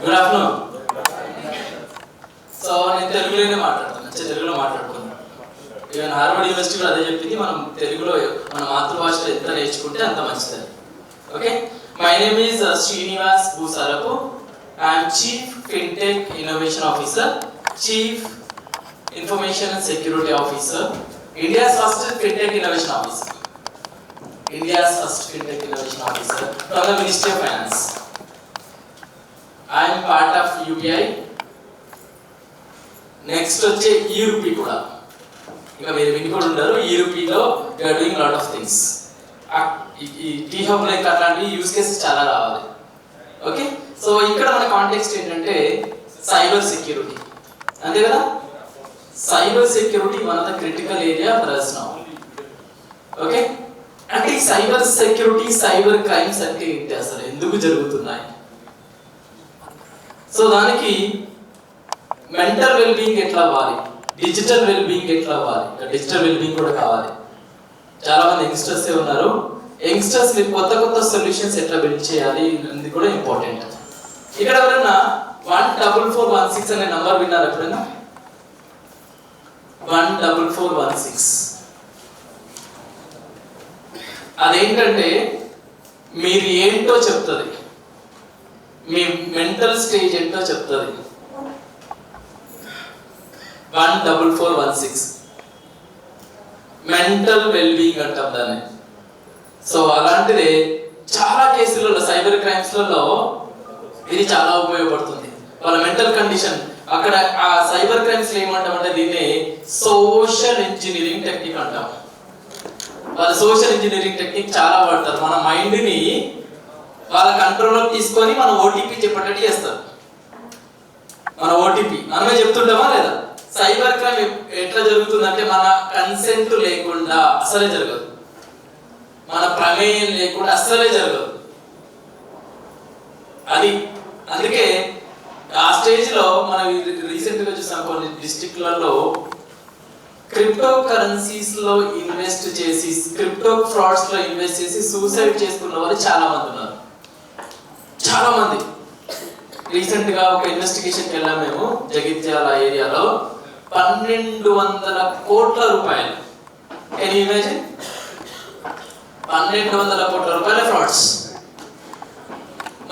Good afternoon. So నేను తెలుగులోనే మాట్లాడతాను, మంచిగా తెలుగులో మాట్లాడుకున్నాను. ఈవెన్ హార్వర్డ్ యూనివర్సిటీ కూడా అదే చెప్పింది, మనం తెలుగులో మన మాతృభాషలో ఎంత నేర్చుకుంటే అంత మంచిదని. Okay, my name is Srinivas Bhusarapu. I'm chief fintech innovation officer, chief information and security officer, India's first fintech innovation officer, India's first fintech innovation officer from the Ministry of Finance. I am part of UPI. Next వచ్చే ERP కూడా ఇంకా మీరు విని కూడా ఉంటారు. ERP లో we are doing lot of things. ఈ tea hub like అట్లాంటి యూస్ కేసెస్ చాలా రావాలి. ఓకే, సో ఇక్కడ మన కాంటెక్స్ట్ ఏంటంటే సైబర్ సెక్యూరిటీ, అంతే కదా. Cyber security one of the critical area for us now. Okay, అంటే సైబర్ సెక్యూరిటీ, సైబర్ క్రైమ్స్ అంటే ఏంటి, అసలు ఎందుకు జరుగుతున్నాయి? సో దానికి మెంటల్ వెల్బీయింగ్ ఎట్లా అవ్వాలి, డిజిటల్ వెల్బీయింగ్ ఎట్లా అవ్వాలి, డిజిటల్ వెల్బీయింగ్ కూడా కావాలి. చాలా మంది యంగ్స్టర్స్ ఉన్నారు, యంగ్స్టర్స్ కొత్త కొత్త సొల్యూషన్స్ ఎట్లా బిల్డ్ చేయాలి అనేది కూడా ఇంపార్టెంట్. ఇక్కడ ఎవరైనా 14416 అనే నంబర్ విన్నారు ఎప్పుడైనా? 14416 అదేంటంటే మీరు ఏంటో చెప్తుంది, మీ మెంటల్ స్టేజ్ ఏంటో చెప్తుంది. 14416 మెంటల్ వెల్బీయింగ్ అంటాం దాన్ని. సో అలాంటిదే చాలా కేసులలో సైబర్ క్రైమ్స్లలో ఇది చాలా ఉపయోగపడుతుంది. వాళ్ళ మెంటల్ కండిషన్ అక్కడ ఆ సైబర్ క్రైమ్స్ ఏమంటామంటే దీన్ని సోషల్ ఇంజనీరింగ్ టెక్నిక్ అంటాం. వాళ్ళ సోషల్ ఇంజనీరింగ్ టెక్నిక్ చాలా వాడతారు. మన మైండ్ని వాళ్ళ కంట్రోల్లోకి తీసుకొని మన ఓటీపీ చెప్పేటట్టు చేస్తారు. మన ఓటీపీ మనమే చెప్తుంటామా లేదా? సైబర్ క్రైమ్ ఎట్లా జరుగుతుందంటే మన కన్సెంట్ లేకుండా అసలే జరగదు, మన ప్రమేయం లేకుండా అసలే జరగదు. అది అందుకే ఆ స్టేజ్లో మనం రీసెంట్గా చూసాం కొన్ని డిస్ట్రిక్ట్లలో క్రిప్టో కరెన్సీస్ లో ఇన్వెస్ట్ చేసి, క్రిప్టో ఫ్రాడ్స్ లో ఇన్వెస్ట్ చేసి సూసైడ్ చేసుకున్న వాళ్ళు చాలా మంది ఉన్నారు. చాలా మంది. రీసెంట్ గా ఒక ఇన్వెస్టిగేషన్కి వెళ్ళాం మేము జగిత్యాల ఏరియాలో. 1200 కోట్ల రూపాయలు, కెన్ యు ఇమాజిన్? 1200 కోట్ల రూపాయల ఫ్రాడ్స్.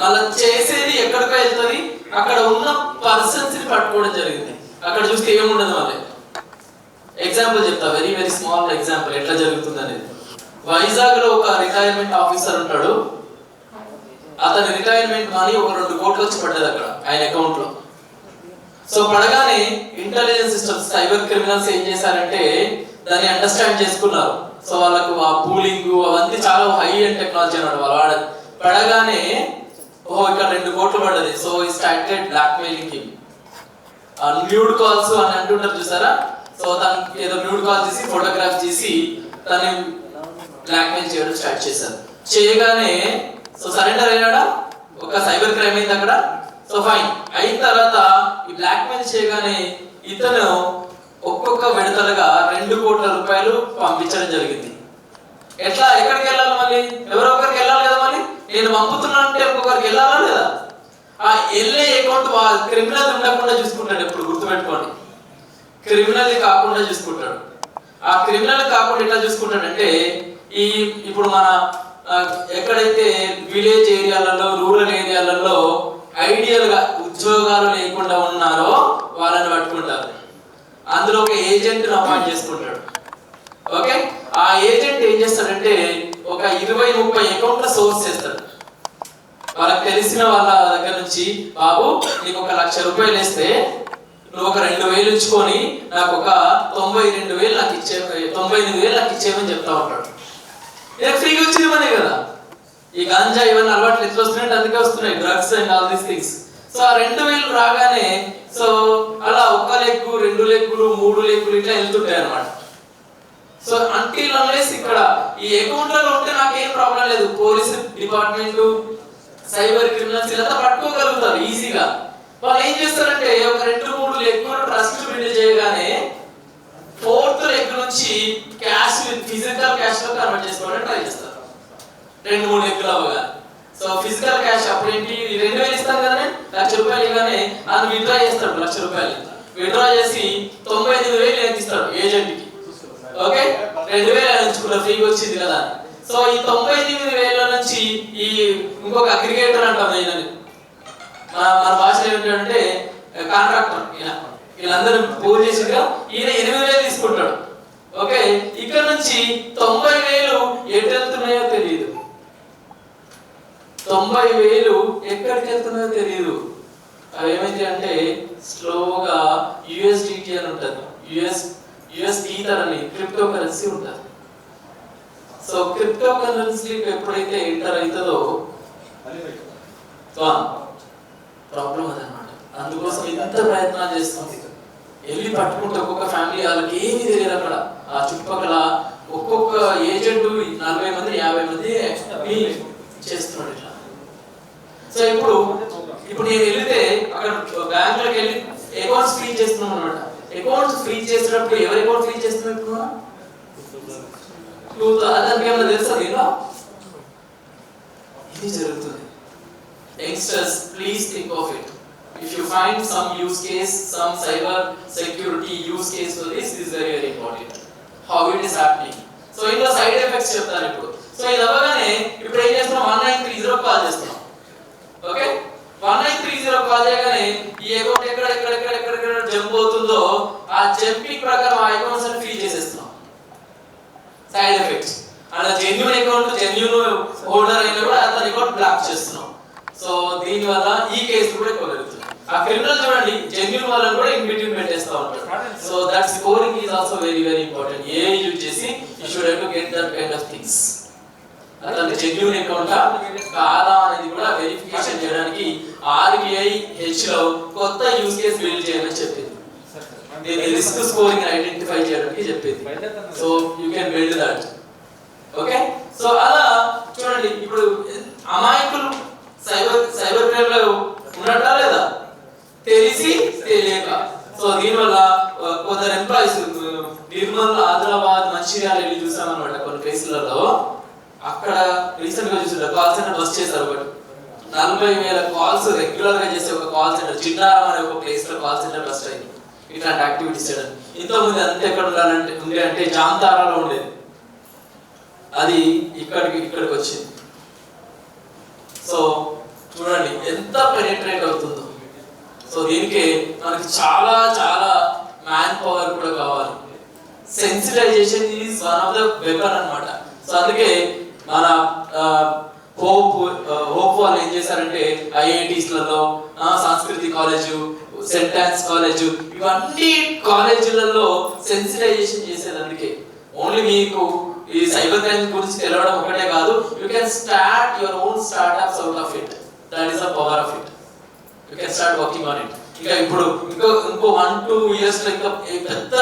మళ్ళీ చేసేది ఎక్కడికో వెళ్తుంది, అక్కడ ఉన్న పర్సన్స్ ని పట్టుకోవడం జరిగింది. అక్కడ చూస్తే ఏముండదు. మళ్ళీ ఎగ్జాంపుల్ చెప్తా, వెరీ వెరీ స్మాల్ ఎగ్జాంపుల్ ఎట్లా జరుగుతుంది అనేది. వైజాగ్ లో ఒక రిటైర్మెంట్ ఆఫీసర్ ఉంటాడు. అతని రిటైర్మెంట్ మనీ ఒక 2 కోట్లు వచ్చి పడ్డది అక్కడ ఆయన అకౌంట్ లో. సో పడగానే ఇంటెలిజెన్స్ సిస్టమ్స్, సైబర్ క్రిమినల్స్ ఏం చేశారంటే దాన్ని అండర్స్టాండ్ చేసుకున్నారు. సో వాళ్ళకు ఆ పూలింగ్ అవన్నీ చాలా హై అండ్ టెక్నాలజీ అన్నాడు వాళ్ళు వాడదు. పడగానే ఓహో ఇక్కడ 2 కోట్లు పడ్డది. So he started blackmailing him. Nude calls అని అంటుంటారు చూసారా? సో తనకి ఏదో న్యూడ్ కాల్ చేసి ఫోటోగ్రాఫ్ చేసి తను బ్లాక్మెయిల్ చేయడం స్టార్ట్ చేశారు. చేయగానే సో సరెండర్ అయ్యాడా, ఒక సైబర్ క్రైమ్ అయింది అక్కడ. సో ఫైన్ అయిన తర్వాత ఈ బ్లాక్మెయిల్ చేయగానే ఇతను ఒక్కొక్క విడతలుగా 2 కోట్ల రూపాయలు పంపించడం జరిగింది. ఎట్లా, ఎక్కడికి వెళ్ళాలి? మళ్ళీ ఎవరో ఒకరికి వెళ్ళాలి కదా. మళ్ళీ నేను పంపుతున్నానంటే ఒక్కొక్కరికి వెళ్ళాలా లేదా? ఆ వెళ్ళే అకౌంట్ క్రిమినల్ ఉండకుండా చూసుకుంటాడు. ఎప్పుడు గుర్తుపెట్టుకోండి, క్రిమినల్ కాకుండా చూసుకుంటాడు. ఆ క్రిమినల్ కాకుండా ఎట్లా చూసుకుంటాడంటే ఇప్పుడు మన ఎక్కడైతే విలేజ్ ఏరియాలలో, రూరల్ ఏరియాలలో ఐడియల్ గా ఉద్యోగాలు లేకుండా ఉన్నారో వాళ్ళని పట్టుకుంటారు. అందులో ఒక ఏజెంట్ అపాయింట్ చేసుకుంటాడు. ఓకే, ఆ ఏజెంట్ ఏం చేస్తాడంటే ఒక 20-30 అకౌంట్ల సోర్స్ చేస్తాడు. వాళ్ళకి తెలిసిన వాళ్ళ దగ్గర నుంచి, బాబు నీకు 1 లక్ష రూపాయలు వేస్తే నువ్వు ఒక 2,000 ఉంచుకొని నాకు ఒక 92,000 నాకు ఇచ్చే, 99,000 నాకు ఇచ్చేయమని చెప్తా ఉంటాడు. నేను ఫ్రీగా వచ్చింది మనే కదా. ఈ గాంజా ఇవన్నీ అలవాట్లు ఎట్లా వస్తున్నాయి? అందుకే వస్తున్నాయి, drugs and all these things. So ఆ 2,000 రాగానే సో అలా 1 లెగ్గు, 2 లెగ్గులు, 3 లెగ్గులు ఇట్లా వెళ్తుంటాయి అనమాట. సో అంటిల్ అన్లెస్ ఇక్కడ ఈ అకౌంట్లలో ఉంటే నాకేం ప్రాబ్లం లేదు. పోలీస్ డిపార్ట్మెంట్, సైబర్ క్రిమినల్స్ ఇలా పట్టుకోగలుగుతారు ఈజీగా. వాళ్ళు ఏం చేస్తారంటే ఒక 2-3 లెగ్గులు ట్రస్ట్ బిల్డ్ చేయగానే 4th లెగ్ నుంచి క్యాష్, ఫిజికల్ క్యాష్ లో కన్వర్ట్ చేసుకోవడానికి ట్రై చేస్తారు. 2-3 లెగ్గులు అవ్వగా. సో ఫిజికల్ క్యాష్ అప్పుడేంటి 2,000 ఇస్తాను కదా, నేను ₹1,00,000 ఇవ్వగానే అది విత్డ్రా చేస్తాడు. ₹1,00,000 విత్డ్రా చేసి 98,000 ఇస్తాడు ఏజెంట్ కి. ఓకే, 2,000 ఉంచుకుంటారు, ఫ్రీగా వచ్చింది కదా. సో ఈ 98,000 నుంచి ఈ ఇంకొక అగ్రిగేటర్ అంటాం ఈయనని, మన భాషలో ఏంటంటే కాంట్రాక్టర్. వీళ్ళందరూ పూర్ చేసిగా ఈయన 8,000 తీసుకుంటాడు. ఓకే, ఇక్కడ నుంచి 90,000 ఎటు వెళ్తున్నాయో తెలియదు. 90,000 ఎక్కడికి వెళ్తున్నాయో తెలియదు. అవి ఏమైంది అంటే స్లోగా USDT అని ఉంటుంది, యుఎస్ ఈథర్ అని క్రిప్టో కరెన్సీ ఉంటుంది. సో క్రిప్టో కరెన్సీ ఎప్పుడైతే ఎంటర్ అవుతుందో ప్రాబ్లం అదనమాట. అందుకోసం ఇంత ప్రయత్నాలు చేస్తుంది. వెళ్ళి పట్టుకుంటే ఒక్కొక్క ఫ్యామిలీ వాళ్ళకి ఏమీ తెలియదు. అక్కడ ఆ చుట్టుపక్కల ఒక్కొక్క ఏజెంట్ 40 మంది 50 మంది చేస్తున్నాడు ఇట్లా. సో ఇప్పుడు నేను వెళ్తే అక్కడ బ్యాంకులోకి వెళ్ళి అకౌంట్స్ ఫ్రీ చేస్తున్నాం అనమాట. అకౌంట్స్ ఫ్రీ చేసేటప్పుడు ఎవరి అకౌంట్ ఫ్రీ చేస్తున్నట్టు అదానికి ఏమైనా తెలుసా? దీనిలో ఇది జరుగుతుంది. Youngsters, please think of it. If you find some use case, some cyber security use case for this is very very important. How it is happening. So ఇందులో సైడ్ ఎఫెక్ట్స్ చెప్తాను ఇప్పుడు. సో ఇది అవ్వగానే ఇప్పుడు ఏం చేస్తున్నాం, 1930 కాల్ చేస్తున్నాం. Okay, 1930 call చేయగానే ఈ అకౌంట్ ఎక్కడ జంప్ అవుతుందో ఆ జంపింగ్ ప్రకారం ఆ అకౌంట్స్ అన్ని ఫ్రీ చేసేస్తున్నాం. సైడ్ ఎఫెక్ట్స్ అలా జెన్యూన్ అకౌంట్ జెన్యూన్ హోల్డర్ అయినా కూడా అతని అకౌంట్ బ్లాక్ చేస్తున్నాం. సో దీని వల్ల ఈ కేసు కూడా ఎక్కువ జరుగుతుంది. ఆ క్రిమినల్ చూడండి, జెన్యూన్ వాళ్ళని కూడా ఇన్ బిట్వీన్ పెట్టేస్తా ఉంటారు. So that scoring is also very very important. ఏ యూజ్ చేసి you should have to get that kind of things. అతని జెన్యూన్ అకౌంట్ కాదా అనేది కూడా వెరిఫికేషన్ చేయడానికి RBI లో కొత్త యూజ్ కేస్ బిల్డ్ చేయమని చెప్పింది. దీని రిస్క్ స్కోరింగ్ ఐడెంటిఫై చేయడానికి చెప్పింది. So you can build that. Okay, so అలా చూడండి ఇప్పుడు అమాయకులు సైబర్ క్రైమ్ లో ఉన్నట్టా లేదా, తెలిసి తెలియక. సో దీనివల్ల కొందరు ఎంప్లాయీస్ నిర్మల్, ఆదిలాబాద్, మంచిర్యాల వెళ్ళి చూసామన్నమాట కొన్ని కేసులలో. అక్కడ రీసెంట్ గా చూసారు కాల్ సెంటర్ బస్ చేశారు. ఒకటి 40,000 కాల్స్ రెగ్యులర్ గా చేసే ఒక కాల్ సెంటర్ చిన్నారం అనే ఒక ప్లేస్ లో కాల్ సెంటర్ బస్ అయింది ఇట్లాంటి యాక్టివిటీస్ చేయడం. ఇంతకుముందు అంత ఎక్కడ ఉండాలంటే అంటే జాంతారాలో ఉండేది, అది ఇక్కడికి వచ్చింది. సో చూడండి ఎంత పెనిట్రేట్ అవుతుందో. సో దీనికి మనకి చాలా చాలా మ్యాన్ పవర్ కూడా కావాలి. Sensitisation is one of the weapon అన్నమాట. సో అందుకే మన హోప్ వాళ్ళు ఏం చేశారంటే IITs లలో, సంస్కృతి కాలేజు, సెంట్ ఆన్స్ కాలేజు, ఇవన్నీ కాలేజీలలో సెన్సిటైజేషన్ చేసేది. అందుకే ఓన్లీ మీకు ఈ సైబర్ క్రైమ్ గురించి తెలవడం ఒకటే కాదు, you can start your own startups out of it. That is the power of it. You can start working on it. ఇంకా ఇప్పుడు ఇంకో 1-2 years లో ఇంకా పెద్ద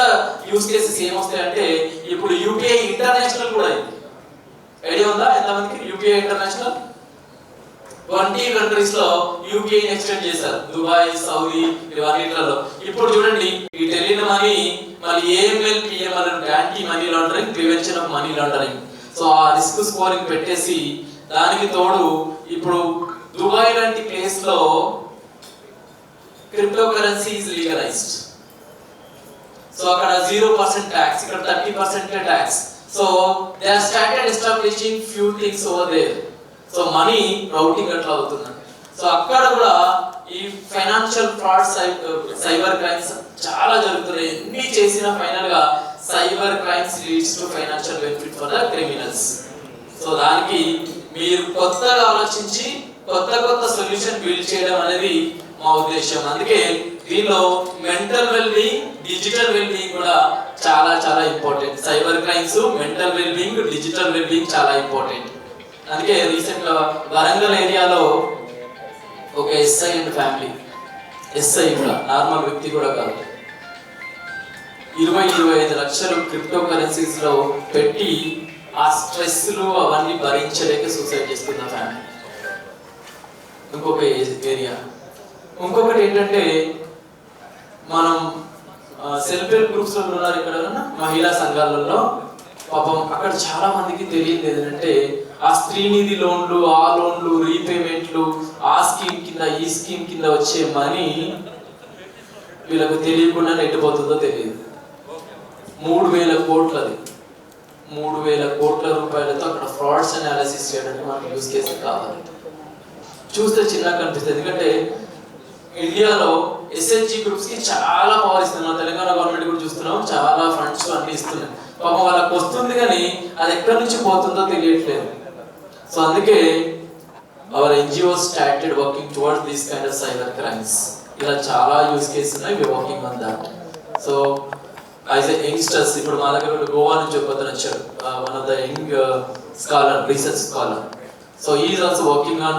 యూజ్ కేసెస్ ఏమొస్తాయంటే ఇప్పుడు UPI ఇంటర్నేషనల్ కూడా అయింది. ఐడియా ఉందా ఎంతమందికి? UPI ఇంటర్నేషనల్ 20 countries లో UPI ఎక్స్టెండ్ చేశారు, దుబాయ్, సౌదీ, ఇవన్నిట్లలో. ఇప్పుడు చూడండి ఈ టెలిన మనీ మళ్ళీ AML, PML anti money laundering, prevention of money laundering. So ఆ రిస్క్ స్కోరింగ్ పెట్టేసి దానికి తోడు ఇప్పుడు దుబాయ్ లాంటి ప్లేస్ లో క్రిప్టో కరెన్సీ ఈజ్ లీగలైజ్డ్. సో అక్కడ 0% ట్యాక్స్, ఇక్కడ 30% tax. So they are started establishing few things over there. So money routing అట్లా అవుతుంది. సో అక్కడ కూడా ఈ ఫైనాన్షియల్ ఫ్రాడ్, సైబర్ క్రైమ్స్ చాలా జరుగుతున్నాయి. ఎన్ని చేసినా ఫైనల్ గా cyber crimes leads to financial benefit for the criminals. So దానికి మీరు కొత్తగా ఆలోచించి కొత్త సొల్యూషన్ బిల్డ్ చేయడం అనేది మా ఉద్దేశం. అందుకే దీనిలో మెంటల్ వెల్బీయింగ్, డిజిటల్ వెల్బీయింగ్ కూడా చాలా చాలా important. Cyber crimes, mental wellbeing, digital wellbeing చాలా ఇంపార్టెంట్. అందుకే రీసెంట్ గా వరంగల్ ఏరియాలో ఒక SI అండ్ ఫ్యామిలీ, SI కూడా నార్మల్ వ్యక్తి కూడా కాదు, 20-25 లక్షలు క్రిప్టో కరెన్సీస్ లో పెట్టి ఆ స్ట్రెస్లు అవన్నీ భరించలేక సూసైడ్ చేసుకున్న ఫ్యామిలీ. ఇంకొక ఏరియా. ఇంకొకటి ఏంటంటే మనం సెల్ఫ్ హెల్ప్ గ్రూప్స్ లో ఉన్నారు ఇక్కడ మహిళా సంఘాలలో. పాపం అక్కడ చాలా మందికి తెలియదు ఏంటంటే ఆ స్త్రీనిధి లోన్లు, ఆ లోన్లు, రీపేమెంట్లు, ఆ స్కీమ్ కింద కింద ఈ స్కీమ్ కింద వచ్చే మనీ వీళ్ళకు తెలియకుండా నెట్టిపోతుందో తెలియదు. 3,000 కోట్లది, 3,000 కోట్ల రూపాయలతో అక్కడ ఫ్రాడ్స్ అనాలిసిస్ చేయడానికి మనకు యూస్ కేసు కావాలి. చూస్తే చిన్నగా కనిపిస్తుంది, ఎందుకంటే ఇండియాలో ఎస్హెచ్జి గ్రూప్స్ కి చాలా పవర్ ఇస్తున్నాం. తెలంగాణ గవర్నమెంట్ కూడా చూస్తున్నాం, చాలా ఫండ్స్ అన్ని ఇస్తున్నాయి. పాపం వాళ్ళకి వస్తుంది కానీ అది ఎక్కడి నుంచి పోతుందో తెలియట్లేదు. సో అందుకే hour NGO started working towards these kind of cyber crimes. ఇలా చాలా యూస్ కేసెస్ ఉన్నాయి, we working on that. So as a youngsters, ఇప్పుడు మా దగ్గర గోవా నుంచి ఒక అతను వచ్చాడు, one of the young scholar, research scholar. So he is also working on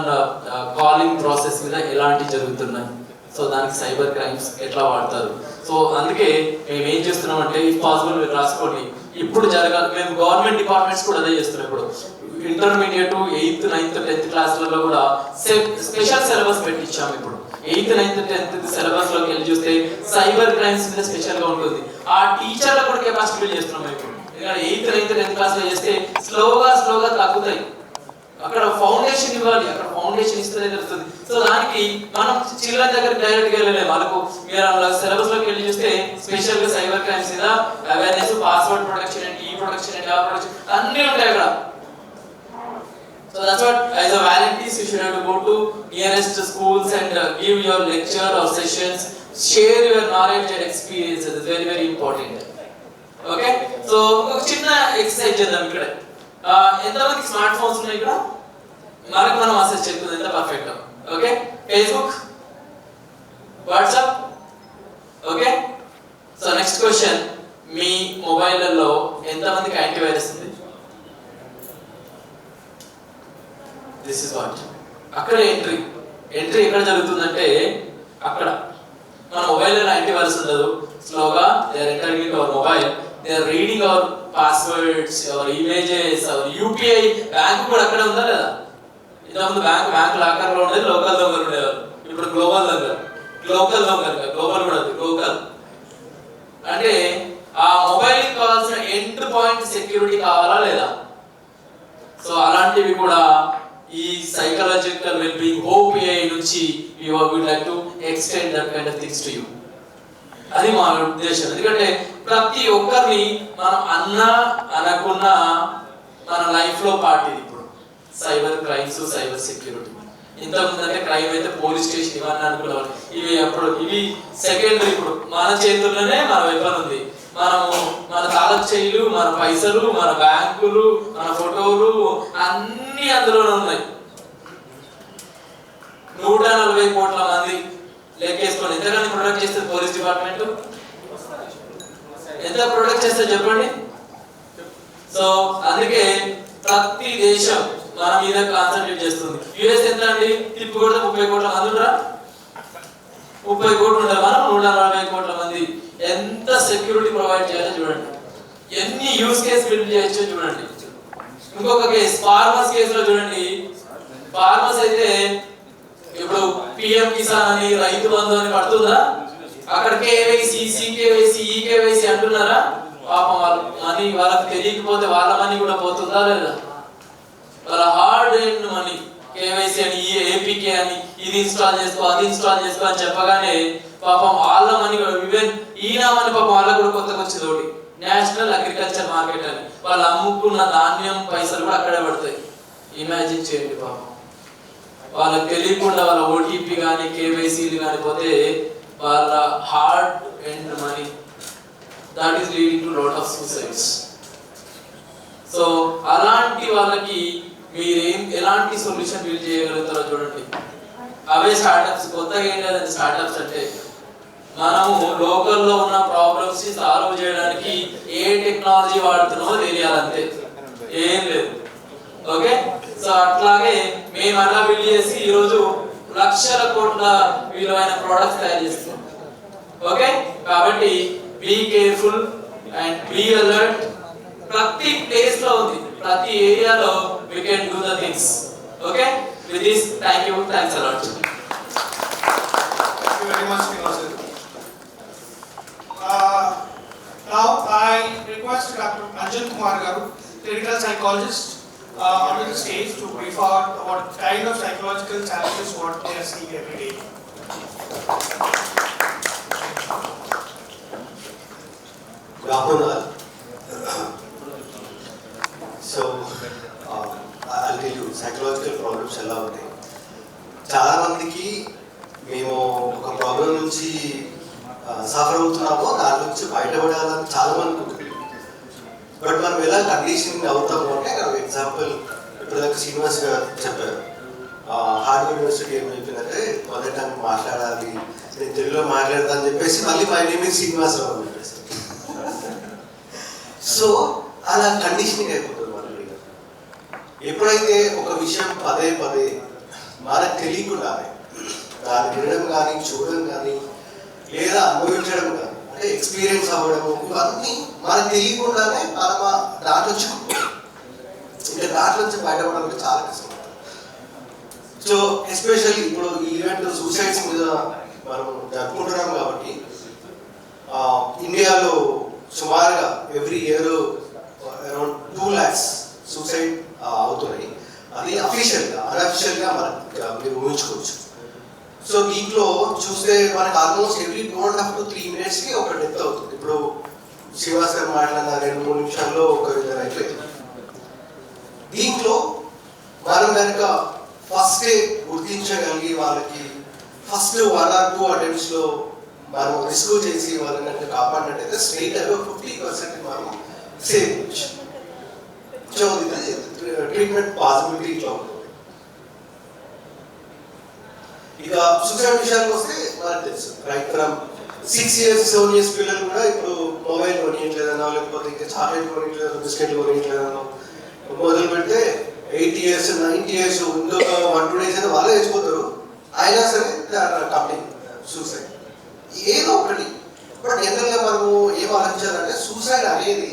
calling process మీద ఎలాంటి జరుగుతున్నాయి, సో దానికి సైబర్ క్రైమ్స్ ఎట్లా వాడతారు. సో అందుకే మేము ఏం చేస్తున్నాం అంటే, ఇఫ్ పాసిబుల్ మీరు రాసుకోండి, ఇప్పుడు జరగాలి. మేము గవర్నమెంట్ డిపార్ట్మెంట్స్ కూడా అదే చేస్తున్నాం. ఇప్పుడు ఇంటర్మీడియట్ 8th, 9th, 10th క్లాసులలో కూడా స్పెషల్ సిలబస్ పెట్టించాము. ఇప్పుడు 8th, 9th, 10th సిలబస్ లోకి వెళ్ళి చూస్తే సైబర్ క్రైమ్స్ మీద స్పెషల్ గా ఉంటుంది. ఆ టీచర్లకు కూడా కెపాసిటీ బిల్డ్ చేస్తున్నాం ఇప్పుడు. ఎందుకంటే 8th, 9th, 10th క్లాస్ లో చేస్తే స్లోగా తగ్గుతాయి. అక్కడ ఫౌండేషన్ ఇవ్వాలి, అక్కడ ఫౌండేషన్ ఇస్తేనే తెలుస్తుంది. సో దానికి మనం చిల్డ్రన్ దగ్గర డైరెక్ట్ గా వెళ్ళలేము. వాళ్ళకు మీరు సిలబస్ లోకి వెళ్ళి చూస్తే స్పెషల్ గా సైబర్ క్రైమ్స్ మీద అవేర్నెస్, పాస్వర్డ్ ప్రొటెక్షన్ అండ్ ఈ ప్రొటెక్షన్ అండ్ ఆ ప్రొటెక్షన్ అన్ని ఉంటాయి అక్కడ. So that's what, as a volunteers, you should have to go to nearest schools and give your lecture or sessions, share your knowledge and experiences. It's very, very important. Okay? So ఒక చిన్న exercise చేద్దాం. ఇక్కడ ఎంతమందికి smart phones ఉన్నాయి? ఇక్కడ మనం assess చెప్తుంది ఎంత perfect. Okay, Facebook, WhatsApp. Okay, so next question, మీ మొబైల్లో ఎంతమందికి యాంటీవైరస్ ఉంది? This is what. అక్కడ ఎంట్రీ ఎక్కడ జరుగుతుందంటే, అక్కడ మన మొబైల్లో యాంటీవైరస్ ఉండదు. స్లోగా they are entering in our mobile, they are reading our passwords, our images, our UPI. Bank కూడా అక్కడే ఉందా లేదా? ఇంతకుముందు బ్యాంక్ లాకర్ లో ఉండేది, లోకల్ దొంగలు ఉండేవారు. ఇప్పుడు గ్లోబల్ దొంగలు, గ్లోబల్ కూడా లోకల్. అంటే ఆ మొబైల్ కి కావాల్సిన ఎండ్ పాయింట్ సెక్యూరిటీ కావాలా లేదా? సో అలాంటివి కూడా ఈ సైకలాజికల్ వెల్బీయింగ్ OPI నుంచి we would like to extend that kind of things to you. అది మా ఉద్దేశం. ఎందుకంటే ప్రతి ఒక్కరిని మనం అనకున్నా మన లైఫ్ లో పార్ట్ ఇది. ఇప్పుడు సైబర్ క్రైమ్స్, సైబర్ సెక్యూరిటీ. ఇంతకుముందు అంటే క్రైమ్ అయితే పోలీస్ స్టేషన్ ఇవన్నీ అనుకునేవాళ్ళు. ఇవి సెకండరీ. ఇప్పుడు మన చేతుల్లోనే మన వెపన్ ఉంది. మనము మన తాలూకు చేయిలు, మన పైసలు, మన బ్యాంకులు, మన ఫోటోలు అన్ని అందులోనే ఉన్నాయి. 140 కోట్ల మంది లెక్కేసుకోండి. ఎంతగానో ప్రొటెక్ట్ చేస్తుంది పోలీస్ డిపార్ట్మెంట్. ఎంత ప్రొటెక్ట్ చేస్తుంది చెప్పండి. సో అందుకే ప్రతి దేశం మన మీద కాన్సన్ట్రేట్ చేస్తుంది. US ఎంత అండి? తిప్పి కొడితే 30 కోట్ల మంది ఉండరా? 30 కోట్లు ఉంటారు. మనం 140 కోట్ల మంది. ఎంత సెక్యూరిటీ ప్రొవైడ్ చేయాలో చూడండి, ఎన్ని యూస్ కేసు బిల్డ్ చేయొచ్చో చూడండి. ఇంకొక కేసు, ఫార్మర్స్ కేసులో చూడండి. ఫార్మర్స్ అయితే ఇప్పుడు PM కిసాన్ అని, రైతు బంధు అని పడుతుందా? అక్కడ KYC, CKYC, EKYC అంటున్నారా? పాపం వాళ్ళ మనీ వాళ్ళకి తెలియకపోతే వాళ్ళ మనీ కూడా పోతుందా లేదా? వాళ్ళ హార్డ్ ఎర్న్ మనీ KYC అని, APK అని, ఇది ఇన్స్టాల్ చేసుకో, అది ఇన్స్టాల్ చేసుకో అని చెప్పగానే పాపం వాళ్ళ మనీ కూడా, ఈవెన్ ఈనామని పాపం వాళ్ళకు కూడా కొత్తగా వచ్చింది ఒకటి, నేషనల్ అగ్రికల్చర్ మార్కెట్ అని. వాళ్ళు అమ్ముకున్న ధాన్యం పైసలు కూడా అక్కడే పడతాయి. ఇమాజిన్ చేయండి. పాపం వాళ్ళకి తెలియకుండా వాళ్ళ OTP కానీ, KYCలు కానీ పోతే వాళ్ళ hard earn money, that is leading to lot of suicides. So అలాంటి వాళ్ళకి మీరేం ఎలాంటి సొల్యూషన్ బిల్డ్ చేయగలుగుతారో చూడండి. అవే స్టార్టప్స్. కొత్తగా ఏం లేదండి స్టార్టప్స్ అంటే, మనము లోకల్లో ఉన్న ప్రాబ్లమ్స్ ని సాల్వ్ చేయడానికి ఏ టెక్నాలజీ వాడుతున్నామో తెలియాలంతే, ఏం లేదు. ఓకే, సో అట్లాగే మేము అలా బిల్డ్ చేసి ఈరోజు లక్షల కోట్ల విలువైన ప్రోడక్ట్స్ తయారు చేస్తున్నాం. ఓకే, కాబట్టి be careful and be alert. ప్రతి ప్లేస్ లో ఉంది, ప్రతి ఏరియాలో we can do the things. Okay, with this, thank you, thanks a lot. Thank you very much, Vinod. Now I request Dr. Anjan Kumar Garu, clinical psychologist, onto the stage to brief out what kind of psychological challenges what they are seeing every day. Good afternoon. So, I'll tell you psychological problems ఎలా ఉంటాయి. చాలా మందికి మేము ఒక problem నుంచి suffer అవుతున్నామో దాని నుంచి బయటపడాలని చాలా మంది ఉంటుంది. బట్ మనం ఎలా కండిషనింగ్ అవుతాము అంటే ఎగ్జాంపుల్ ఇప్పుడు దాకా శ్రీనివాస్ గారు చెప్పారు. హార్వర్డ్ యూనివర్సిటీ ఏం చెప్పిందంటే మొదట మాట్లాడాలి, నేను తెలుగులో మాట్లాడతా అని చెప్పేసి మళ్ళీ మై నేమ్ ఈజ్ శ్రీనివాసరావు అని చెప్పేసి. సో అలా కండిషనింగ్ అయిపోతుంది మనకి. ఎప్పుడైతే ఒక విషయం పదే పదే మనకు తెలియకుండానే దాన్ని వినడం కానీ చూడడం కానీ లేదా అనుభవించడం కానీ అంటే ఎక్స్పీరియన్స్ అవ్వడము ఇవన్నీ మనకు తెలియకుండానే మనం దాంట్లో చిక్కుకుంటాం. ఇంకా దాంట్లో నుంచి బయటపడడం చాలా కష్టం. సో ఎస్పెషల్లీ ఇప్పుడు ఈ ఈవెంట్ సూసైడ్స్ మీద మనం జరుపుకుంటున్నాం కాబట్టి ఇండియాలో సుమారుగా every year around 2 lakhs suicide అవుతున్నాయి. అది అఫీషియల్గా అన్అఫీషియల్గా మనకు మీరు ఊహించుకోవచ్చు. సో దీంట్లో చూస్తే మనకు ఆల్మోస్ట్ ఎవ్రీ 2.5 to 3 minutes ఒక డెత్ అవుతుంది. ఇప్పుడు శ్రీనివాస్ గారు మాట్లాడిన 2-3 నిమిషాల్లో ఒక విధంగా అయిపోయింది. దీంట్లో మనం కనుక ఫస్టే గుర్తించగలిగి వాళ్ళకి ఫస్ట్ 1 or 2 attempts మనం రిస్క్ చేసి వాళ్ళని కాపాడినట్టయితే స్ట్రైట్ అవి 50% మనం సేవ్ చేయొచ్చు. సో ఇది ట్రీట్మెంట్ పాసిబిలిటీ ఇట్లా ఉంటుంది. ఇక సూసైడ్ విషయానికి వస్తే మనకు తెలుసు రైట్ ఫ్రమ్ 6 years 7 years పిల్లలు కూడా ఇప్పుడు మొబైల్ కొనియట్లేదనో లేకపోతే ఇంకా చాక్లెట్ కొనియట్లేదనో బిస్కెట్ కొనియట్లేదనో మొదలు పెడితే 8 years 9 years ఇంకొక 1-2 days అయితే వాళ్ళే చచ్చిపోతారు. అయినా సరే కంప్లీట్ సూసైడ్ ఏదో ఒకటి. బట్ జనరల్గా మనము ఏం ఆలోచించాలంటే సూసైడ్ అనేది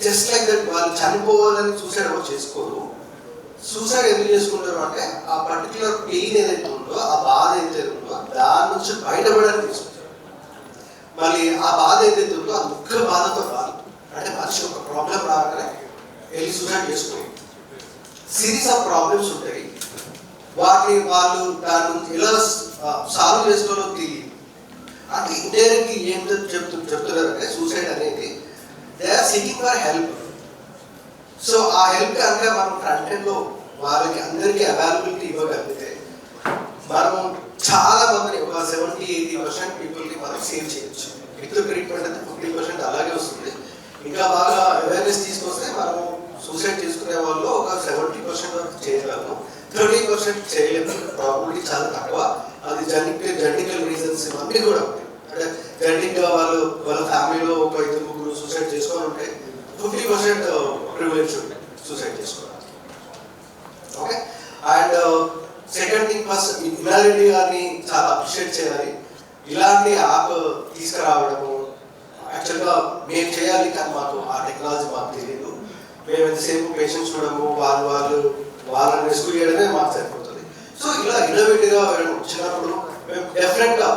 జస్ట్ లైక్ దట్ వాళ్ళు చనిపోవాలని సూసైడ్ ఎవరు చేసుకోరు. సూసైడ్ ఎందుకు చేసుకుంటారు అంటే ఆ పర్టికులర్ పెయిన్ ఏదైతే ఉందో ఆ బాధ ఏదైతే ఉందో దాని నుంచి బయటపడడానికి తీసుకుంటారు. మళ్ళీ ఆ బాధ ఏదైతే ఉందో ఆ దుఃఖ బాధతో రాదు. అంటే మనిషి ఒక ప్రాబ్లం రాగానే వెళ్ళి సూసైడ్ చేసుకోరు. సిరీస్ ఆఫ్ ప్రాబ్లమ్స్ ఉంటాయి, వాటిని వాళ్ళు దాని నుంచి ఎలా సాల్వ్ చేసుకోవాలో తెలియదు. అంటే ఇండైరెక్ట్లీ ఏం చెప్తున్నారంటే సూసైడ్ అనేది they are seeking for help. So ఆ హెల్ప్ కనుక మనం కంటెంట్లో వాళ్ళకి అందరికీ అవైలబిలిటీ ఇవ్వగలిగితే మనం చాలా మందిని ఒక 70-80% పీపుల్ని మనం సేవ్ చేయొచ్చు. విత్ ట్రీట్మెంట్ అయితే 50% అలాగే వస్తుంది. ఇంకా బాగా అవేర్నెస్ తీసుకొస్తే మనము సూసైడ్ చేసుకునే వాళ్ళు ఒక 70% వరకు చేయగలము. 30% చేయలేము. ప్రాబిలిటీ చాలా తక్కువ. అది జెనెటికల్ రీజన్స్ ఇవన్నీ కూడా ఉంటాయి. అంటే జెనెటిక్గా వాళ్ళ ఫ్యామిలీలో ఒక 2-3 సూసైడ్ చేసుకొని ఉంటే 50% ప్రివిలేజ్ ఉంటుంది సూసైడ్ చేసుకోవడానికి. Okay. And second thing first ఇమ్యానిటీ గారిని చాలా అప్రిషియేట్ చేయాలి. ఇలాంటి యాప్ తీసుకురావడము యాక్చువల్గా మేము చేయాలి కానీ మాకు ఆ టెక్నాలజీ మాకు తెలియదు. మేము ఎంతసేపు పేషెంట్స్ చూడము వాళ్ళని రెస్క్యూ చేయడమే మాకు సరిపోతుంది. సో ఇలా ఇన్నోవేటివ్గా వచ్చినప్పుడు మేము డెఫినెట్గా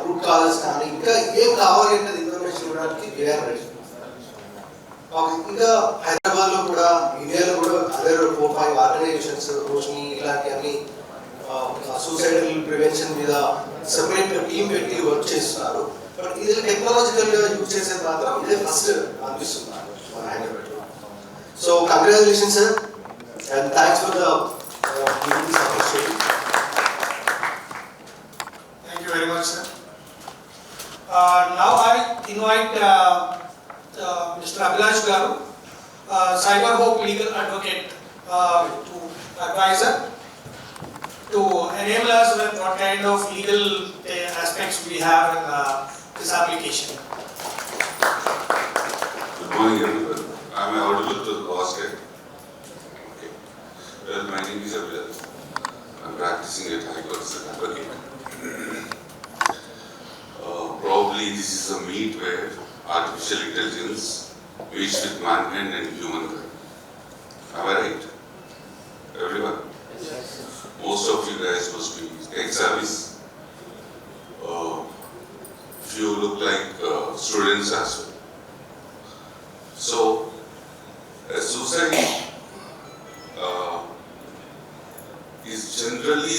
రూట్ కాజెస్ కానీ ఇంకా ఏం కావాలి అనేది ఇన్ఫర్మేషన్ ఇవ్వడానికి వీఆర్ రెడీ. ఓకే. ఇంకా హైదరాబాద్లో కూడా ఇండియాలో కూడా అదర్ 4-5 ఆర్గనైజేషన్స్ రోషిని ఇలాంటివన్నీ సూసైడల్ ప్రివెన్షన్ మీద సెపరేట్ టీమ్ పెట్టి వర్క్ చేస్తున్నారు. బట్ ఇది టెక్నాలజికల్గా యూజ్ చేసేది మాత్రం ఇదే ఫస్ట్ అనిపిస్తున్నారు మన హైదరాబాద్లో. So congratulations sir and thanks for the giving this opportunity. Thank you very much, sir. Now I invite Mr. Abhilash Garu, Cyber Hope Legal Advocate, to advisor, to enable us with what kind of legal aspects we have in this application. Good morning, everyone. Am I audible to the host? Okay. Well, my name is Abhilash. I'm practicing at High Court as an advocate. Probably this is a meet where artificial intelligence meets with mankind and humankind. Am I right? Everyone? Yes. Most of you guys must be tech service. You look like students as well. So, suicide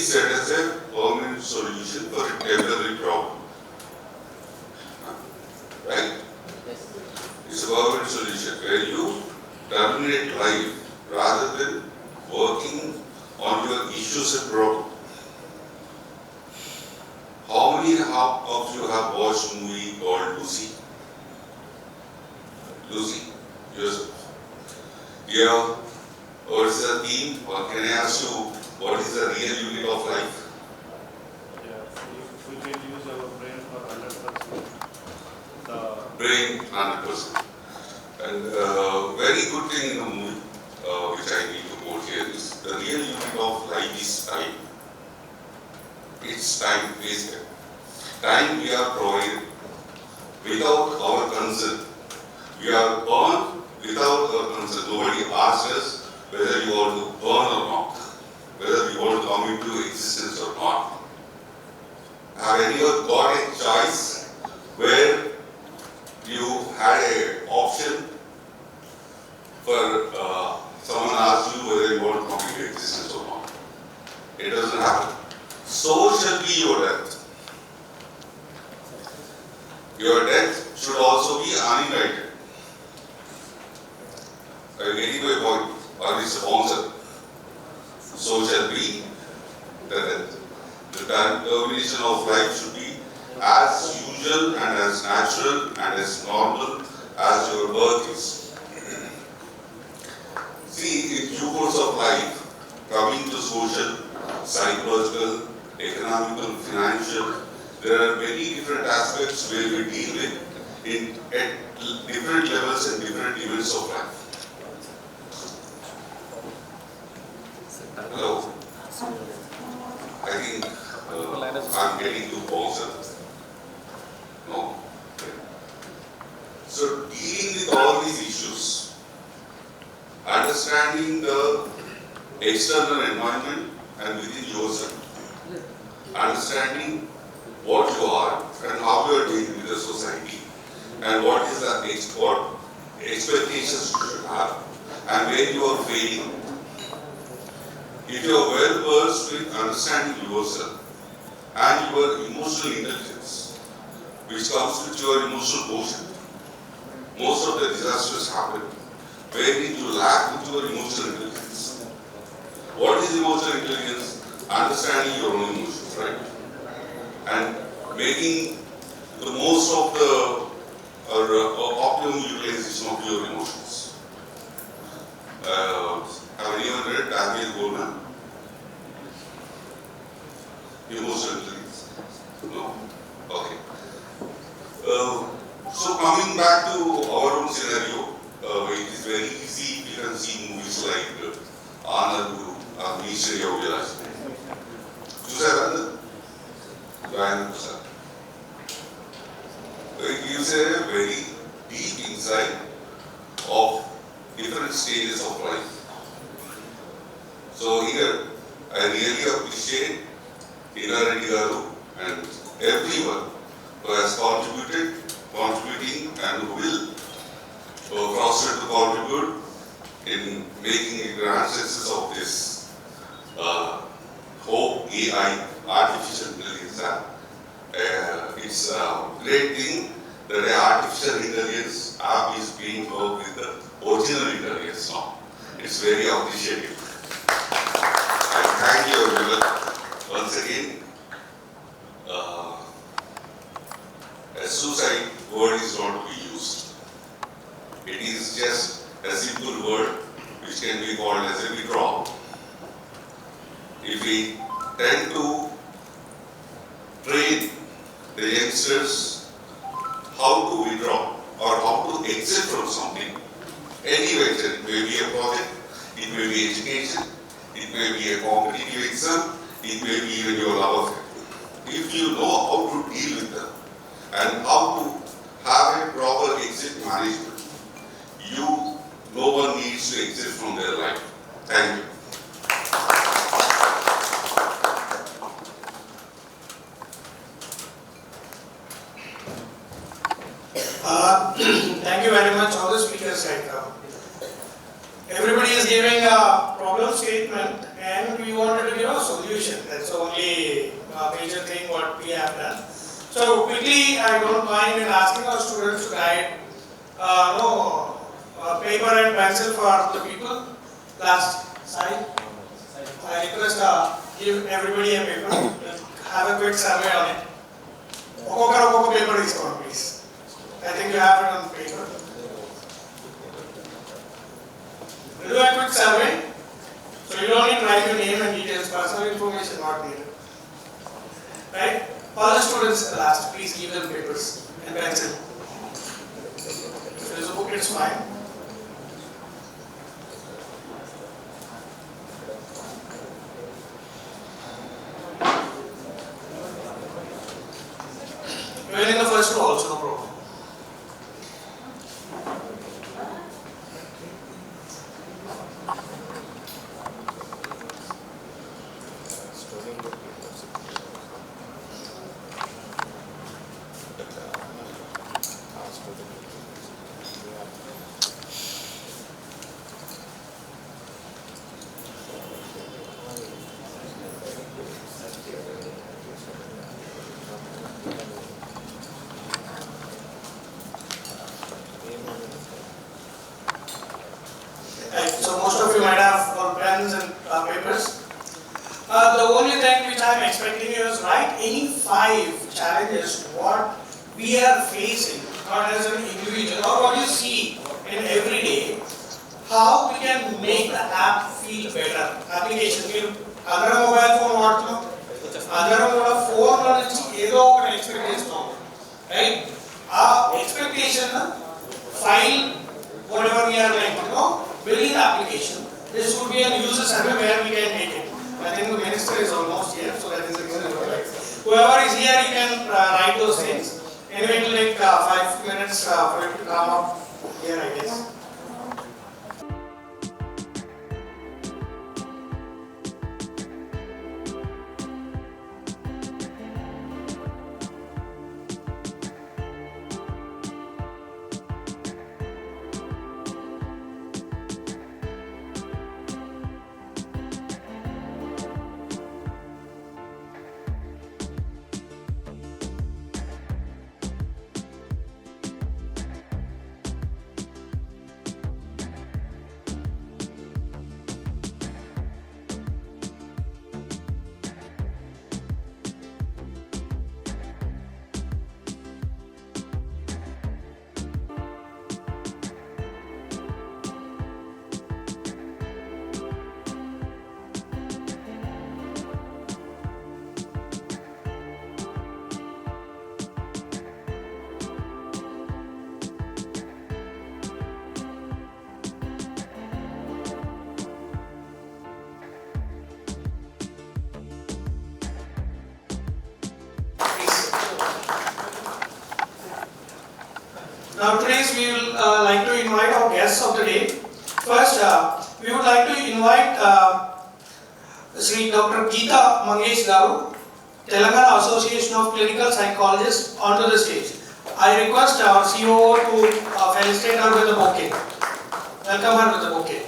set as a permanent solution for a temporary problem. Right? It's a permanent solution where you terminate life rather than working on your issues and problems. How many of you have watched a movie called Lucy? Lucy, yourself. Yeah, what is the theme? Or can I ask you, what is the real unit of life? Yeah, if we can use our brain for 100%, the Brain 100%. And very good thing in the movie, which I need to quote here, is the real unit of life is time. It's time wasted. Time we are provided without our consent. We are born without our consent. Nobody asked us whether you want to born or not, whether you want to come into existence or not. Have anyone got a choice where you had an option for someone asked you whether you want to come into existence or not? It doesn't happen. So shall be your death. Your death should also be uninvited. Are you getting my point? Or is the sponsor? So shall be the death. The termination of life should be as usual and as natural and as normal as your birth is. See, in due course of life, coming to social, psychological, economical, financial, there are many different aspects where we deal with at different levels and different events of life. Hello? I think I'm getting too closer. No? Okay. So dealing with all these issues, understanding the external environment and within yourself, understanding what you are and how you are dealing with the society, and what is the what expectations you should have, and where you are failing. If you are well versed with understanding yourself and your emotional intelligence, which comes with your emotional quotient, most of the disasters happen wherein you lack with your emotional intelligence. What is emotional intelligence? Understanding your own emotions, right? And making the most of the optimum utilization of your emotions. Have anyone read Daniel Goleman? Emotional intelligence? No? Okay. So coming back to our own scenario, it is very easy. You can see movies like Anand Guru, Agnishree Yogilash. చూసారా? It gives a very deep insight of different stages of life. So here, I really appreciate Hina Reddy Garu and everyone who has contributing and who will foster to contribute in making a grand success of this Hope AI artificial intelligence app. It's a great thing that the artificial intelligence app is being worked with the original intelligence now. It's very appreciative. I thank you everyone once again. A suicide word is not to be used. It is just a simple word which can be called as a withdrawal. If we tend to train the youngsters how to withdraw or how to exit from something, any venture, it may be a project, it may be education, it may be a competitive exam, it may be even your love affair. If you know how to deal with them and how to have a proper exit management, no one needs to exit from their life. Thank you. Thank you very much. All the speakers, everybody is giving a problem statement, and we wanted to give a solution. That's the only major thing what we have done. So quickly, I don't mind in asking our students to guide paper and pencil for the people. Last side. I request give everybody a paper. Have a quick survey on it. Okoka paper is on, please. I think you have it on paper. Do a quick survey. So you don't need to write your name and details. Personal information not needed. Right? All the students last, please give them papers and pencil. If there is a book, it's fine. Even in the first row also, no problem. Right, so most of you might have pens and papers. The only thing which I am expecting you is write any 5 challenges what we are facing, not as an individual, or what you see in every day, how we can make the app feel better. Application feel other mobile phone వాడుతున్నాం, అందరం కూడా phone లో నుంచి ఏదో ఒకటి expect చేస్తాం, right? ఆ expectation file whatever we are like, building the application. This would be a user survey where we can make it. I think the minister is almost here, so that is the reason. Whoever is here, you can write those things. Anyway, it will take 5 minutes for it to come up here, I guess. Now today's we will like to invite our guests of the day. First, we would like to invite Sri Dr. Geeta Mangesh Garu, Telangana Association of Clinical Psychologists, onto the stage. I request our CEO to felicitate her with a bouquet. Welcome her with a bouquet.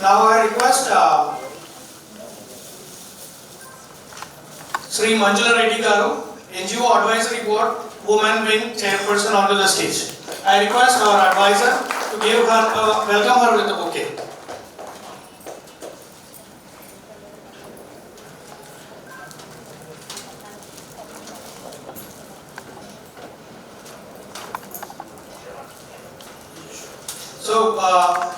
Now I request Sri Manjula Reddy Garu, NGO Advisory Board, Women Wing Chairperson, onto the stage. I request our advisor to give her welcome her with the bouquet. So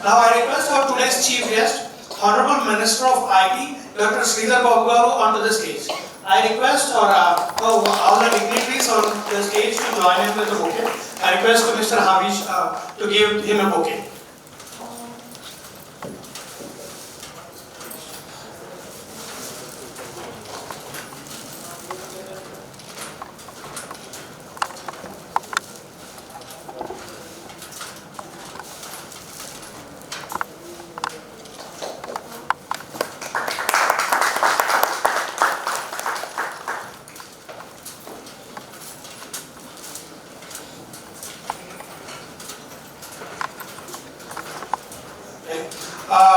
now I request our today's chief guest, Honorable Minister of IT, Dr. Sridhar Babu Garu, onto the stage. I request all the dignitaries on the stage to join in with the bouquet. I request Mr. Havish to give him a bouquet.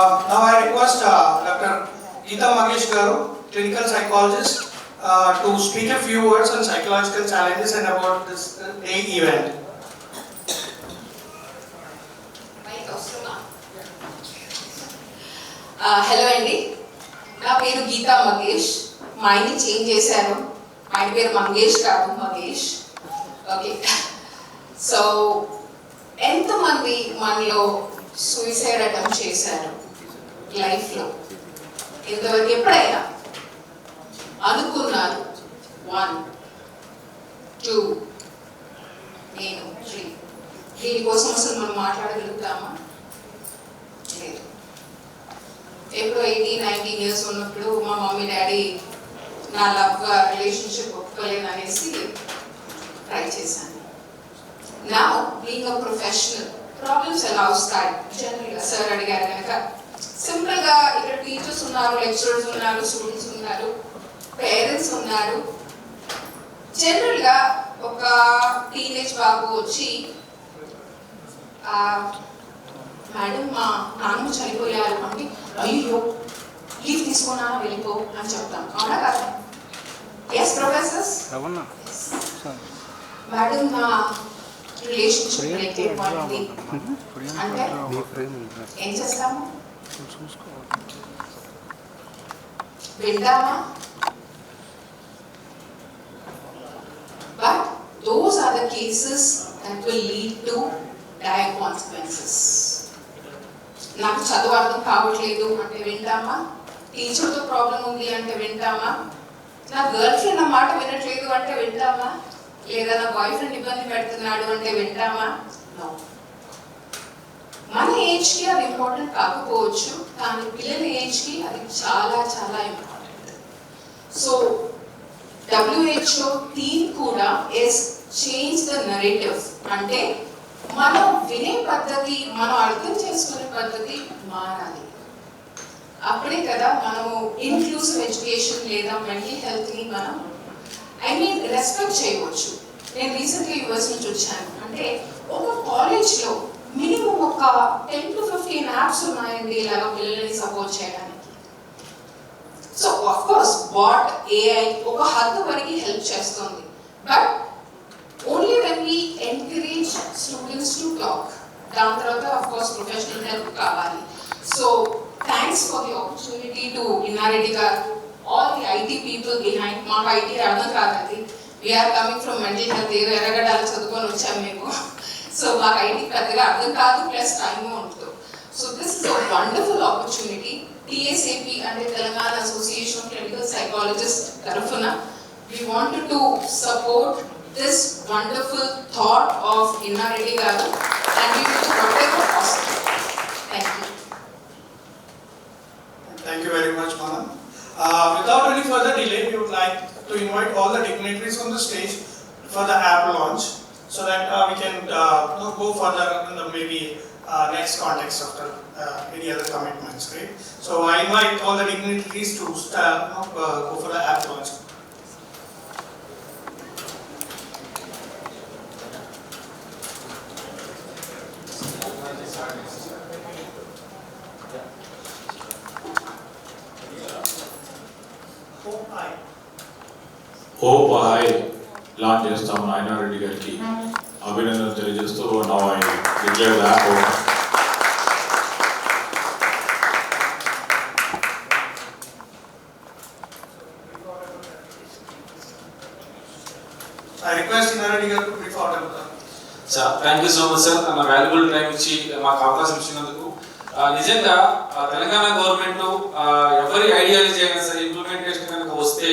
Now I request Dr. Geeta Magesh Garu, clinical psychologist, to speak a few words on psychological challenges and about this day event. Hello అండి, నా పేరు గీతా మగేష్. మా ఆయన్ని change చేశాను. ఆయన పేరు మంగేష్ కాదు, Magesh. Okay, so ఎంతమంది మనలో సూసైడ్ అటెంప్ట్ చేశారు లైఫ్లో? ఇంతవరకు ఎప్పుడైనా అనుకున్నారు? 1, 2, నేను 3. దీనికోసం అసలు మనం మాట్లాడగలుగుతామా? లేదు. ఎప్పుడు 18-19 ఇయర్స్ ఉన్నప్పుడు మా మమ్మీ డాడీ నా లవ్గా రిలేషన్షిప్ ఒప్పుకోలేదు అనేసి ట్రై చేశాను. నా బీయింగ్ అ ప్రొఫెషనల్ ప్రాబ్లమ్స్ ఎలా వస్తాయి జనరల్గా సార్ అడిగారు కనుక సింపుల్గా ఇక్కడ టీచర్స్ ఉన్నారు, లెక్చరర్స్ ఉన్నారు, స్టూడెంట్స్ ఉన్నారు, పేరెంట్స్ ఉన్నారు. జనరల్గా ఒక టీనేజ్ బాబు వచ్చి మేడం మా నాన్న చనిపోయారు అంటే అయ్యో లీవ్ తీసుకున్నా వెళ్ళిపో అని చెప్తాం, అవునా కదా? Yes professors. మేడం నా రిలేషన్షిప్ బ్రేక్ అయిపోయింది అంటే ఏం చేస్తాము? వింటామా? But those are the cases that will lead to dire consequences. నాకు చదువు అర్థం కావట్లేదు అంటే వింటామా? టీచర్తో ప్రాబ్లం ఉంది అంటే వింటామా? నా గర్ల్ ఫ్రెండ్ నా మాట వినట్లేదు అంటే వింటామా? లేదా నా బాయ్ ఫ్రెండ్ ఇబ్బంది పెడుతున్నాడు అంటే వింటామా? నో. మన ఏజ్కి అది ఇంపార్టెంట్ కాకపోవచ్చు, కానీ పిల్లల ఏజ్కి అది చాలా చాలా ఇంపార్టెంట్. సో WHO థీమ్ కూడా ఇస్ చేంజ్ ద నరేటివ్. అంటే మనం వినే పద్ధతి, మనం అర్థం చేసుకునే పద్ధతి మారాలి. అప్పుడే కదా మనము ఇన్క్లూసివ్ ఎడ్యుకేషన్ లేదా మెంటల్ హెల్త్ని మనం రెస్పెక్ట్ చేయవచ్చు. నేను రీసెంట్గా యూఎస్ నుంచి వచ్చాను. అంటే ఒక కాలేజ్లో మినిమం ఒక 10 to 15 యాప్స్ ఉన్నాయండి ఇలాగ పిల్లల్ని సపోర్ట్ చేయడానికి. So of course what AI ఒక హద్దు వరకు హెల్ప్ చేస్తుంది, but only when we encourage students to talk. Down tarvata of course professional help kavali. So thanks for the opportunity to Innareddy garu, all the IT people behind. Ma IT ardham kadandi, we are coming from mental health area eragadalu chadukoni vacham meko. So ma IT pedaga ardham kaadu plus time untundo. So this is a wonderful opportunity. TSAP and the Telangana Association of Clinical Psychologists tarafuna we wanted to support this wonderful thought of Innareddy garu and we will do whatever possible. Thank you. Thank you very much, Madam. Without any further delay, we would like to invite all the dignitaries on the stage for the app launch, so that we can go further in the maybe next context of the any other commitments. Right? So I invite all the dignitaries to go for the app launch. Hope high launch చేస్తాం నాయనారెడ్డి గారికి అభినందనలు తెలియజేస్తూ now I declare the app open. I request Innareddy garu to brief out about that. Sir thank you so much sir, నా valuable time ఇచ్చి మాకు అవకాశం ఇచ్చినందుకు. నిజంగా తెలంగాణ గవర్నమెంట్ ఎవరి ఐడియాలజీ అయినా సరే ఇంప్లిమెంటేషన్ కనుక వస్తే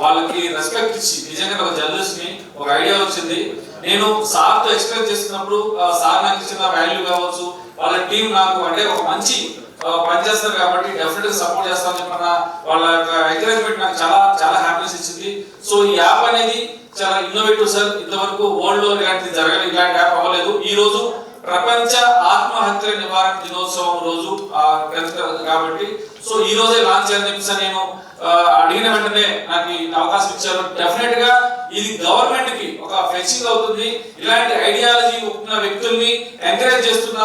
వాళ్ళకి రెస్పెక్ట్ ఇచ్చి నిజంగా ఒక జర్నలిస్ట్ని ఒక ఐడియా వచ్చింది. నేను సార్తో ఎక్స్ప్లెయిన్ చేస్తున్నప్పుడు సార్ నాకు ఇచ్చిన వాల్యూ కావచ్చు, వాళ్ళ టీం నాకు అంటే ఒక మంచి పనిచేస్తారు కాబట్టి డెఫినెట్గా సపోర్ట్ చేస్తామని చెప్పిన వాళ్ళ యొక్క ఎంకరేజ్మెంట్ నాకు చాలా చాలా హ్యాపీనెస్ ఇచ్చింది. సో ఈ యాప్ అనేది చాలా ఇన్నోవేటివ్ సార్. ఇంతవరకు వరల్డ్ లో ఇలాంటిది జరగలేదు, ఇలాంటి యాప్ అవ్వలేదు. ఈ రోజు ప్రపంచ ఆత్మహత్య నివారణ దినోత్సవం రోజు కాబట్టి సో ఈ రోజే లాంచ్ చేయాలని చెప్పేసి నేను అడిగిన వెంటనే నాకు ఈ అవకాశం ఇచ్చారు. డెఫినెట్ గా ఇది గవర్నమెంట్ కి ఒక ఫెచింగ్ అవుతుంది. ఇలాంటి ఐడియాలజీ ఉన్న వ్యక్తుల్ని ఎంకరేజ్ చేస్తున్న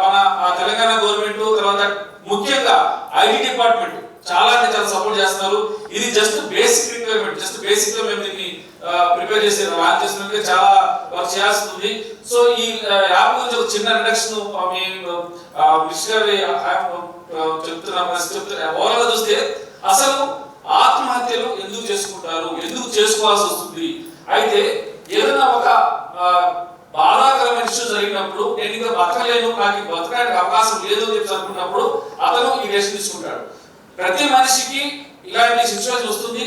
మన తెలంగాణ గవర్నమెంట్, తర్వాత ముఖ్యంగా ఐటీ డిపార్ట్మెంట్ చాలా అంటే చాలా సపోర్ట్ చేస్తున్నారు. ఇది just basic requirement, just basic గా మేము దీన్ని ప్రిపేర్ చేసి లాంచ్ చేసినందుకు చాలా వర్క్ చేయాల్సి ఉంది. సో ఈ యాప్ గురించి ఒక చిన్న ఇంట్రడక్షన్ చెప్తున్నా. ఓవరాల్ చూస్తే అసలు ఆత్మహత్యలు ఎందుకు చేసుకుంటారు, ఎందుకు చేసుకోవాల్సి వస్తుంది? అయితే ఏదైనా ఒక బాధాకరమైన ఇష్యూ జరిగినప్పుడు నేను ఇంకా బతకలేను, నాకు బతకడానికి అవకాశం లేదు అని చెప్పి అనుకున్నప్పుడు అతను ఈ డెసిషన్ తీసుకుంటాడు. ప్రతి మనిషికి ఇలాంటి సిచ్యువేషన్ వస్తుంది,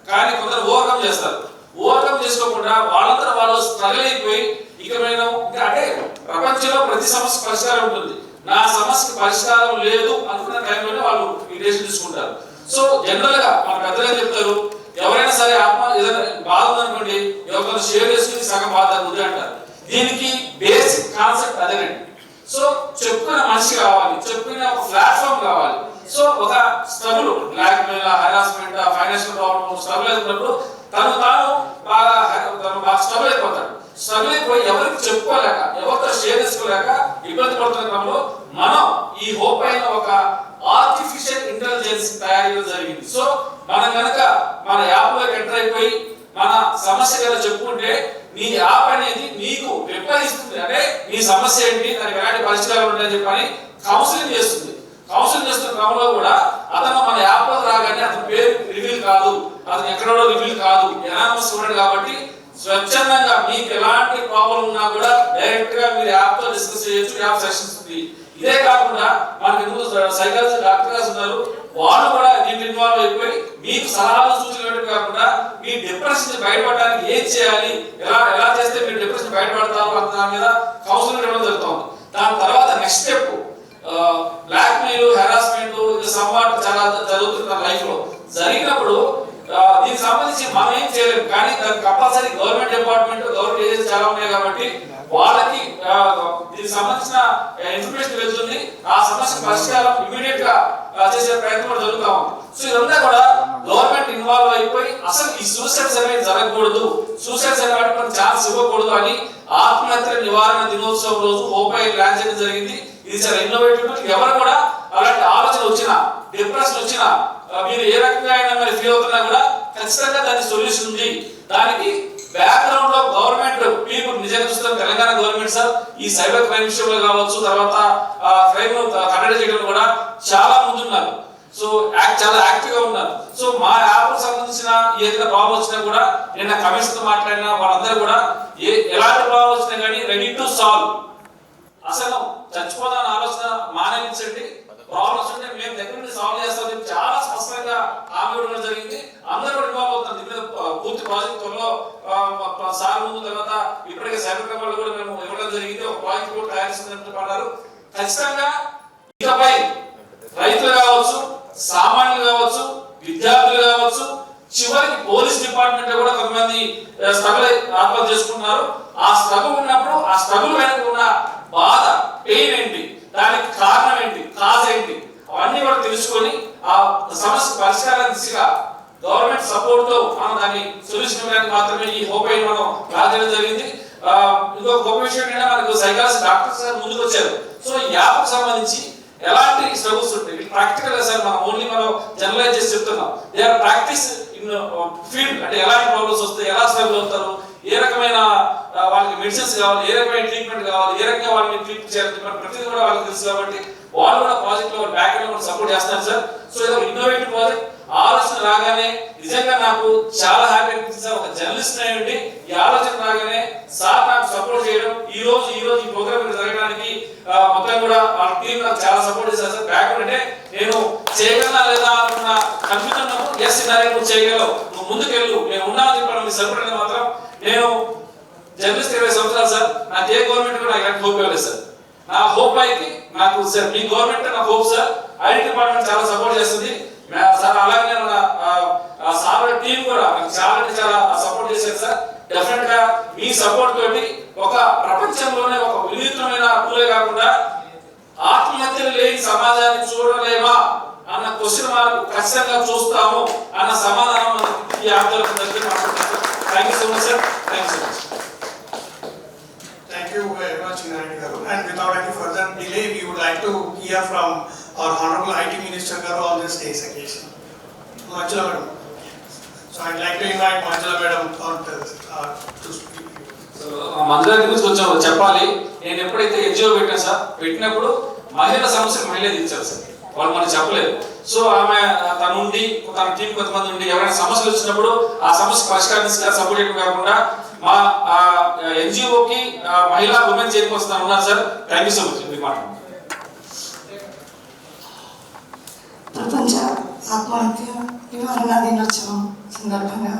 కానీ కొందరు ఓవర్కమ్ చేస్తారు. ఓవర్కమ్ చేసుకోకుండా వాళ్ళంతా వాళ్ళు స్ట్రగుల్ అయిపోయి ఇక నేను అంటే ప్రపంచంలో ప్రతి సమస్య పరిష్కారం ఉంటుంది, నా సమస్యకి పరిష్కారం లేదు అనుకున్న టైంలోనే వాళ్ళు ఈ డెసిషన్ తీసుకుంటారు. సో జనరల్ గా మన పెద్దగా చెప్తారు, ఎవరైనా సరే ఆత్మ ఏదైనా బాధ ఉందనుకోండి, ఎవరికైనా షేర్ చేసుకుని సగం బాధ ఉంది అంటారు. దీనికి బేసిక్ కాన్సెప్ట్ అదేనండి. సో చెప్పుకునే మనిషి కావాలి, చెప్పుకునే ఒక ప్లాట్ఫామ్ కావాలి. సో ఒక struggle, blackmail, harassment, financial problem struggle అయినప్పుడు తను బాగా స్ట్రగుల్ అయిపోతాడు. స్ట్రగుల్ అయిపోయి ఎవరికి చెప్పుకోలేక, ఎవరితో షేర్ చేసుకోలేక ఇబ్బంది పడుతున్న క్రమంలో మనం ఈ హోప్ అయిన ఒక ఆర్టిఫిషియల్ ఇంటెలిజెన్స్ తయారీ జరిగింది. సో మనం కనుక మన యాప్ లోకి ఎంటర్ అయిపోయి మన సమస్య కదా చెప్పుకుంటే నీ యాప్ అనేది నీకు రిప్లై ఇస్తుంది. అంటే నీ సమస్య ఏంటి, దానికి ఎలాంటి పరిష్కారం ఉంటాయని చెప్పని కౌన్సిలింగ్ చేస్తుంది. కౌన్సిలింగ్ చేస్తున్న క్రమంలో కూడా అతను మన యాప్ లో రాగానే అతని పేరు రివీల్ కాదు, అతను ఎక్కడో రివీల్ కాదు, ఎనానమస్ స్టూడెంట్ కాబట్టి స్వచ్ఛందంగా మీకు ఎలాంటి ప్రాబ్లం ఉన్నా కూడా డైరెక్ట్ గా మీరు యాప్ తో డిస్కస్ చేయొచ్చు. యాప్ సెషన్స్ ఉంది. ఇదే కాకుండా మనకి ఎందుకు సైకాలజీ డాక్టర్స్ ఉన్నారు, వాళ్ళు కూడా దీంట్లో ఇన్వాల్వ్ అయిపోయి మీకు సలహాలు సూచనలు కాకుండా మీ డిప్రెషన్ బయటపడడానికి ఏం చేయాలి, ఎలా చేస్తే మీరు డిప్రెషన్ బయటపడతారు అన్న దాని మీద కౌన్సిలింగ్ ఇవ్వడం జరుగుతుంది. దాని తర్వాత next step blackmail, harassment somewhat చాలా జరుగుతుంది లైఫ్ లో. జరిగినప్పుడు దీనికి సంబంధించి మనం ఏం చేయలేము, కానీ దానికి compulsory government department, government agency చాలా ఉన్నాయి కాబట్టి వాళ్ళకి దీనికి సంబంధించిన ఇన్ఫర్మేషన్ వెళ్తుంది. ఆ సమస్య పరిష్కారం ఇమీడియట్ గా చేసే ప్రయత్నం కూడా జరుగుతా ఉంది. సో ఇదంతా కూడా గవర్నమెంట్ ఇన్వాల్వ్ అయిపోయి అసలు ఈ సూసైడ్స్ అనేది జరగకూడదు, సూసైడ్స్ అనేటువంటి ఛాన్స్ ఇవ్వకూడదు అని ఆత్మహత్య నివారణ దినోత్సవం రోజు హోపై లాంచ్ చేయడం జరిగింది. ఇది చాలా ఇన్నోవేటివ్. ఎవరు కూడా అలాంటి ఆలోచన వచ్చినా, డిప్రెషన్ వచ్చినా, మీరు ఏ రకంగా అయినా మరి ఫీల్ అవుతున్నా కూడా ఖచ్చితంగా దానికి సొల్యూషన్ ఉంది. దానికి బ్యాక్గ్రౌండ్ లో గవర్నమెంట్ పీపుల్ నిజంగా చూస్తాం. తెలంగాణ గవర్నమెంట్ సార్ ఈ సైబర్ క్రైమ్ విషయంలో కావచ్చు, తర్వాత క్రైమ్ కట్టడి చేయడం కూడా చాలా ముందున్నారు. సో చాలా యాక్టివ్ గా ఉన్నారు. సో మా యాప్ సంబంధించిన ఏదైనా ప్రాబ్లం వచ్చినా కూడా నిన్న కమిషన్ తో మాట్లాడినా వాళ్ళందరూ కూడా ఎలాంటి ప్రాబ్లం వచ్చినా కానీ రెడీ టు సాల్వ్. అసలు చచ్చిపోదాని ఆలోచన మానేయించండి, ప్రాబ్లమ్స్ ఉంటే మేము దగ్గర నుండి సాల్వ్ చేస్తామని చాలా స్పష్టంగా హామీ ఇవ్వడం జరిగింది. అందరూ కూడా ఇన్వాల్వ్ అవుతారు. దీని మీద పూర్తి ప్రాజెక్ట్ త్వరలో సార్ ముందు తర్వాత ఇప్పటికే సైబర్ క్రైమ్ వాళ్ళు కూడా మేము ఇవ్వడం జరిగింది. ఒక ప్రాజెక్ట్ కూడా తయారు చేస్తున్నారు. ఖచ్చితంగా ఇకపై రైతులు కావచ్చు, సామాన్యులు కావచ్చు, విద్యార్థులు కావచ్చు, చివరికి పోలీస్ డిపార్ట్మెంట్ కూడా కొంతమంది స్ట్రగుల్ ఆత్మహత్య చేసుకుంటున్నారు. ఆ స్ట్రగుల్ ఉన్నప్పుడు ఆ స్ట్రగుల్ వెనక ఉన్న బాధ, పెయిన్ ఏంటి, దానికి కారణం ఏంటి, కాజ్ ఏంటి, అవన్నీ కూడా తెలుసుకొని ఆ సమస్య పరిష్కారం దిశగా గవర్నమెంట్ సపోర్ట్ తో మనం దాన్ని సొల్యూషన్ ఇవ్వడానికి మాత్రమే ఈ హోప్ అయిన మనం రాజడం జరిగింది. ఇంకొక గొప్ప విషయం ఏంటంటే మనకు సైకాలజీ డాక్టర్స్ ముందుకు వచ్చారు. సో ఈ యాప్ కు సంబంధించి ఎలాంటి స్ట్రగుల్స్ ఉంటాయి ప్రాక్టికల్ గా సార్ మనం జనరలైజ్ చేసి చెప్తున్నాం. They are practice in field. అంటే ఎలాంటి ప్రాబ్లమ్స్ వస్తాయి, ఎలా స్ట్రగుల్ అవుతారు, ఏ రకమైన వాళ్ళకి మెడిసిన్స్ కావాలి, ఏ రకమైన ట్రీట్మెంట్ కావాలి, ఏ రకంగా వాళ్ళని ట్రీట్ చేయాలి, ప్రతిదీ కూడా వాళ్ళకి తెలుసు కాబట్టి వాళ్ళు కూడా ప్రాజెక్ట్ లో బ్యాక్ ఎండ్ కూడా సపోర్ట్ చేస్తారు సార్. సో ఇది ఇన్నోవేటివ్ ప్రాజెక్ట్. ఆలోచన రాగానే నిజంగా నాకు చాలా హ్యాపీ అనిపించింది సార్. ఒక జర్నలిస్ట్ అయ్యండి ఈ ఆలోచన రాగానే సార్ నాకు సపోర్ట్ చేయడం, ఈ రోజు ఈ ప్రోగ్రామ్ జరగడానికి మొత్తం కూడా వాళ్ళ టీం నాకు చాలా సపోర్ట్ చేశారు సార్. బ్యాక్ అంటే నేను చేయగలనా లేదా అనుకున్న కన్ఫ్యూజన్ ఎస్ నువ్వు చేయగలవు, నువ్వు ముందుకెళ్ళు, నేను ఉన్నాను చెప్పడం మీ సపోర్ట్ మాత్రం. నేను జర్నలిస్ట్ 20 సంవత్సరాలు సార్. నాకు ఏ గవర్నమెంట్ కూడా నాకు హోప్ ఇవ్వలేదు సార్. నా హోప్ అయితే నాకు సార్ మీ గవర్నమెంట్ నాకు హోప్ సార్. ఐటీ డిపార్ట్మెంట్ చాలా సపోర్ట్ చేస్తుంది సార్. అలాగే సార్ టీం కూడా నాకు చాలా సపోర్ట్ చేశారు సార్. డెఫినెట్ గా మీ సపోర్ట్ తోటి ఒక ప్రపంచంలోనే ఒక వినూత్నమైన టూలే కాకుండా ఆత్మహత్యలు లేని సమాజాన్ని చూడలేమా అన్న క్వశ్చన్ మార్క్ ఖచ్చితంగా చూస్తాము అన్న సమాధానం ఈ ఆందోళన దగ్గర మాట్లాడుతున్నాం. Thank you so much sir. Thank you so much. Thank you very much, Narayan Garu. And without any further delay, we would like to hear from our Honorable IT Minister Garu on this day's occasion. Manjula Madam. So I'd like to invite Manjula Madam to speak. So Manjula గురించి కొంచెం చెప్పాలి. నేను ఎప్పుడైతే NGO పెట్టాను sir, పెట్టినప్పుడు మహిళల సమస్యలు మహిళే తీర్చారు సార్, వాళ్ళు మనకు చెప్పలేదు. సో ఆమె తన నుండి తన టీం కొంతమంది నుండి ఎవరైనా సమస్యలు వచ్చినప్పుడు ఆ సమస్య పరిష్కరించగా సపోర్ట్ చేయడం కాకుండా మా ఎన్జిఓకి మహిళా ఉమెన్ చైర్పర్సన్ ఉన్నారు sir. Thank you so much. మీ మాట. ప్రపంచ ఆత్మహత్య నివారణ దినోత్సవం సందర్భంగా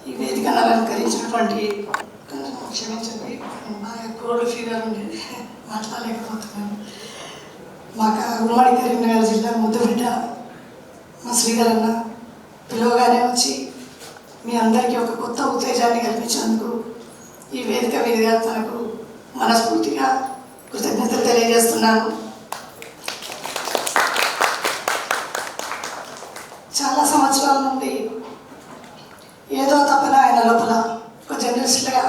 ఈ వేదికను అలంకరించినటువంటి, క్షమించండి బాగా కోల్డ్ ఫీవర్ ఉండేది, మాట్లాడలేకపోతున్నాను. మాకు ఉమ్మడి కరీంనగర్ జిల్లా ముద్దుబిడ్డ మా శ్రీధర్ అన్న పిలువగానే వచ్చి మీ అందరికీ ఒక కొత్త ఉత్తేజాన్ని కల్పించినందుకు ఈ వేదిక మీదుగా తనకు మనస్ఫూర్తిగా కృతజ్ఞతలు తెలియజేస్తున్నాను. చాలా సంవత్సరాల నుండి ఏదో తప్పన ఆయన లోపల ఒక జర్నలిస్ట్గా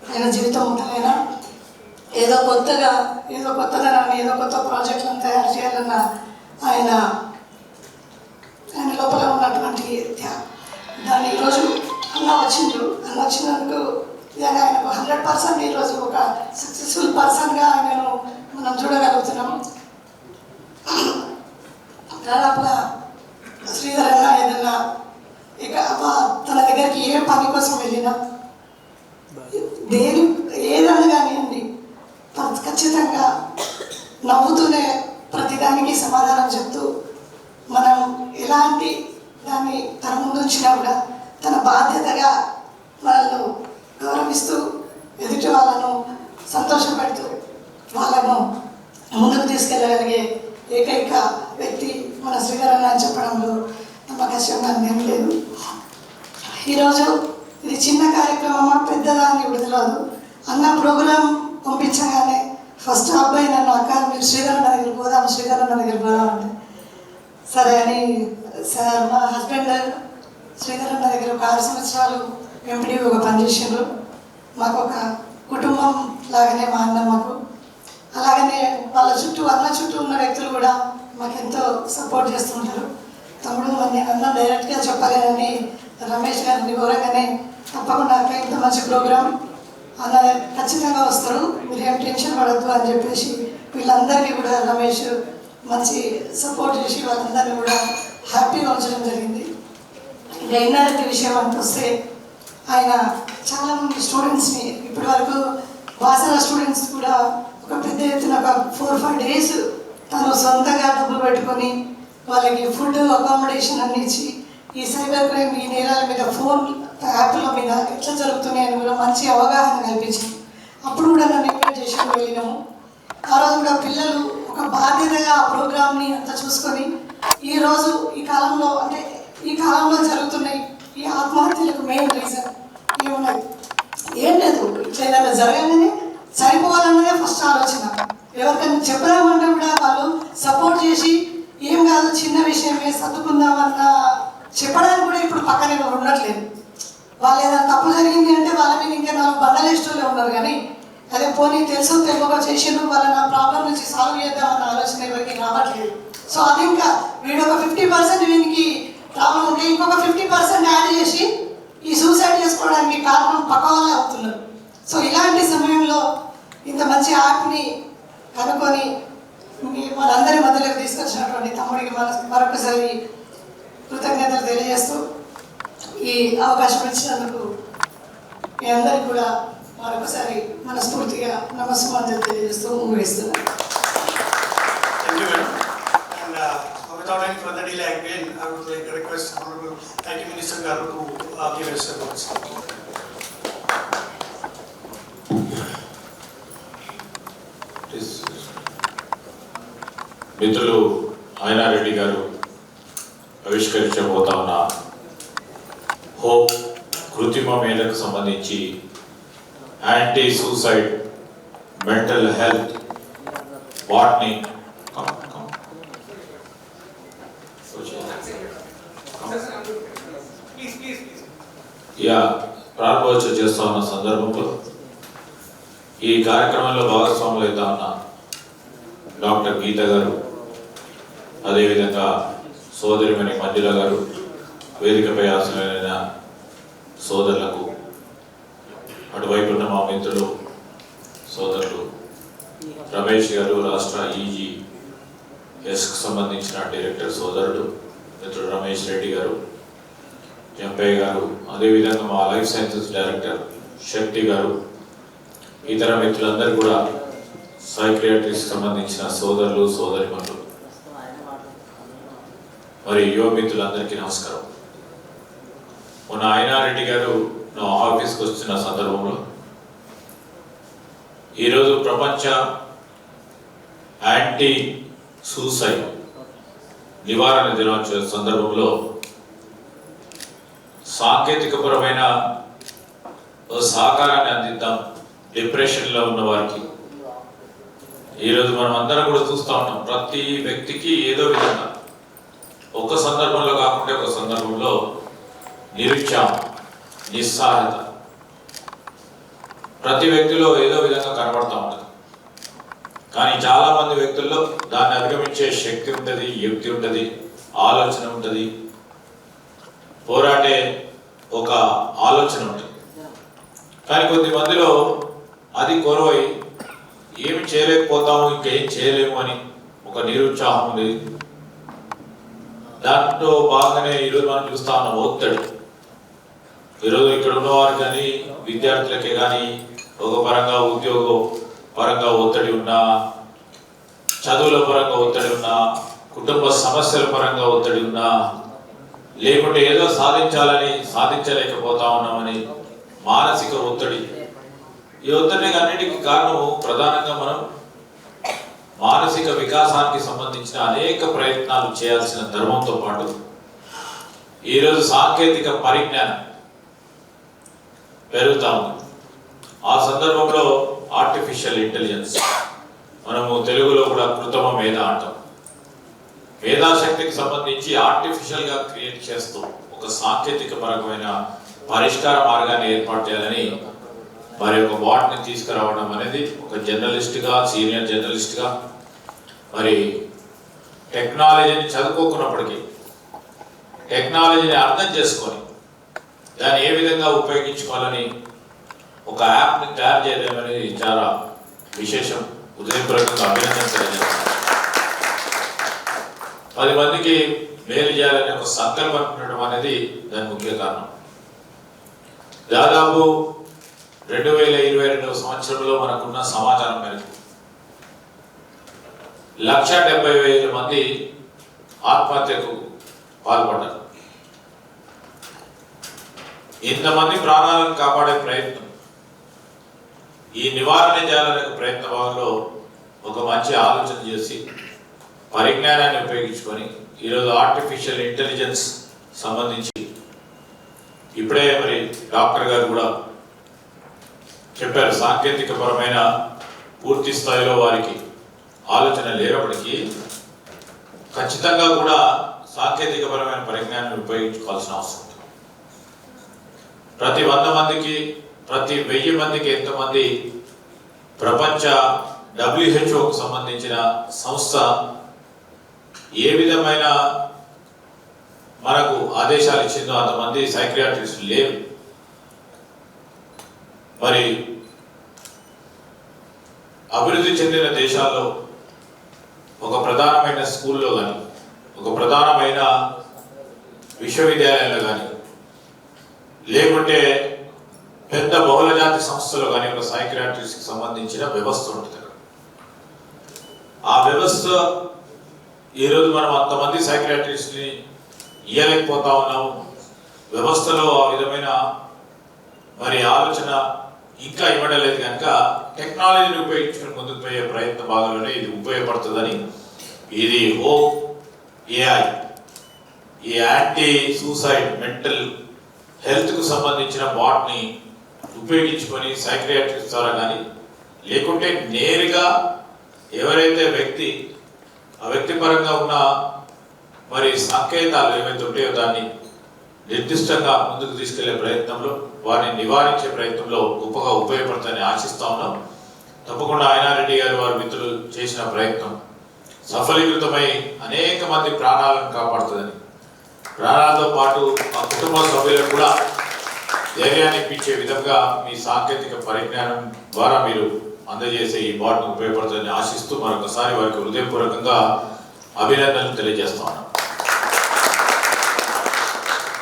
ఆయన జీవితం ఉంటలేనా, ఏదో కొత్తదనాన్ని ఏదో కొత్త ప్రాజెక్టులను తయారు చేయాలన్న ఆయన లోపల ఉన్నటువంటి దాన్ని ఈరోజు అన్న వచ్చినందుకు నిజంగా ఆయనకు 100% ఈరోజు ఒక సక్సెస్ఫుల్ పర్సన్గా ఆయనను మనం చూడగలుగుతున్నాం. దాదాపుగా శ్రీధర్ అన్న ఏదన్నా ఇక తన దగ్గరికి ఏ పని కోసం వెళ్ళినా ఏదన్నా కానివ్వండి ఖచ్చితంగా నవ్వుతూనే ప్రతిదానికి సమాధానం చెప్తూ, మనం ఎలాంటి దాన్ని తన ముందు ఉంచినా కూడా తన బాధ్యతగా వాళ్ళను గౌరవిస్తూ ఎదుటి వాళ్ళను సంతోషపెడుతూ వాళ్ళను ముందుకు తీసుకెళ్ళగలిగే ఏకైక వ్యక్తి మన శ్రీధర్ అన్న అని చెప్పడంలో నమ్మకం ఏం లేదు. ఈరోజు ఇది చిన్న కార్యక్రమమా పెద్దదా అని తెలియదు. అన్న ప్రోగ్రాం పంపించగానే ఫస్ట్ అబ్బాయి నన్ను అక్క మీరు శ్రీధర్ అన్న దగ్గరికి పోదాం అంటే సరే అని సార్ మా హస్బెండ్ శ్రీధర్ అన్న దగ్గర ఒక 6 సంవత్సరాలు ఎంపీడీగా పనిచేసిండ్రు. మాకు ఒక కుటుంబం లాగానే మా అన్న మాకు, అలాగనే వాళ్ళ అన్న చుట్టూ ఉన్న వ్యక్తులు కూడా మాకు ఎంతో సపోర్ట్ చేస్తుంటారు. తమ్ముడు మరి అన్న డైరెక్ట్గా చెప్పాలని రమేష్ గారిని కోరగానే తప్పకుండా అక్క ఇంత మంచి ప్రోగ్రాం అన్న ఖచ్చితంగా వస్తారు, మీరు ఏం టెన్షన్ పడద్దు అని చెప్పేసి వీళ్ళందరికీ కూడా రమేష్ మంచి సపోర్ట్ చేసి వాళ్ళందరినీ కూడా హ్యాపీగా ఉంచడం జరిగింది. ఇంకా ఇన్నారెడ్డి విషయం అంటూ వస్తే ఆయన చాలామంది స్టూడెంట్స్ని ఇప్పటి వరకు వాసన స్టూడెంట్స్ కూడా ఒక పెద్ద ఎత్తున ఒక 4-5 డేస్ తను సొంతంగా డబ్బులు పెట్టుకొని వాళ్ళకి ఫుడ్ అకామిడేషన్ అన్ని ఇచ్చి ఈ సైబర్ క్రైమ్ ఈ నేరాల మీద ఫోన్ యాప్ల మీద ఎట్లా జరుగుతున్నాయని కూడా మంచి అవగాహన కల్పించింది. అప్పుడు కూడా నన్ను ఎంకరేజ్ చేసి వెళ్ళినాము. ఆ రోజు కూడా పిల్లలు ఒక బాధ్యతగా ఆ ప్రోగ్రామ్ని అంతా చూసుకొని ఈరోజు ఈ కాలంలో జరుగుతున్నాయి ఈ ఆత్మహత్యలకు మెయిన్ రీజన్ ఏమున్నది ఏం లేదు. ఇట్లా ఏదైనా జరగానే చనిపోవాలన్నదే ఫస్ట్ ఆలోచన. ఎవరికైనా చెప్పదామంటే కూడా వాళ్ళు సపోర్ట్ చేసి ఏం కాదు చిన్న విషయమే సర్దుకుందామన్న చెప్పడానికి కూడా ఇప్పుడు పక్కనే ఉండట్లేదు. వాళ్ళు ఏదైనా తప్పు జరిగింది అంటే వాళ్ళ మీద ఇంకా 4 బండలు వేసేటోళ్ళే ఉన్నారు, కానీ అదే పోనీ తెలుసో తెలియక చేసిండ్రు వాళ్ళ నా ప్రాబ్లం నుంచి సాల్వ్ చేద్దామన్న ఆలోచన ఎవరికి రావట్లేదు. సో అది ఇంకా వీడు ఒక 50% వీనికి ప్రాబ్లం ఉంటే ఇంకొక 50% యాడ్ చేసి ఈ సూసైడ్ చేసుకోవడానికి కారణం పక్క వాళ్ళే అవుతున్నారు. సో ఇలాంటి సమయంలో ఇంత మంచి యాప్ని కనుక్కొని మనందరి మధ్యలోకి తీసుకొచ్చినటువంటి తమ్ముడికి మరొకసారి కృతజ్ఞతలు తెలియజేస్తూ ఈ అవకాశం ఇచ్చినందుకు మీ అందరికీ కూడా మరొకసారి మనస్ఫూర్తిగా నమస్కారం తెలియజేస్తూ ముగిస్తున్నాను. Thank you, madam. And without any further delay, again, I would like to request Honorable IT Minister Garu to give us a words. మిత్రులు అయినారెడ్డి గారు ఆవిష్కరించబోతా ఉన్న హోప్ కృత్రిమ మేధకు సంబంధించి యాంటీ సూసైడ్ మెంటల్ హెల్త్ వాటిని ఇక ప్రారంభోత్సవం చేస్తూ ఉన్న సందర్భంలో ఈ కార్యక్రమంలో భాగస్వాములు అవుతా ఉన్న డాక్టర్ గీత గారు, అదేవిధంగా సోదరిమణి మంజుల గారు, వేదికపై ఆశలైన సోదరులకు, అటువైపు ఉన్న మా మిత్రులు సోదరులు రమేష్ గారు, రాష్ట్ర EGSకు సంబంధించిన డైరెక్టర్ సోదరుడు మిత్రుడు రమేష్ రెడ్డి గారు, జంపయ్య గారు, అదేవిధంగా మా లైఫ్ సైన్సెస్ డైరెక్టర్ శక్తి గారు, ఇతర మిత్రులందరూ కూడా సైక్రియాట్రిస్ట్ సంబంధించిన సోదరులు సోదరిమణులు, మరి యువ మిత్రులందరికీ నమస్కారం. మొన్న అయినారెడ్డి గారు నా ఆఫీస్కి వస్తున్న సందర్భంలో ఈరోజు ప్రపంచ యాంటీ సూసైడ్ నివారణ దినోత్సవ సందర్భంలో సాంకేతికపరమైన సహకారాన్ని అందిద్దాం డిప్రెషన్లో ఉన్న వారికి. ఈరోజు మనం అందరం కూడా చూస్తూ ఉన్నాం, ప్రతి వ్యక్తికి ఏదో విధంగా ఒక సందర్భంలో కాకుండా ఒక సందర్భంలో నిరుత్సాహం, నిస్సహాయత ప్రతి వ్యక్తిలో ఏదో విధంగా కనబడుతూ ఉంటుంది. కానీ చాలామంది వ్యక్తుల్లో దాన్ని అధిగమించే శక్తి ఉంటుంది, యుక్తి ఉంటుంది, ఆలోచన ఉంటుంది, పోరాడే ఒక ఆలోచన ఉంటుంది. కానీ కొద్దిమందిలో అది కొరవై ఏమి చేయలేకపోతాము, ఇంకేం చేయలేము అని ఒక నిరుత్సాహం ఉంది. దాంట్లో భాగంగానే ఈరోజు మనం చూస్తా ఉన్నాం ఒత్తిడి. ఈరోజు ఇక్కడ ఉన్నవారు కానీ విద్యార్థులకే కానీ ఒక పరంగా ఉద్యోగ పరంగా ఒత్తిడి ఉన్నా, చదువుల పరంగా ఒత్తిడి ఉన్నా, కుటుంబ సమస్యల పరంగా ఒత్తిడి ఉన్నా, లేకుంటే ఏదో సాధించలేకపోతా ఉన్నామని మానసిక ఒత్తిడి. ఈ ఒత్తిడికి అన్నిటికీ కారణం ప్రధానంగా మనం మానసిక వికాసానికి సంబంధించిన అనేక ప్రయత్నాలు చేయాల్సిన ధర్మంతో పాటు ఈరోజు సాంకేతిక పరిజ్ఞానం పెరుగుతా ఉంది. ఆ సందర్భంలో ఆర్టిఫిషియల్ ఇంటెలిజెన్స్, మనము తెలుగులో కూడా కృత్రిమ మేధ అంటాం. మేధాశక్తికి సంబంధించి ఆర్టిఫిషియల్గా క్రియేట్ చేస్తూ ఒక సాంకేతిక పరమైన పరిష్కార మార్గాన్ని ఏర్పాటు చేయాలని మరి ఒక వాటిని తీసుకురావడం అనేది ఒక జర్నలిస్ట్గా, సీనియర్ జర్నలిస్ట్గా, మరి టెక్నాలజీని చదువుకోకున్నప్పటికీ టెక్నాలజీని అర్థం చేసుకొని దాన్ని ఏ విధంగా ఉపయోగించుకోవాలని ఒక యాప్ని తయారు చేయడం అనేది చాలా విశేషం. హృదయపూర్వకంగా అభినందన తెలియజేస్తాను. 10 మందికి మేలు చేయాలనే ఒక సంకల్పం ఉండడం అనేది దాని ముఖ్య కారణం. దాదాపు 2022 సంవత్సరంలో మనకున్న సమాచారం మేరకు 1,70,000 మంది ఆత్మహత్యకు పాల్పడ్డారు. ఇంతమంది ప్రాణాలను కాపాడే ప్రయత్నం, ఈ నివారణ చేయాలనే ప్రయత్న భాగంలో ఒక మంచి ఆలోచన చేసి పరిజ్ఞానాన్ని ఉపయోగించుకొని ఈరోజు ఆర్టిఫిషియల్ ఇంటెలిజెన్స్ సంబంధించి ఇప్పుడే మరి డాక్టర్ గారు కూడా చెప్పారు, సాంకేతిక పరమైన పూర్తి స్థాయిలో వారికి ఆలోచన లేనప్పటికీ ఖచ్చితంగా కూడా సాంకేతిక పరమైన పరిజ్ఞానాన్ని ఉపయోగించుకోవాల్సిన అవసరం ఉంది. ప్రతి 100 మందికి, ప్రతి 1000 మందికి ఎంతమంది ప్రపంచ WHOకు సంబంధించిన సంస్థ ఏ విధమైన మనకు ఆదేశాలు ఇచ్చిందో అంతమంది సైక్రియాట్రిస్టులు లేరు. మరి అభివృద్ధి చెందిన దేశాల్లో ఒక ప్రధానమైన స్కూల్లో కానీ, ఒక ప్రధానమైన విశ్వవిద్యాలయంలో కానీ, లేకుంటే పెద్ద బహుళజాతి సంస్థలో కానీ ఒక సైక్రియాట్రిస్ట్కి సంబంధించిన వ్యవస్థ ఉంటుంది. ఆ వ్యవస్థ ఈరోజు మనం అంతమంది సైక్రియాట్రిస్ట్ని ఇయ్యలేకపోతా ఉన్నాము. వ్యవస్థలో ఆ విధమైన మరి ఆలోచన ఇంకా ఇవ్వడలేదు కనుక టెక్నాలజీని ఉపయోగించుకుని ముందుకు పోయే ప్రయత్న భాగంలోనే ఇది ఉపయోగపడుతుందని, ఇది AI, ఈ యాంటీ సూసైడ్ మెంటల్ హెల్త్కు సంబంధించిన వాటిని ఉపయోగించుకొని సైక్రియాట్రిస్ట్ ద్వారా కానీ, లేకుంటే నేరుగా ఎవరైతే వ్యక్తి ఆ వ్యక్తి పరంగా ఉన్న మరి సంకేతాలు ఏవైతే ఉంటాయో దాన్ని నిర్దిష్టంగా ముందుకు తీసుకెళ్లే ప్రయత్నంలో వారిని నివారించే ప్రయత్నంలో గొప్పగా ఉపయోగపడుతుందని ఆశిస్తా ఉన్నాం. తప్పకుండా ఆయనారెడ్డి గారు వారి మిత్రులు చేసిన ప్రయత్నం సఫలీకృతమై అనేక మంది ప్రాణాలను కాపాడుతుందని, ప్రాణాలతో పాటు ఆ కుటుంబ సభ్యులకు కూడా ధైర్యాన్ని ఇప్పించే విధంగా మీ సాంకేతిక పరిజ్ఞానం ద్వారా మీరు అందజేసే ఈ బాట్ను ఉపయోగపడుతుందని ఆశిస్తూ మరొకసారి వారికి హృదయపూర్వకంగా అభినందనలు తెలియజేస్తా ఉన్నాం.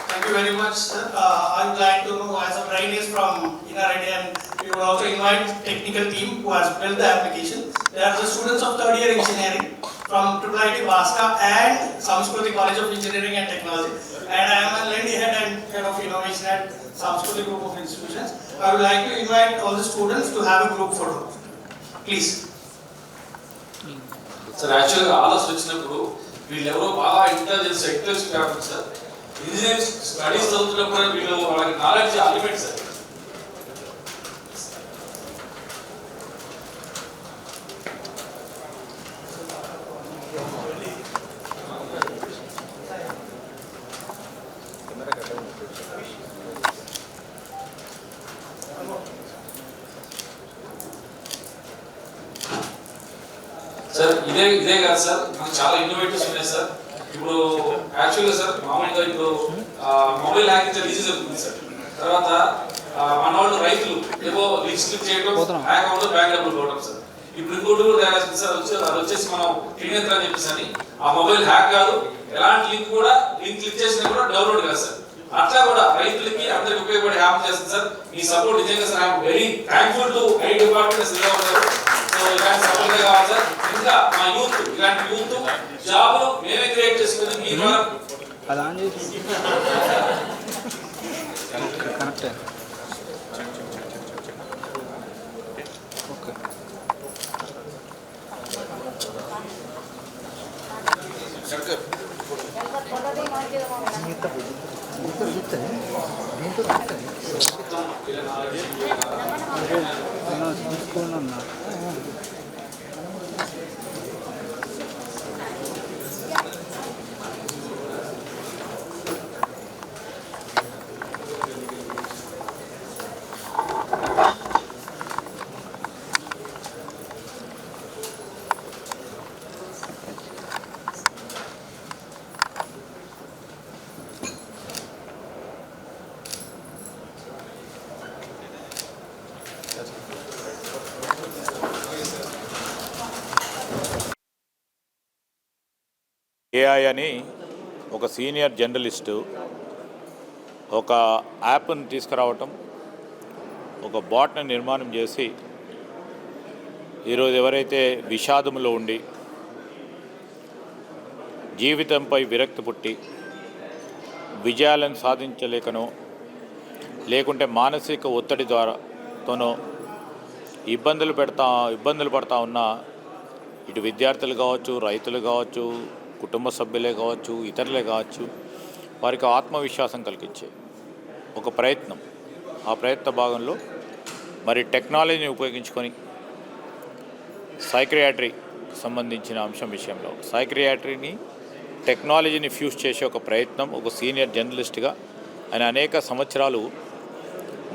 Thank you very much, sir. I would like to know, as a brain is from Inareddy, and we would also invite technical team who has built the application. They are the students of third year engineering from IIIT Bhaska and Samskruti College of Engineering and Technology. And I am a L&D head and head of innovation at Samskruti group of institutions. I would like to invite all the students to have a group photo. Please. Sir యాక్చువల్గా ఆలోచన వచ్చినప్పుడు వీళ్ళెవరో బాగా intelligence కాకుండా sir engineering studies చదువుతున్నప్పుడు వీళ్ళు వాళ్ళకి knowledge ultimate sir. Sir ఇదే కాదు సార్, మనకు చాలా ఇన్నోవేటివ్స్ ఉన్నాయి సార్. ఇప్పుడు యాక్చువల్గా సార్ మామూలుగా ఇప్పుడు మొబైల్ హ్యాకింగ్ ఈజీ జరుగుతుంది సార్. తర్వాత మన వాళ్ళు రైతులు ఏవో లింక్స్ క్లిక్ చేయడం, హ్యాక్ అవ్వడం, బ్యాంక్ డబ్బులు పోవడం సార్. ఇప్పుడు ఇంకోటి కూడా తయారు సార్, అది వచ్చేసి మనం త్రినేత్ర అని చెప్పేసి అని ఆ మొబైల్ హ్యాక్ కాదు, ఎలాంటి లింక్ క్లిక్ చేసినా కూడా డౌన్లోడ్ కాదు సార్. అట్లా కూడా రైతులకి అందరికి ఉపయోగపడే యాప్ చేస్తుంది సార్. మీ సపోర్ట్ నిజంగా sir I'm very thankful to I department Sri Rao. So ఇలాంటి సపోర్ట్ కావాలి సార్. ఇంకా మా యూత్ ఇలాంటి యూత్ జాబ్లు మేమే క్రియేట్ చేసుకుని మీ ద్వారా ఏఐ అని ఒక సీనియర్ జర్నలిస్టు ఒక యాప్ను తీసుకురావటం, ఒక బాట్ని నిర్మాణం చేసి ఈరోజు ఎవరైతే విషాదంలో ఉండి జీవితంపై విరక్తి పుట్టి విజయాలను సాధించలేకనో లేకుంటే మానసిక ఒత్తిడి ద్వారాతోనో ఇబ్బందులు పడతా ఉన్న ఇటు విద్యార్థులు కావచ్చు, రైతులు కావచ్చు, కుటుంబ సభ్యులే కావచ్చు, ఇతరులే కావచ్చు, వారికి ఆత్మవిశ్వాసం కలిగించే ఒక ప్రయత్నం. ఆ ప్రయత్న భాగంలో మరి టెక్నాలజీని ఉపయోగించుకొని సైక్రియాట్రీ సంబంధించిన అంశం విషయంలో సైక్రియాట్రీని టెక్నాలజీని ఫ్యూజ్ చేసే ఒక ప్రయత్నం. ఒక సీనియర్ జర్నలిస్ట్గా ఆయన అనేక సంవత్సరాలు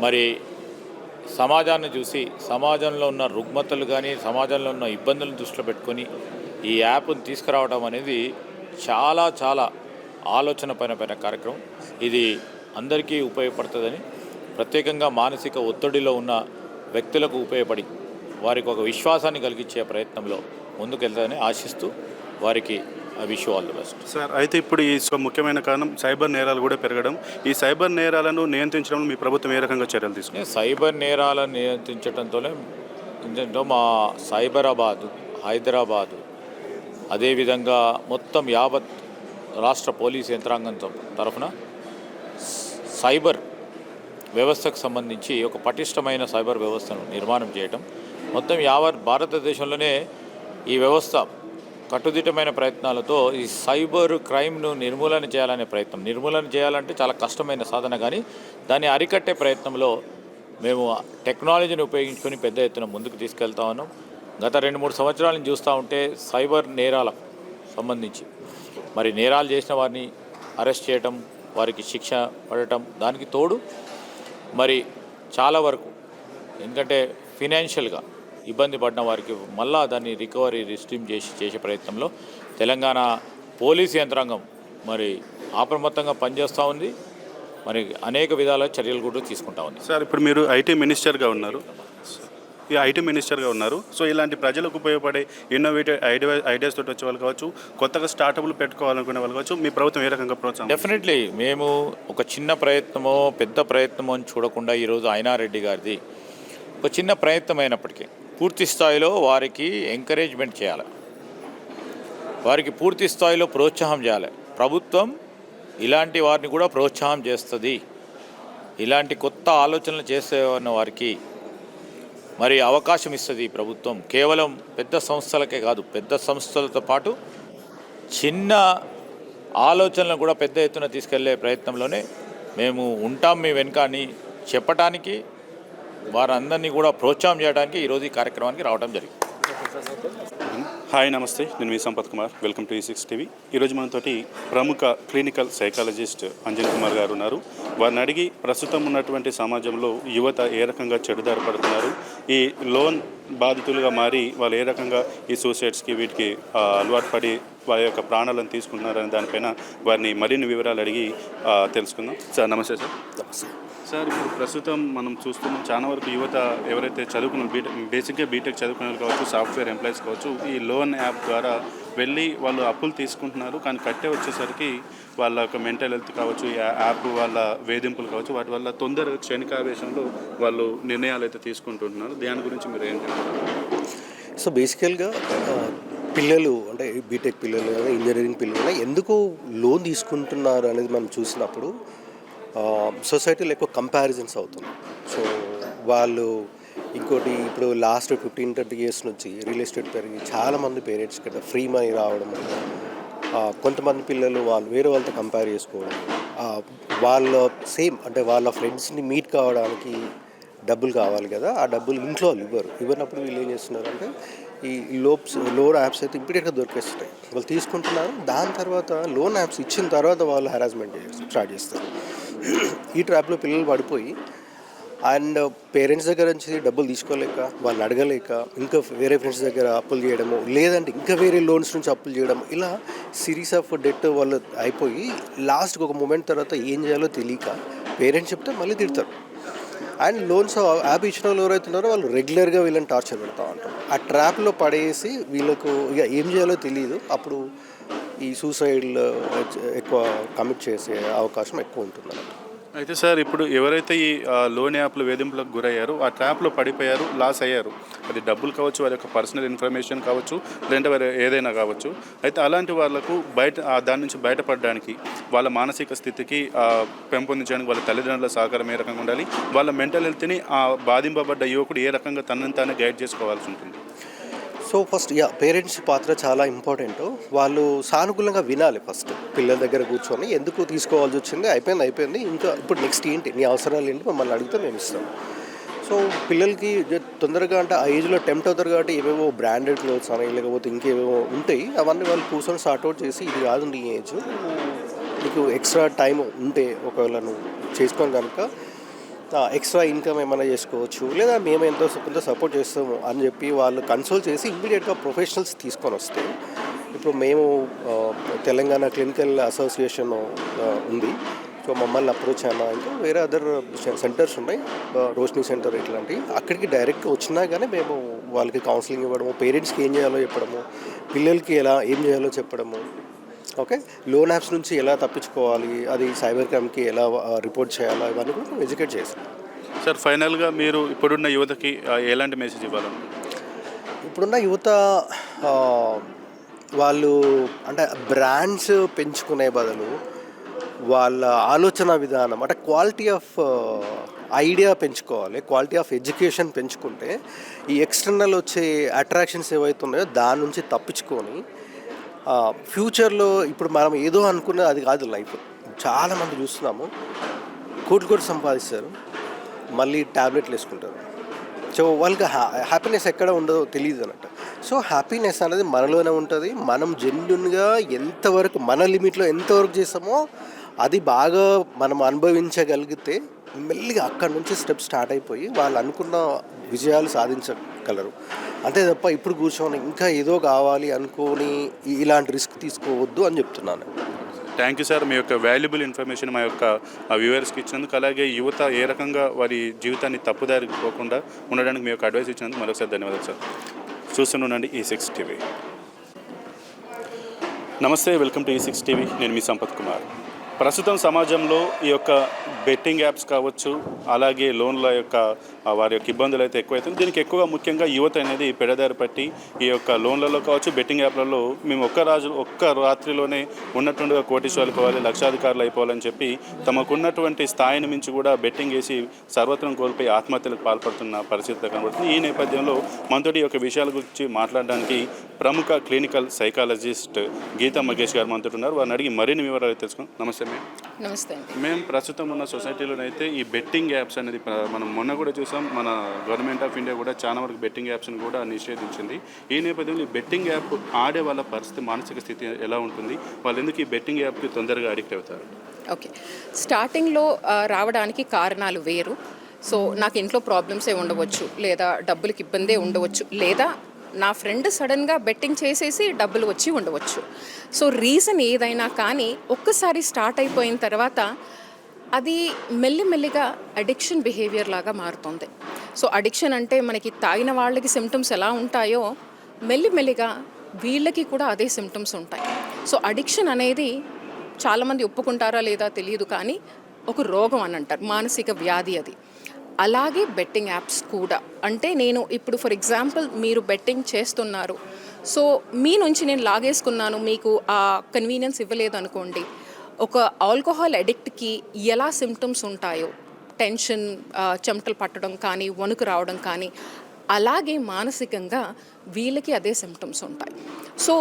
మరి సమాజాన్ని చూసి సమాజంలో ఉన్న రుగ్మతలు కానీ సమాజంలో ఉన్న ఇబ్బందులను దృష్టిలో పెట్టుకొని ఈ యాప్ను తీసుకురావడం అనేది చాలా చాలా ఆలోచన పైన కార్యక్రమం. ఇది అందరికీ ఉపయోగపడుతుందని, ప్రత్యేకంగా మానసిక ఒత్తిడిలో ఉన్న వ్యక్తులకు ఉపయోగపడి వారికి ఒక విశ్వాసాన్ని కలిగించే ప్రయత్నంలో ముందుకెళ్తారని ఆశిస్తూ వారికి wish all the best. Sir, అయితే ఇప్పుడు ఈ ముఖ్యమైన కారణం సైబర్ నేరాలు కూడా పెరగడం. ఈ సైబర్ నేరాలను నియంత్రించడంలో మీ ప్రభుత్వం ఏ రకంగా చర్యలు తీసుకుంది? సైబర్ నేరాలను నియంత్రించడంతోనే మా సైబరాబాదు, హైదరాబాదు, అదేవిధంగా మొత్తం యావత్ రాష్ట్ర పోలీస్ యంత్రాంగం తరఫున సైబర్ వ్యవస్థకు సంబంధించి ఒక పటిష్టమైన సైబర్ వ్యవస్థను నిర్మాణం చేయటం, మొత్తం యావత్ భారతదేశంలోనే ఈ వ్యవస్థ కట్టుదిట్టమైన ప్రయత్నాలతో ఈ సైబర్ క్రైమ్ను నిర్మూలన చేయాలనే ప్రయత్నం. నిర్మూలన చేయాలంటే చాలా కష్టమైన సాధన, కానీ దాన్ని అరికట్టే ప్రయత్నంలో మేము టెక్నాలజీని ఉపయోగించుకొని పెద్ద ఎత్తున ముందుకు తీసుకెళ్తా ఉన్నాం. గత 2-3 సంవత్సరాలను చూస్తూ ఉంటే సైబర్ నేరాలకు సంబంధించి మరి నేరాలు చేసిన వారిని అరెస్ట్ చేయటం, వారికి శిక్ష పడటం, దానికి తోడు మరి చాలా వరకు ఎందుకంటే ఫినాన్షియల్గా ఇబ్బంది పడిన వారికి మళ్ళా దాన్ని రికవరీ రిస్ట్రీమ్ చేసే ప్రయత్నంలో తెలంగాణ పోలీస్ యంత్రాంగం మరి అప్రమత్తంగా పనిచేస్తూ ఉంది. మరి అనేక విధాల చర్యలు కూడా తీసుకుంటా ఉంది. సార్, ఇప్పుడు మీరు ఐటీ మినిస్టర్గా ఉన్నారు. సో ఇలాంటి ప్రజలకు ఉపయోగపడే ఇన్నోవేటివ్ ఐడియాస్ తోటి వచ్చే వాళ్ళు కావచ్చు, కొత్తగా స్టార్టప్లు పెట్టుకోవాలనుకునే వాళ్ళు కావచ్చు, మీ ప్రభుత్వం ఏ రకంగా ప్రోత్సాహం? డెఫినెట్లీ మేము ఒక చిన్న ప్రయత్నమో పెద్ద ప్రయత్నమో అని చూడకుండా ఈరోజు అయినారెడ్డి గారిది ఒక చిన్న ప్రయత్నం అయినప్పటికీ పూర్తి స్థాయిలో వారికి ఎంకరేజ్మెంట్ చేయాలి, వారికి పూర్తి స్థాయిలో ప్రోత్సాహం చేయాలి. ప్రభుత్వం ఇలాంటి వారిని కూడా ప్రోత్సాహం చేస్తుంది. ఇలాంటి కొత్త ఆలోచనలు చేసే వారికి మరి అవకాశం ఇస్తుంది ప్రభుత్వం. కేవలం పెద్ద సంస్థలకే కాదు, పెద్ద సంస్థలతో పాటు చిన్న ఆలోచనలను కూడా పెద్ద ఎత్తున తీసుకెళ్లే ప్రయత్నంలోనే మేము ఉంటాం మీ వెనుక అని చెప్పడానికి, వారందరినీ కూడా ప్రోత్సాహం చేయడానికి ఈరోజు ఈ కార్యక్రమానికి రావడం జరిగింది. హాయ్, నమస్తే. నేను మీ Sampath Kumar. Welcome to E6 TV. ఈరోజు మనతోటి ప్రముఖ క్లినికల్ సైకాలజిస్ట్ అంజన్ కుమార్ గారు ఉన్నారు. వారిని అడిగి ప్రస్తుతం ఉన్నటువంటి సమాజంలో యువత ఏ రకంగా చెడుదారి పడుతున్నారు, ఈ లోన్ బాధితులుగా మారి వాళ్ళు ఏ రకంగా ఈ సూసైడ్స్కి వీటికి అలవాటు పడి వారి యొక్క ప్రాణాలను తీసుకుంటున్నారనే దానిపైన వారిని మరిన్ని వివరాలు అడిగి తెలుసుకుందాం. సార్ నమస్తే. నమస్తే సార్, ఇప్పుడు ప్రస్తుతం మనం చూస్తున్నాం చాలా వరకు యువత ఎవరైతే బేసిక్గా బీటెక్ చదువుకునే వాళ్ళు కావచ్చు, సాఫ్ట్వేర్ ఎంప్లాయీస్ కావచ్చు, ఈ లోన్ యాప్ ద్వారా వెళ్ళి వాళ్ళు అప్పులు తీసుకుంటున్నారు. కానీ కట్టే వచ్చేసరికి వాళ్ళ యొక్క మెంటల్ హెల్త్ కావచ్చు, ఈ యాప్ వాళ్ళ వేధింపులు కావచ్చు, వాటి వల్ల తొందరగా క్షణికావేశంలో వాళ్ళు నిర్ణయాలు అయితే తీసుకుంటుంటున్నారు. దాని గురించి మీరు ఏం చెప్తారు? సో బేసికల్గా పిల్లలు అంటే బీటెక్ పిల్లలు కానీ ఇంజనీరింగ్ పిల్లలు ఎందుకు లోన్ తీసుకుంటున్నారు అనేది మనం చూసినప్పుడు సొసైటీలో ఎక్కువ కంపారిజన్స్ అవుతున్నాయి. సో వాళ్ళు ఇంకోటి ఇప్పుడు లాస్ట్ 15-30 years నుంచి రియల్ ఎస్టేట్ పెరిగి చాలామంది పేరెంట్స్ కదా ఫ్రీ మనీ రావడం, కొంతమంది పిల్లలు వాళ్ళు వేరే వాళ్ళతో కంపేర్ చేసుకోవడం, వాళ్ళ సేమ్ అంటే వాళ్ళ ఫ్రెండ్స్ని మీట్ కావడానికి డబ్బులు కావాలి కదా, ఆ డబ్బులు ఇంట్లో వాళ్ళు ఇవ్వనప్పుడు వీళ్ళు ఏం చేస్తున్నారంటే ఈ లోన్ యాప్స్ అయితే ఇమ్మీడియట్గా దొరికేస్తున్నాయి, వాళ్ళు తీసుకుంటున్నారు. దాని తర్వాత లోన్ యాప్స్ ఇచ్చిన తర్వాత వాళ్ళు హెరాస్మెంట్ స్టార్ట్ చేస్తారు. ఈ ట్రాప్లో పిల్లలు పడిపోయి అండ్ పేరెంట్స్ దగ్గర నుంచి డబ్బులు తీసుకోలేక, వాళ్ళు అడగలేక ఇంకా వేరే ఫ్రెండ్స్ దగ్గర అప్పులు చేయడము, లేదంటే ఇంకా వేరే లోన్స్ నుంచి అప్పులు చేయడం, ఇలా సిరీస్ ఆఫ్ డెట్ వాళ్ళు అయిపోయి లాస్ట్కి ఒక మూమెంట్ తర్వాత ఏం చేయాలో తెలియక పేరెంట్స్ చెప్తే మళ్ళీ తిడతారు. అండ్ లోన్స్ యాప్ ఇచ్చిన వాళ్ళు ఎవరైతున్నారో వాళ్ళు రెగ్యులర్గా వీళ్ళని టార్చర్ పెడతా ఉంటారు. ఆ ట్రాప్లో పడేసి వీళ్ళకు ఇక ఏం చేయాలో తెలియదు. అప్పుడు ఈ సూసైడ్లో ఎక్కువ కమిట్ చేసే అవకాశం ఎక్కువ ఉంటుంది. అయితే సార్, ఇప్పుడు ఎవరైతే ఈ లోన్ యాప్లు వేధింపులకు గురయ్యారో, ఆ ట్రాప్లో పడిపోయారు, లాస్ అయ్యారు, అది డబ్బులు కావచ్చు, వారి యొక్క పర్సనల్ ఇన్ఫర్మేషన్ కావచ్చు, లేదంటే వారి ఏదైనా కావచ్చు. అయితే అలాంటి వాళ్ళకు దాని నుంచి బయటపడడానికి, వాళ్ళ మానసిక స్థితికి పెంపొందించడానికి వాళ్ళ తల్లిదండ్రుల సహకారం ఏ రకంగా ఉండాలి, వాళ్ళ మెంటల్ హెల్త్ని బాధింపబడ్డ యువకుడు ఏ రకంగా తనని తానే గైడ్ చేసుకోవాల్సి ఉంటుంది? సో ఫస్ట్ పేరెంట్స్ పాత్ర చాలా ఇంపార్టెంట్. వాళ్ళు సానుకూలంగా వినాలి. ఫస్ట్ పిల్లల దగ్గర కూర్చొని ఎందుకు తీసుకోవాల్సి వచ్చింది, అయిపోయింది, ఇంకా ఇప్పుడు నెక్స్ట్ ఏంటి, నీ అవసరాలు ఏంటి, మమ్మల్ని అడిగితే మేము ఇస్తాం. సో పిల్లలకి తొందరగా అంటే ఆ ఏజ్లో టెంప్ట్ అవుతారు కాబట్టి ఏవేవో బ్రాండెడ్ క్లోత్స్ అని లేకపోతే ఇంకేవేవో ఉంటాయి, అవన్నీ వాళ్ళు కూర్చొని సార్ట్అవుట్ చేసి ఇది కాదు నీ ఏజ్, నీకు ఎక్స్ట్రా టైం ఉంటే ఒకవేళ నువ్వు చేసుకొని కనుక ఎక్స్ట్రా ఇన్కమ్ ఏమైనా చేసుకోవచ్చు, లేదా మేము ఎంతో కొంత సపోర్ట్ చేస్తాము అని చెప్పి వాళ్ళు కన్సోల్ చేసి ఇమ్మీడియట్గా ప్రొఫెషనల్స్ తీసుకొని వస్తే, ఇప్పుడు మేము తెలంగాణ క్లినికల్ అసోసియేషన్ ఉంది, సో మమ్మల్ని అప్రోచ్ అయినా ఇంకా వేరే అదర్ సెంటర్స్ ఉన్నాయి, రోషిని సెంటర్ ఇట్లాంటివి, అక్కడికి డైరెక్ట్గా వచ్చినా కానీ మేము వాళ్ళకి కౌన్సిలింగ్ ఇవ్వడము, పేరెంట్స్కి ఏం చేయాలో చెప్పడము, పిల్లలకి ఏం చేయాలో చెప్పడము, ఓకే లోన్ యాప్స్ నుంచి ఎలా తప్పించుకోవాలి, అది సైబర్ క్రైమ్కి ఎలా రిపోర్ట్ చేయాలా, ఇవన్నీ కూడా మేము ఎడ్యుకేట్ చేస్తాం. సార్, ఫైనల్గా మీరు ఇప్పుడున్న యువతకి ఎలాంటి మెసేజ్ ఇవ్వాలని? ఇప్పుడున్న యువత వాళ్ళు అంటే బ్రాండ్స్ పెంచుకునే బదులు వాళ్ళ ఆలోచన విధానం అంటే క్వాలిటీ ఆఫ్ ఐడియా పెంచుకోవాలి, క్వాలిటీ ఆఫ్ ఎడ్యుకేషన్ పెంచుకుంటే ఈ ఎక్స్టర్నల్ వచ్చే అట్రాక్షన్స్ ఏవైతే ఉన్నాయో దాని నుంచి తప్పించుకొని ఫ్యూచర్లో ఇప్పుడు మనం ఏదో అనుకున్నది అది కాదు లైఫ్. చాలామంది చూస్తున్నాము కోట్లు సంపాదిస్తారు, మళ్ళీ ట్యాబ్లెట్లు వేసుకుంటారు. సో వాళ్ళకి హ్యాపీనెస్ ఎక్కడ ఉండదో తెలియదు అన్నట్టు. సో హ్యాపీనెస్ అనేది మనలోనే ఉంటుంది. మనం జెన్యున్గా ఎంతవరకు మన లిమిట్లో ఎంతవరకు చేస్తామో అది బాగా మనం అనుభవించగలిగితే మెల్లిగా అక్కడి నుంచి స్టెప్ స్టార్ట్ అయిపోయి వాళ్ళు అనుకున్న విజయాలు సాధించగలరు. అంతే తప్ప ఇప్పుడు కూర్చొని ఇంకా ఏదో కావాలి అనుకొని ఇలాంటి రిస్క్ తీసుకోవద్దు అని చెప్తున్నాను. థ్యాంక్ యూ సార్, మీ యొక్క వాల్యుబుల్ ఇన్ఫర్మేషన్ మా యొక్క వ్యూవర్స్కి ఇచ్చినందుకు, అలాగే యువత ఏ రకంగా వారి జీవితాన్ని తప్పుదారి పోకుండా ఉండడానికి మీ యొక్క అడ్వైస్ ఇచ్చినందుకు మరొకసారి ధన్యవాదాలు సార్. చూస్తుండండి E6 TV. నమస్తే, వెల్కమ్ టు E6 టీవీ. నేను మీ సంపత్ కుమార్. ప్రస్తుతం సమాజంలో ఈ యొక్క బెట్టింగ్ యాప్స్ కావచ్చు, అలాగే లోన్ల యొక్క వారి యొక్క ఇబ్బందులు అయితే ఎక్కువైతుంది. దీనికి ఎక్కువగా ముఖ్యంగా యువత అనేది పెడదారి పట్టి ఈ యొక్క లోన్లలో కావచ్చు, బెట్టింగ్ యాప్లలో మేము ఒక్క రాత్రిలోనే ఉన్నట్టుండగా కోటీశ్వరులు కావాలి, లక్షాధికారులు అయిపోవాలని చెప్పి తమకున్నటువంటి స్థాయిని మించి కూడా బెట్టింగ్ వేసి సర్వత్రం కోల్పోయి ఆత్మహత్యలకు పాల్పడుతున్న పరిస్థితి కనబడుతుంది. ఈ నేపథ్యంలో మనతోటి ఈ యొక్క విషయాల గురించి మాట్లాడడానికి ప్రముఖ క్లినికల్ సైకాలజిస్ట్ గీతా మగేష్ గారు మనతో ఉన్నారు. వారిని అడిగి మరిన్ని వివరాలు తెలుసుకున్నాం. నమస్తే మ్యామ్. నమస్తే అండి. మేము ప్రస్తుతం ఉన్న సొసైటీలోనైతే ఈ బెట్టింగ్ యాప్స్ అనేది మనం మొన్న కూడా చూసాం. మన గవర్నమెంట్ ఆఫ్ ఇండియా కూడా చాలా వరకు బెట్టింగ్ యాప్స్ని కూడా నిషేధించింది. ఈ నేపథ్యంలో ఈ బెట్టింగ్ యాప్ ఆడే వాళ్ళ పరిస్థితి, మానసిక స్థితి ఎలా ఉంటుంది, వాళ్ళు ఎందుకు ఈ బెట్టింగ్ యాప్కి తొందరగా అడిక్ట్ అవుతారు? ఓకే, స్టార్టింగ్లో రావడానికి కారణాలు వేరు. సో నాకు ఇంట్లో ప్రాబ్లమ్సే ఉండవచ్చు, లేదా డబ్బులకి ఇబ్బందే ఉండవచ్చు, లేదా నా ఫ్రెండ్ సడన్గా బెట్టింగ్ చేసేసి డబ్బులు వచ్చి ఉండవచ్చు. సో రీజన్ ఏదైనా కానీ ఒక్కసారి స్టార్ట్ అయిపోయిన తర్వాత అది మెల్లిమెల్లిగా అడిక్షన్ బిహేవియర్ లాగా మారుతుంది. సో అడిక్షన్ అంటే మనకి తాగిన వాళ్ళకి సిమ్టమ్స్ ఎలా ఉంటాయో మెల్లిమెల్లిగా వీళ్ళకి కూడా అదే సిమ్టమ్స్ ఉంటాయి. సో అడిక్షన్ అనేది చాలామంది ఒప్పుకుంటారా లేదా తెలియదు, కానీ ఒక రోగం అని అంటారు, మానసిక వ్యాధి అది. అలాగే బెట్టింగ్ యాప్స్ కూడా. అంటే నేను ఇప్పుడు ఫర్ ఎగ్జాంపుల్ మీరు బెట్టింగ్ చేస్తున్నారు, సో మీ నుంచి నేను లాగేసుకున్నాను, మీకు ఆ కన్వీనియన్స్ ఇవ్వలేదు అనుకోండి. ఒక ఆల్కహాల్ అడిక్ట్కి ఎలా సిమ్టమ్స్ ఉంటాయో, టెన్షన్, చెమటలు పట్టడం కానీ, వణుకు రావడం కానీ, అలాగే మానసికంగా వీళ్ళకి అదే సిమ్టమ్స్ ఉంటాయి. సో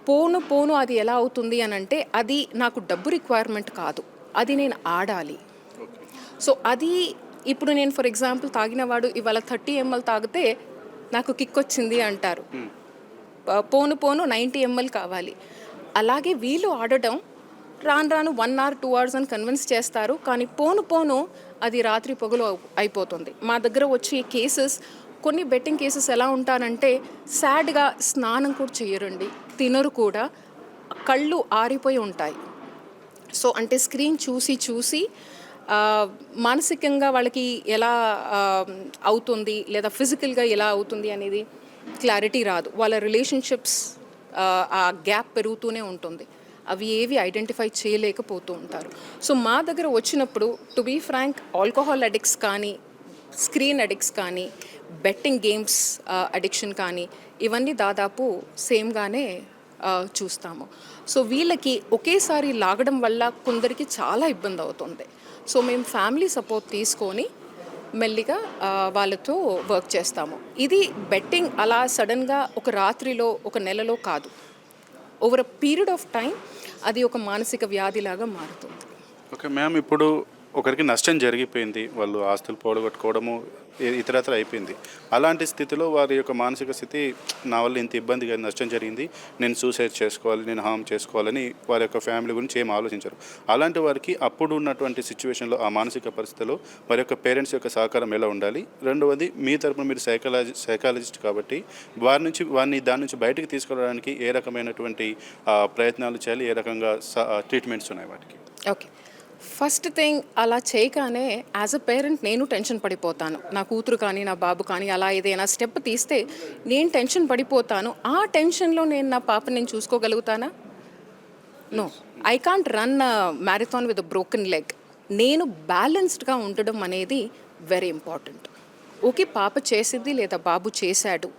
పోను పోను అది ఎలా అవుతుంది అని అంటే, అది నాకు డబ్బు రిక్వైర్మెంట్ కాదు, అది నేను ఆడాలి. సో అది ఇప్పుడు నేను ఫర్ ఎగ్జాంపుల్ తాగినవాడు ఇవాళ 30 ml తాగితే నాకు కిక్ వచ్చింది అంటారు, పోను పోను 90 ml కావాలి. అలాగే వీళ్ళు ఆడటం రాను రాను 1 hour 2 hours అని కన్విన్స్ చేస్తారు, కానీ పోను పోను అది రాత్రి పొగలు అయిపోతుంది. మా దగ్గర వచ్చే కేసెస్, కొన్ని బెట్టింగ్ కేసెస్ ఎలా ఉంటారంటే సాడ్గా స్నానం కూడా చేయరండి, తినరు కూడా, కళ్ళు ఆరిపోయి ఉంటాయి. సో అంటే స్క్రీన్ చూసి చూసి మానసికంగా వాళ్ళకి ఎలా అవుతుంది, లేదా ఫిజికల్గా ఎలా అవుతుంది అనేది క్లారిటీ రాదు. వాళ్ళ రిలేషన్షిప్స్ ఆ గ్యాప్ పెరుగుతూనే ఉంటుంది, అవి ఏవి ఐడెంటిఫై చేయలేకపోతూ ఉంటారు. సో మా దగ్గర వచ్చినప్పుడు to be frank, alcohol addicts కానీ, స్క్రీన్ అడిక్ట్స్ కానీ, బెట్టింగ్ గేమ్స్ అడిక్షన్ కానీ, ఇవన్నీ దాదాపు సేమ్గానే చూస్తాము. సో వీళ్ళకి ఒకేసారి లాగడం వల్ల కొందరికి చాలా ఇబ్బంది అవుతుంది. సో మేము ఫ్యామిలీ సపోర్ట్ తీసుకొని మెల్లిగా వాళ్ళతో వర్క్ చేస్తాము. ఇది బెట్టింగ్ అలా సడన్గా ఒక రాత్రిలో, ఒక నెలలో కాదు, over a period of time అది ఒక మానసిక వ్యాధిలాగా మారుతుంది. ఓకే మ్యామ్, ఇప్పుడు ఒకరికి నష్టం జరిగిపోయింది, వాళ్ళు ఆస్తులు పోగొట్టుకోవడము ఇతరత్ర అయిపోయింది. అలాంటి స్థితిలో వారి యొక్క మానసిక స్థితి, నా వల్ల ఇంత ఇబ్బందిగా నష్టం జరిగింది, నేను సూసైడ్ చేసుకోవాలి, నేను హామ్ చేసుకోవాలని వారి యొక్క ఫ్యామిలీ గురించి ఏం ఆలోచించరు. అలాంటి వారికి అప్పుడు ఉన్నటువంటి సిచ్యువేషన్లో, ఆ మానసిక పరిస్థితిలో వారి యొక్క పేరెంట్స్ యొక్క సహకారం ఎలా ఉండాలి? రెండవది, మీ తరపున మీరు సైకాలజిస్ట్ కాబట్టి వారిని దాని నుంచి బయటకు తీసుకురావడానికి ఏ రకమైనటువంటి ప్రయత్నాలు చేయాలి, ఏ రకంగా ట్రీట్మెంట్స్ ఉన్నాయి వాటికి? ఓకే, ఫస్ట్ థింగ్, అలా చేయగానే యాజ్ అ పేరెంట్ నేను టెన్షన్ పడిపోతాను. నా కూతురు కానీ, నా బాబు కానీ అలా ఏదైనా స్టెప్ తీస్తే నేను టెన్షన్ పడిపోతాను. ఆ టెన్షన్లో నేను నా పాపని నేను చూసుకోగలుగుతానా? No, I can't run marathon with broken leg. నేను బ్యాలెన్స్డ్గా ఉండడం అనేది వెరీ ఇంపార్టెంట్. ఓకే, పాప చేసింది లేదా బాబు చేశాడు,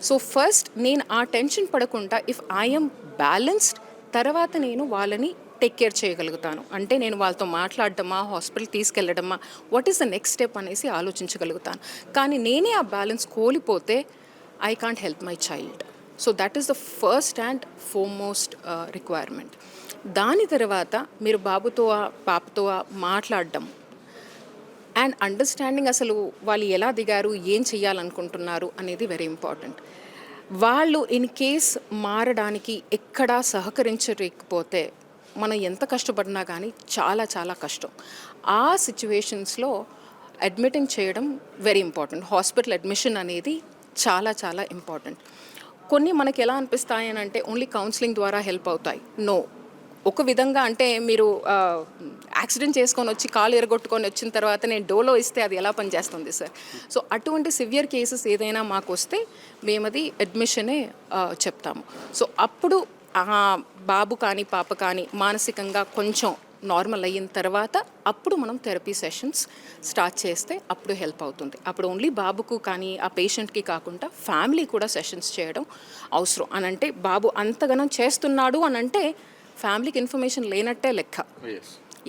సో ఫస్ట్ నేను ఆ టెన్షన్ పడకుండా ఇఫ్ ఐఎమ్ బ్యాలెన్స్డ్, తర్వాత నేను వాళ్ళని టేక్ కేర్ చేయగలుగుతాను. అంటే నేను వాళ్ళతో మాట్లాడడమా, hospital తీసుకెళ్ళడమా, what is the next step అనేసి ఆలోచించగలుగుతాను. కానీ నేనే ఆ బ్యాలెన్స్ కోల్పోతే I can't help my child. So that is the first and foremost requirement. దాని తర్వాత మీరు బాబుతో పాపతో మాట్లాడడం అండ్ అండర్స్టాండింగ్, అసలు వాళ్ళు ఎలా దిగారు, ఏం చేయాలనుకుంటున్నారు అనేది వెరీ ఇంపార్టెంట్. వాళ్ళు ఇన్ కేస్ మారడానికి ఎక్కడా సహకరించలేకపోతే మనం ఎంత కష్టపడినా కానీ చాలా చాలా కష్టం. ఆ సిచ్యువేషన్స్లో అడ్మిటింగ్ చేయడం వెరీ ఇంపార్టెంట్. హాస్పిటల్ అడ్మిషన్ అనేది చాలా చాలా ఇంపార్టెంట్. కొన్ని మనకి ఎలా అనిపిస్తాయి అని అంటే ఓన్లీ కౌన్సిలింగ్ ద్వారా హెల్ప్ అవుతాయి. నో, ఒక విధంగా అంటే మీరు యాక్సిడెంట్ చేసుకొని వచ్చి కాలు ఎరగొట్టుకొని వచ్చిన తర్వాత నేను డోలో ఇస్తే అది ఎలా పనిచేస్తుంది సార్? సో అటువంటి సివియర్ కేసెస్ ఏదైనా మాకు వస్తే మేము అది అడ్మిషనే చెప్తాము. సో అప్పుడు బాబు కానీ పాప కానీ మానసికంగా కొంచెం నార్మల్ అయిన తర్వాత అప్పుడు మనం థెరపీ సెషన్స్ స్టార్ట్ చేస్తే అప్పుడు హెల్ప్ అవుతుంది. అప్పుడు ఓన్లీ బాబుకు కానీ ఆ పేషెంట్కి కాకుండా ఫ్యామిలీ కూడా సెషన్స్ చేయడం అవసరం. అని అంటే బాబు అంతగానం చేస్తున్నాడు అని అంటే ఫ్యామిలీకి ఇన్ఫర్మేషన్ లేనట్టే లెక్క.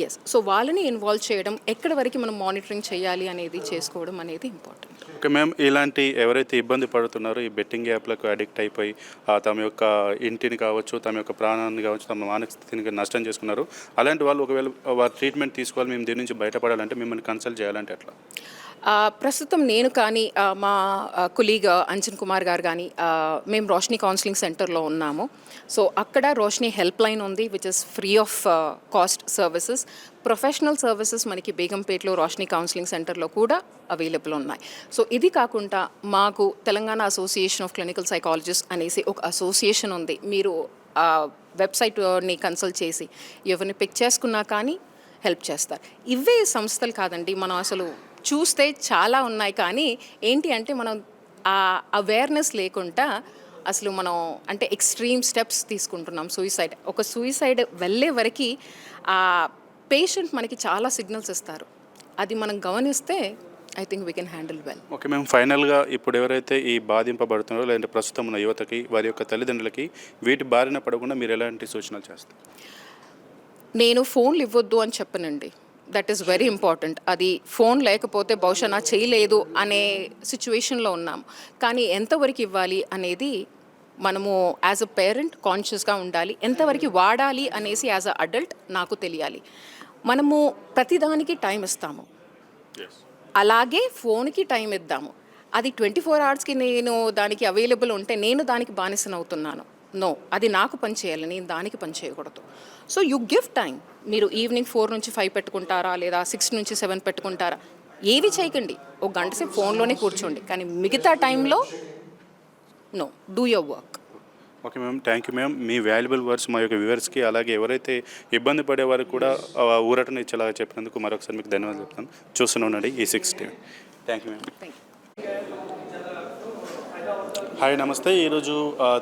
ఎస్, సో వాళ్ళని ఇన్వాల్వ్ చేయడం, ఎక్కడి వరకు మనం మానిటరింగ్ చేయాలి అనేది చేసుకోవడం అనేది ఇంపార్టెంట్. ఓకే మ్యామ్, ఇలాంటి ఎవరైతే ఇబ్బంది పడుతున్నారో ఈ బెట్టింగ్ యాప్లకు అడిక్ట్ అయిపోయి తమ యొక్క ఇంటిని కావచ్చు, తమ యొక్క ప్రాణాన్ని కావచ్చు, తమ మానసిక స్థితిని నష్టం చేసుకున్నారు, అలాంటి వాళ్ళు ఒకవేళ వారు ట్రీట్మెంట్ తీసుకోవాలి, మేము దీని నుంచి బయటపడాలంటే మిమ్మల్ని కన్సల్ట్ చేయాలంటే ఎట్లా? ప్రస్తుతం నేను కానీ మా కొలీగ్ అంజన్ కుమార్ గారు కానీ మేము రోషిని కౌన్సిలింగ్ సెంటర్లో ఉన్నాము. సో అక్కడ రోషిని హెల్ప్ లైన్ ఉంది, which is free of cost services. Professional services మనకి బేగంపేటలో రోషిని కౌన్సిలింగ్ సెంటర్లో కూడా అవైలబుల్ ఉన్నాయి. సో ఇది కాకుండా మాకు Telangana association of clinical psychologist అనేసి ఒక అసోసియేషన్ ఉంది. మీరు వెబ్సైట్ని కన్సల్ట్ చేసి ఎవరిని పిక్ చేసుకున్నా కానీ హెల్ప్ చేస్తారు. ఇవే సంస్థలు కాదండి, మనం అసలు చూస్తే చాలా ఉన్నాయి. కానీ ఏంటి అంటే మనం ఆ అవేర్నెస్ లేకుండా అసలు మనం అంటే ఎక్స్ట్రీమ్ స్టెప్స్ తీసుకుంటున్నాం. సూయిసైడ్, ఒక సూయిసైడ్ వెళ్ళే వరకు ఆ పేషెంట్ మనకి చాలా సిగ్నల్స్ ఇస్తారు. అది మనం గమనిస్తే I think we can handle well. Okay, మేము ఫైనల్గా ఇప్పుడు ఎవరైతే ఈ బాధింపబడుతున్నారో లేదంటే ప్రస్తుతం ఉన్న యువతకి, వారి యొక్క తల్లిదండ్రులకి వీటి బారిన పడకుండా మీరు ఎలాంటి సూచనలు చేస్తారు? నేను ఫోన్లు ఇవ్వద్దు అని చెప్పనండి. That is very important. అది ఫోన్ లేకపోతే బహుశా నా చేయలేదు అనే సిచ్యువేషన్లో ఉన్నాం. కానీ ఎంతవరకు ఇవ్వాలి అనేది మనము యాజ్ అ పేరెంట్ కాన్షియస్గా ఉండాలి. ఎంతవరకు వాడాలి అనేసి యాజ్ అ అడల్ట్ నాకు తెలియాలి. మనము ప్రతిదానికి టైం ఇస్తాము, అలాగే ఫోన్కి టైం ఇద్దాము. అది 24 అవర్స్కి నేను దానికి అవైలబుల్ ఉంటే నేను దానికి బానిసనవుతున్నాను. నో, అది నాకు పని చేయాలి, నేను దానికి పని చేయకూడదు. So you give time. మీరు ఈవినింగ్ 4 నుంచి 5 పెట్టుకుంటారా, లేదా 6 నుంచి 7 పెట్టుకుంటారా, ఏవి చేయకండి. ఒక గంట సేపు ఫోన్లోనే కూర్చోండి, కానీ మిగతా టైంలో no, do your work. Okay ma'am, thank you ma'am. మీ వాల్యుబుల్ వర్డ్స్ మా యొక్క వ్యూవర్స్కి, అలాగే ఎవరైతే ఇబ్బంది పడే వారికి కూడా ఊరటను ఇచ్చేలాగా చెప్పినందుకు మరొకసారి మీకు ధన్యవాదాలు చెప్తాను. చూస్తూనే ఉండండి E6 TV. Thank you ma'am. Hi, నమస్తే. ఈరోజు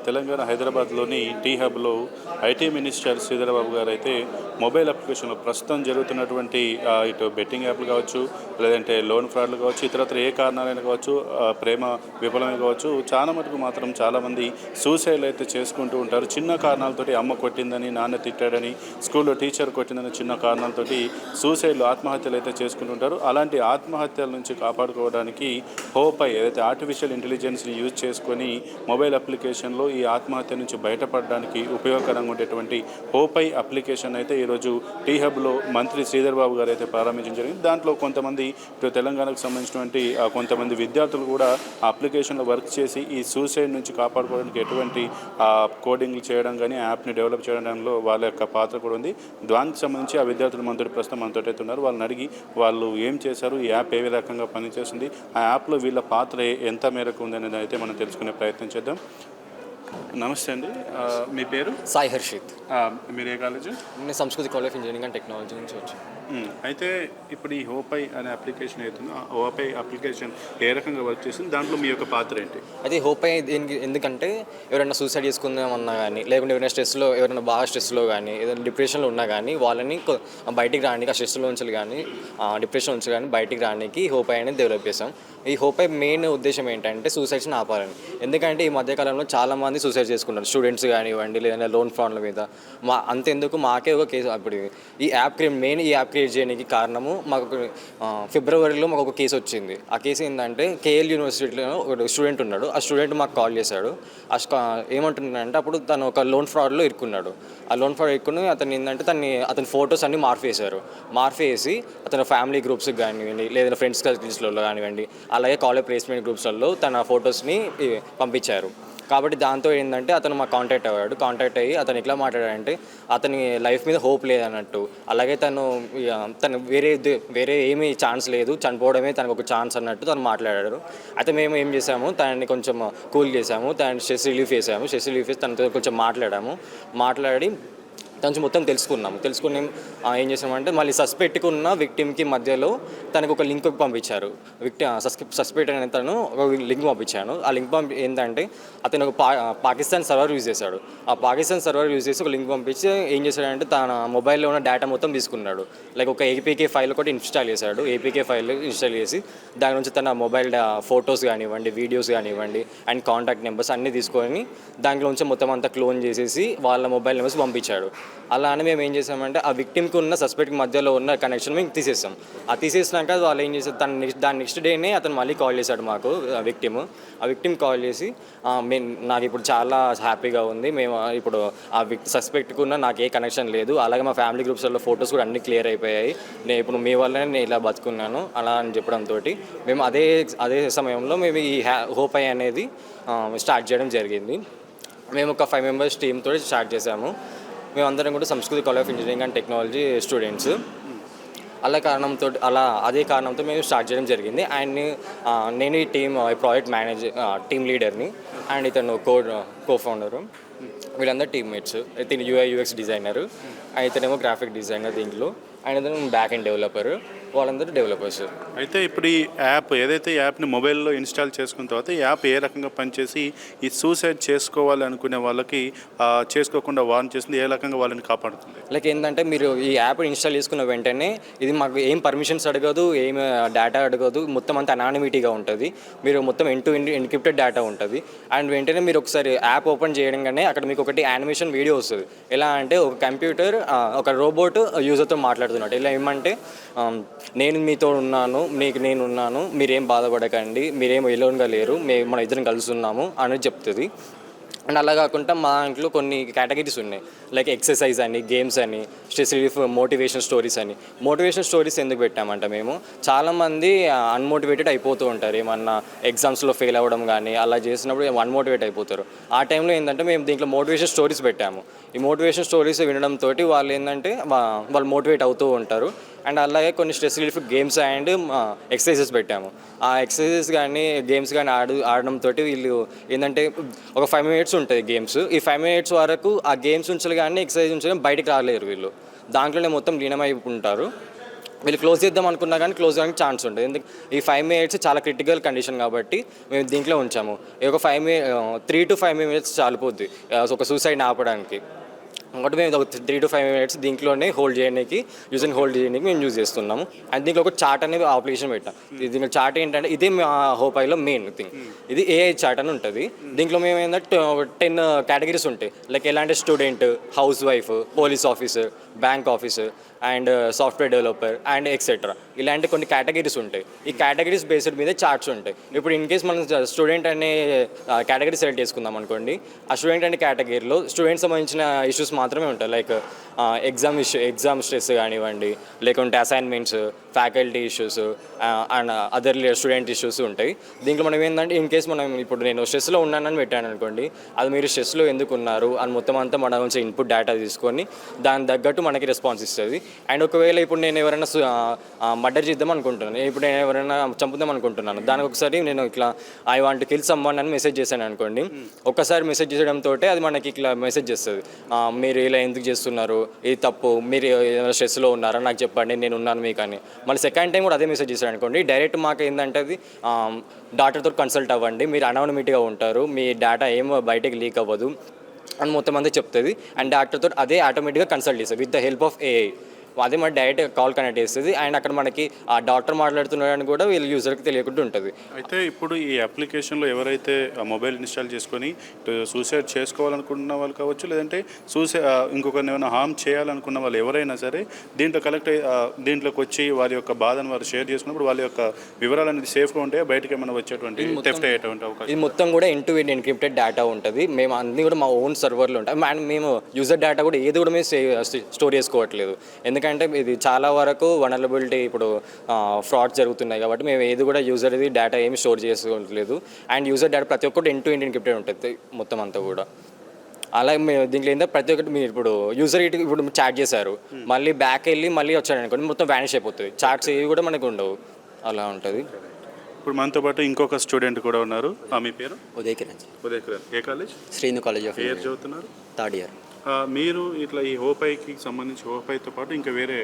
తెలంగాణ హైదరాబాద్లోని tea హబ్లో IT minister Sridhar Babu గారు అయితే మొబైల్ అప్లికేషన్లో ప్రస్తుతం జరుగుతున్నటువంటి ఇటు బెట్టింగ్ యాప్లు కావచ్చు, లేదంటే లోన్ ఫ్రాడ్లు కావచ్చు, ఇతరత్ర ఏ కారణాలైనా కావచ్చు, ప్రేమ విఫలమే కావచ్చు, చాలా మటుకు మాత్రం చాలామంది సూసైడ్ అయితే చేసుకుంటూ ఉంటారు. చిన్న కారణాలతోటి అమ్మ కొట్టిందని, నాన్న తిట్టాడని, స్కూల్లో టీచర్ కొట్టిందని చిన్న కారణాలతోటి సూసైడ్లు, ఆత్మహత్యలు అయితే చేసుకుంటుంటారు. అలాంటి ఆత్మహత్యల నుంచి కాపాడుకోవడానికి హోపై ఏదైతే ఆర్టిఫిషియల్ ఇంటెలిజెన్స్ని యూజ్ చేసుకొని మొబైల్ అప్లికేషన్లో ఈ ఆత్మహత్య నుంచి బయటపడడానికి ఉపయోగకరంగా ఉండేటువంటి హోపై అప్లికేషన్ అయితే ఈరోజు టీ హబ్లో మంత్రి శ్రీధర్ బాబు గారు అయితే ప్రారంభించడం జరిగింది. దాంట్లో కొంతమంది ఇటు తెలంగాణకు సంబంధించినటువంటి కొంతమంది విద్యార్థులు కూడా ఆ అప్లికేషన్లో వర్క్ చేసి ఈ సూసైడ్ నుంచి కాపాడుకోవడానికి ఎటువంటి కోడింగ్లు చేయడం కానీ, యాప్ని డెవలప్ చేయడంలో వాళ్ళ యొక్క పాత్ర కూడా ఉంది. దానికి సంబంధించి ఆ విద్యార్థులు మనతో ప్రస్తుతం మనతో అయితే ఉన్నారు. వాళ్ళని అడిగి వాళ్ళు ఏం చేశారు, ఈ యాప్ ఏ రకంగా పనిచేస్తుంది, ఆ యాప్లో వీళ్ళ పాత్ర ఎంత మేరకు ఉందనేది అయితే మనం తెలుసుకునే ప్రయత్నం చేద్దాం. నమస్తే అండి, మీ పేరు? సాయి హర్షిత్. మీరు ఏ కాలేజ్? నేను సంస్కృతి college of engineering and technology నుంచి వచ్చాను. అయితే ఇప్పుడు ఈ హోపై అనే అప్లికేషన్ అవుతుందో, ఆ హోపై అప్లికేషన్ ఏ రకంగా వర్క్ చేస్తుంది, దాంట్లో మీ యొక్క పాత్ర ఏంటి? అయితే హోపై ఎందుకంటే ఎవరైనా సూసైడ్ చేసుకుందామన్నా కానీ, లేకుంటే ఎవరైనా స్ట్రెస్లో, ఎవరైనా బాగా స్ట్రెస్లో కానీ, ఏదైనా డిప్రెషన్లో ఉన్నా కానీ వాళ్ళని బయటికి రానికి, ఆ స్ట్రెస్లో నుంచి కానీ, డిప్రెషన్ నుంచి కానీ బయటికి రానికి హోపై అనేది డెవలప్ చేసాం. ఈ హోపై మెయిన్ ఉద్దేశం ఏంటంటే సూసైడ్స్ని ఆపాలని. ఎందుకంటే ఈ మధ్యకాలంలో చాలామంది సూసైడ్ చేసుకుంటారు, స్టూడెంట్స్ కానివ్వండి, లేదంటే లోన్ ఫ్రాడ్ల మీద. అంతెందుకు మాకే ఒక కేసు, అప్పుడు ఈ యాప్ మెయిన్ ఈ యాప్ క్రియేట్ చేయడానికి కారణము మాకు ఫిబ్రవరిలో మాకు ఒక కేసు వచ్చింది. ఆ కేసు ఏంటంటే కేఎల్ యూనివర్సిటీలో ఒక స్టూడెంట్ ఉన్నాడు. ఆ స్టూడెంట్ మాకు కాల్ చేశాడు. ఏమంటున్నాడంటే అప్పుడు తను ఒక లోన్ ఫ్రాడ్లో ఇరుక్కున్నాడు. ఆ లోన్ ఫ్రాడ్ ఇరుక్కుని అతను ఏంటంటే అతని ఫొటోస్ అన్ని మార్ఫేసి అతని ఫ్యామిలీ గ్రూప్స్కి కానివ్వండి, లేదా ఫ్రెండ్స్ సర్కిల్స్లో కానివ్వండి, అలాగే కాలేజ్ ప్లేస్మెంట్ గ్రూప్స్లలో తన ఫొటోస్ని పంపించారు. కాబట్టి దాంతో ఏంటంటే అతను మాకు కాంటాక్ట్ అయ్యి అతను ఎట్లా మాట్లాడాడంటే అతని లైఫ్ మీద హోప్ లేదన్నట్టు, అలాగే తను వేరే ఏమీ ఛాన్స్ లేదు, చనిపోవడమే తనకు ఒక ఛాన్స్ అన్నట్టు తను మాట్లాడాడు. అయితే మేము ఏం చేసాము, తనని కొంచెం కూల్ చేసాము, తనని స్ట్రెస్ రిలీఫ్ చేసి తనతో కొంచెం మాట్లాడి తను మొత్తం తెలుసుకుని ఏం చేసామంటే మళ్ళీ సస్పెక్ట్కి ఉన్న విక్టిమ్కి మధ్యలో తనకు ఒక లింక్ పంపించారు. సస్పెక్ట్ అనే తను ఒక లింక్ పంపించాను. ఆ లింక్ ఏంటంటే అతను ఒక పాకిస్తాన్ సర్వర్ యూజ్ చేశాడు. ఆ పాకిస్తాన్ సర్వర్ యూజ్ చేసి ఒక లింక్ పంపించి ఏం చేశాడంటే తన మొబైల్లో ఉన్న డేటా మొత్తం తీసుకున్నాడు. లైక్ ఒక ఏపీకే ఫైల్ ఒకటి ఇన్స్టాల్ చేశాడు. ఏపీకే ఫైల్ ఇన్స్టాల్ చేసి దాని నుంచి తన మొబైల్ ఫొటోస్ కానివ్వండి, వీడియోస్ కానివ్వండి అండ్ కాంటాక్ట్ నెంబర్స్ అన్నీ తీసుకొని దాంట్లో నుంచి మొత్తం అంతా క్లోన్ చేసేసి వాళ్ళ మొబైల్ నెంబర్స్ పంపించాడు. అలా అని మేము ఏం చేసామంటే ఆ విక్టిమ్కి ఉన్న సస్పెక్ట్ మధ్యలో ఉన్న కనెక్షన్ మేము తీసేసాం. ఆ తీసేసినాక వాళ్ళు ఏం చేశారు, దాని నెక్స్ట్ డేనే అతను మళ్ళీ కాల్ చేశాడు మాకు ఆ విక్టిమ్ కాల్ చేసి నాకు ఇప్పుడు చాలా హ్యాపీగా ఉంది, మేము ఇప్పుడు ఆ సస్పెక్ట్కి ఉన్న నాకు ఏ కనెక్షన్ లేదు, అలాగే మా ఫ్యామిలీ గ్రూప్స్లో ఫొటోస్ కూడా అన్నీ క్లియర్ అయిపోయాయి, నేను ఇప్పుడు మీ వల్లనే నేను ఇలా బతుకున్నాను అలా అని చెప్పడంతో మేము అదే సమయంలో మేము ఈ హోప్ ఐ అనేది స్టార్ట్ చేయడం జరిగింది. మేము ఒక 5 members టీమ్తో స్టార్ట్ చేసాము. మేమందరం కూడా సంస్కృతి college of engineering and technology students. అదే కారణంతో మేము స్టార్ట్ చేయడం జరిగింది. అండ్ నేను ఈ ప్రాజెక్ట్ టీమ్ లీడర్ని అండ్ ఇతను కో ఫౌండరు, వీళ్ళందరూ టీమ్మేట్స్. ఇతను UI/UX డిజైనరు, ఇతనేమో గ్రాఫిక్ డిజైనర్ దీంట్లో, అండ్ ఇతను బ్యాక్ ఎండ్ డెవలపర్, వాళ్ళందరూ డెవలపర్స్. అయితే ఇప్పుడు ఈ యాప్ ఏదైతే యాప్ని మొబైల్లో ఇన్స్టాల్ చేసుకున్న తర్వాత ఈ యాప్ ఏ రకంగా పనిచేసి ఈ సూసైడ్ చేసుకోవాలి అనుకునే వాళ్ళకి చేసుకోకుండా వార్న్ చేస్తుంది, ఏ రకంగా వాళ్ళని కాపాడుతుంది? లైక్ ఏంటంటే మీరు ఈ యాప్ ఇన్స్టాల్ చేసుకున్న వెంటనే ఇది మాకు ఏం పర్మిషన్స్ అడగదు, ఏం డేటా అడగదు, మొత్తం అంతా అనానిమిటీగా ఉంటుంది. మీరు మొత్తం end to end encrypted data ఉంటుంది. అండ్ వెంటనే మీరు ఒకసారి యాప్ ఓపెన్ చేయడంగానే అక్కడ మీకు ఒకటి యానిమేషన్ వీడియో వస్తుంది. ఎలా అంటే ఒక కంప్యూటర్ ఒక రోబోట్ యూజర్తో మాట్లాడుతున్నట్టు. ఇలా ఏమంటే నేను మీతో ఉన్నాను, నేను ఉన్నాను, మీరేం బాధపడకండి, మీరేం ఎలోన్గా లేరు, మన ఇద్దరం కలిసి ఉన్నాము అని చెప్తుంది. అండ్ అలా కాకుండా మా ఇంట్లో కొన్ని కేటగిరీస్ ఉన్నాయి, లైక్ ఎక్సర్సైజ్ అని, గేమ్స్ అని, స్ట్రెస్ రిలీఫ్, మోటివేషన్ స్టోరీస్ అని. మోటివేషన్ స్టోరీస్ ఎందుకు పెట్టామంటే మేము చాలామంది అన్మోటివేటెడ్ అయిపోతూ ఉంటారు, ఏమన్నా ఎగ్జామ్స్లో ఫెయిల్ అవ్వడం కానీ అలా చేసినప్పుడు అన్మోటివేట్ అయిపోతారు. ఆ టైంలో ఏంటంటే మేము దీంట్లో మోటివేషన్ స్టోరీస్ పెట్టాము. ఈ మోటివేషన్ స్టోరీస్ వినడంతో వాళ్ళు ఏంటంటే వాళ్ళు మోటివేట్ అవుతూ ఉంటారు. అండ్ అలాగే కొన్ని stress relief games and exercises పెట్టాము. ఆ ఎక్సర్సైజెస్ కానీ గేమ్స్ కానీ ఆడడంతో వీళ్ళు ఏంటంటే ఒక 5 minutes ఉంటుంది గేమ్స్. ఈ 5 minutes వరకు ఆ గేమ్స్ ఉంచాలి కానీ ఎక్సర్సైజ్ ఉంచాలి కానీ బయటకు రాలేరు వీళ్ళు, దాంట్లోనే మొత్తం లీనమై ఉంటారు. వీళ్ళు క్లోజ్ చేద్దాం అనుకున్నా కానీ క్లోజ్ చేయడానికి ఛాన్స్ ఉంటుంది. ఎందుకు ఈ 5 minutes చాలా క్రిటికల్ కండిషన్ కాబట్టి మేము దీంట్లో ఉంచాము. ఒక 3 to 5 minutes చాలిపోద్ది ఒక సూసైడ్ని ఆపడానికి. కాబట్టి మేము ఒక 3 to 5 minutes దీంట్లోనే హోల్డ్ చేయడానికి మేము యూజ్ చేస్తున్నాము. అండ్ దీంట్లో ఒక చార్ట్ అనేది అప్లికేషన్ పెట్టాం. దీంట్లో చార్ట్ ఏంటంటే ఇదే హోప్ ఐలో మెయిన్ థింగ్, ఇది AI చార్ట్ అని ఉంటుంది. దీంట్లో మేము ఏంటంటే 10 కేటగిరీస్ ఉంటాయి, లైక్ ఎలాంటి student, house wife, police officer, bank officer and software developer and etcetera, ఇలాంటి కొన్ని కేటగిరీస్ ఉంటాయి. ఈ కేటగిరీస్ బేస్డ్ మీద చార్ట్స్ ఉంటాయి. ఇప్పుడు ఇన్ కేస్ మనం స్టూడెంట్ అనే కేటగిరీ సెలెక్ట్ చేసుకుందాం అనుకోండి, ఆ స్టూడెంట్ అనే కేటగిరీలో స్టూడెంట్ సంబంధించిన ఇష్యూస్ మాత్రమే ఉంటాయి, లైక్ ఎగ్జామ్ స్ట్రెస్ కానివ్వండి, లేకుంటే assignments, faculty issues and other student issues ఉంటాయి. దీంట్లో మనం ఏంటంటే ఇన్ కేస్ మనం ఇప్పుడు నేను స్ట్రెస్లో ఉన్నానని పెట్టాను అనుకోండి, అది మీరు స్ట్రెస్లో ఎందుకు ఉన్నారు అని మొత్తం అంతా మన నుంచి ఇన్పుట్ డేటా తీసుకొని దాని తగ్గట్టు మనకి రెస్పాన్స్ ఇస్తుంది. అండ్ ఒకవేళ ఇప్పుడు నేను ఎవరైనా మర్డర్ చేద్దాం అనుకుంటున్నాను, ఇప్పుడు నేను ఎవరైనా చంపుదాం అనుకుంటున్నాను, దానికి ఒకసారి నేను ఇట్లా ఐ వాంట్ కిల్ సమ్వన్ అని మెసేజ్ చేశాను అనుకోండి, ఒక్కసారి మెసేజ్ చేయడంతో అది మనకి ఇట్లా మెసేజ్ చేస్తుంది, మీరు ఇలా ఎందుకు చేస్తున్నారు, ఇది తప్పు, మీరు ఏదైనా స్ట్రెస్లో ఉన్నారా నాకు చెప్పండి, నేను ఉన్నాను మీకు అని. మళ్ళీ సెకండ్ టైం కూడా అదే మెసేజ్ చేశాను అనుకోండి, డైరెక్ట్ మాకు ఏంటంటే అది డాక్టర్తో కన్సల్ట్ అవ్వండి, మీరు అనానిమిటీగా ఉంటారు, మీ డేటా ఏం బయటకి లీక్ అవ్వదు అని మొత్తం అంతా చెప్తుంది. అండ్ డాక్టర్తో అదే ఆటోమేటిక్గా కన్సల్ట్ చేస్తుంది with the help of AI. అదే మన డైరెక్ట్ కాల్ కనెక్ట్ చేస్తుంది. అండ్ అక్కడ మనకి ఆ డాక్టర్ మాట్లాడుతున్నాడని కూడా వీళ్ళు యూజర్కి తెలియకుండా ఉంటుంది. అయితే ఇప్పుడు ఈ అప్లికేషన్లో ఎవరైతే మొబైల్ ఇన్స్టాల్ చేసుకొని సూసైడ్ చేసుకోవాలనుకున్న వాళ్ళు కావచ్చు, లేదంటే ఇంకొకరిని ఏమైనా హార్మ్ చేయాలనుకున్న వాళ్ళు ఎవరైనా సరే దీంట్లోకి వచ్చి వారి యొక్క బాధను వారు షేర్ చేసుకున్నప్పుడు వాళ్ళ యొక్క వివరాలు అనేది సేఫ్గా ఉంటాయి, బయటకి ఏమైనా వచ్చేటువంటి థెఫ్ట్ అయ్యేటువంటి అవకాశం. ఇది మొత్తం కూడా end to end encrypted data ఉంటుంది. మేము అన్నీ కూడా మా ఓన్ సర్వర్లో ఉంటాయి. అండ్ మేము యూజర్ డేటా కూడా ఏది కూడా మేము స్టోర్ చేసుకోవట్లేదు. ఎందుకంటే ఎందుకంటే ఇది చాలా వరకు వనరబిలిటీ ఇప్పుడు ఫ్రాడ్ జరుగుతున్నాయి కాబట్టి మేము ఏది కూడా యూజర్ది డేటా ఏమి స్టోర్ చేసుకోవట్లేదు. అండ్ యూజర్ డేటా ప్రతి ఒక్కటి ఎండ్ టు ఎండ్ ఎన్క్రిప్టెడ్ ఉంటుంది మొత్తం అంతా కూడా. అలాగే మేము దీంట్లో ఏంటంటే ప్రతి ఒక్కటి మీరు ఇప్పుడు యూజర్ ఇప్పుడు చాట్ చేశారు, మళ్ళీ బ్యాక్ వెళ్ళి మళ్ళీ వచ్చాడు అనుకోండి మొత్తం వ్యానిష్ అయిపోతుంది. చాట్స్ ఏవి కూడా మనకు ఉండవు, అలా ఉంటుంది. ఇప్పుడు మనతో పాటు ఇంకొక స్టూడెంట్ కూడా ఉన్నారు. మీ పేరు? ఉదయ్ కిరణ్. ఉదయ్ కిరణ్. ఏ college? Srinu college of year చదువుతున్నారు? Third year. మీరు ఇట్లా ఈ హోపైకి సంబంధించి హోపైతో పాటు ఇంకా వేరే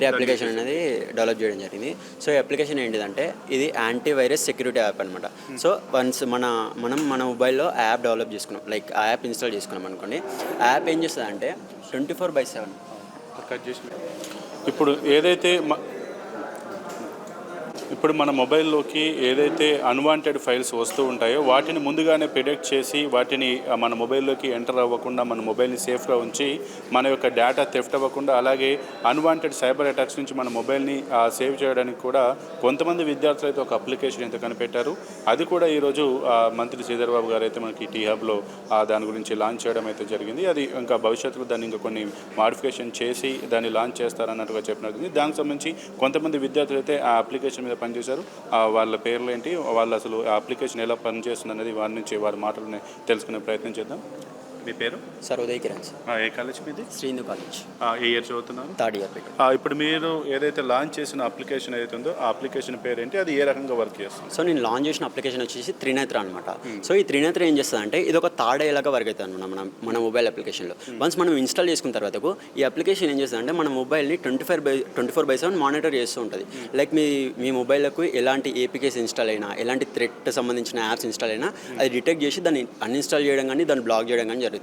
అప్లికేషన్ అనేది డెవలప్ చేయడం జరిగింది. సో ఈ అప్లికేషన్ ఏంటిదంటే ఇది యాంటీవైరస్ సెక్యూరిటీ యాప్ అనమాట. సో వన్స్ మనం మన మొబైల్లో యాప్ డెవలప్ చేసుకున్నాం, లైక్ ఆ యాప్ ఇన్స్టాల్ చేసుకున్నాం అనుకోండి. ఆ యాప్ ఏం చేస్తుందంటే 24/7 కట్ చేసి ఇప్పుడు ఏదైతే ఇప్పుడు మన మొబైల్లోకి ఏదైతే అన్వాంటెడ్ ఫైల్స్ వస్తూ ఉంటాయో వాటిని ముందుగానే ప్రిడిక్ట్ చేసి వాటిని మన మొబైల్లోకి ఎంటర్ అవ్వకుండా మన మొబైల్ని సేఫ్గా ఉంచి మన యొక్క డేటా థెఫ్ట్ అవ్వకుండా అలాగే అన్వాంటెడ్ సైబర్ అటాక్స్ నుంచి మన మొబైల్ని సేవ్ చేయడానికి కూడా కొంతమంది విద్యార్థులు అయితే ఒక అప్లికేషన్ అయితే కనిపెట్టారు. అది కూడా ఈరోజు మంత్రి శ్రీధర్ బాబు గారు అయితే మనకి టీ హబ్లో దాని గురించి లాంచ్ చేయడం అయితే జరిగింది. అది ఇంకా భవిష్యత్తులో దాన్ని ఇంకా కొన్ని మాడిఫికేషన్ చేసి దాన్ని లాంచ్ చేస్తారన్నట్టుగా చెప్పినట్టుంది. దానికి సంబంధించి కొంతమంది విద్యార్థులు అయితే ఆ అప్లికేషన్ మీద పనిచేశారు. వాళ్ళ పేర్లు ఏంటి, వాళ్ళు అసలు ఆ అప్లికేషన్ ఎలా పనిచేస్తుంది అనేది వారి నుంచి వారి మాటలని తెలుసుకునే ప్రయత్నం చేద్దాం. మీ పేరు? సార్ ఉదయ్ కిరణ్. ఏ కాలేజ్ మీది? శ్రీను కాలేజ్. ఏ ఇయర్ చదువుతున్నారు? Third year. ఇప్పుడు మీరు ఏదైతే లాంచ్ చేసిన అప్లికేషన్ ఏదైతే ఉందో ఆ అప్లికేషన్ పేరు ఏంటి, అది ఏ రకంగా వర్క్ చేస్తుంది? సో నేను లాంచ్ చేసిన అప్లికేషన్ వచ్చేసి త్రినేత్ర అనమాట. సో ఈ త్రినేత్ర ఏం చేస్తుంది అంటే ఇది ఒక థర్డ్ ఐలాగా వర్క్ అవుతుంది అనమాట మన మొబైల్ అప్లికేషన్లో. వన్స్ మనం ఇన్స్టాల్ చేసుకున్న తర్వాతకు ఈ అప్లికేషన్ ఏం చేస్తుంది అంటే మన మొబైల్ని 24/7 మానిటర్ చేస్తూ ఉంటుంది. లైక్ మీ మొబైల్కు ఎలాంటి ఏపీకేస్ ఇన్స్టాల్ అయినా, ఎలాంటి థ్రెట్ సంబంధించిన యాప్స్ ఇన్స్టాల్ అయినా అది డిటెక్ట్ చేసి దాన్ని అన్ఇన్స్టాల్ చేయడం కానీ దాన్ని బ్లాక్ చేయడం కానీ జరుగుతుంది.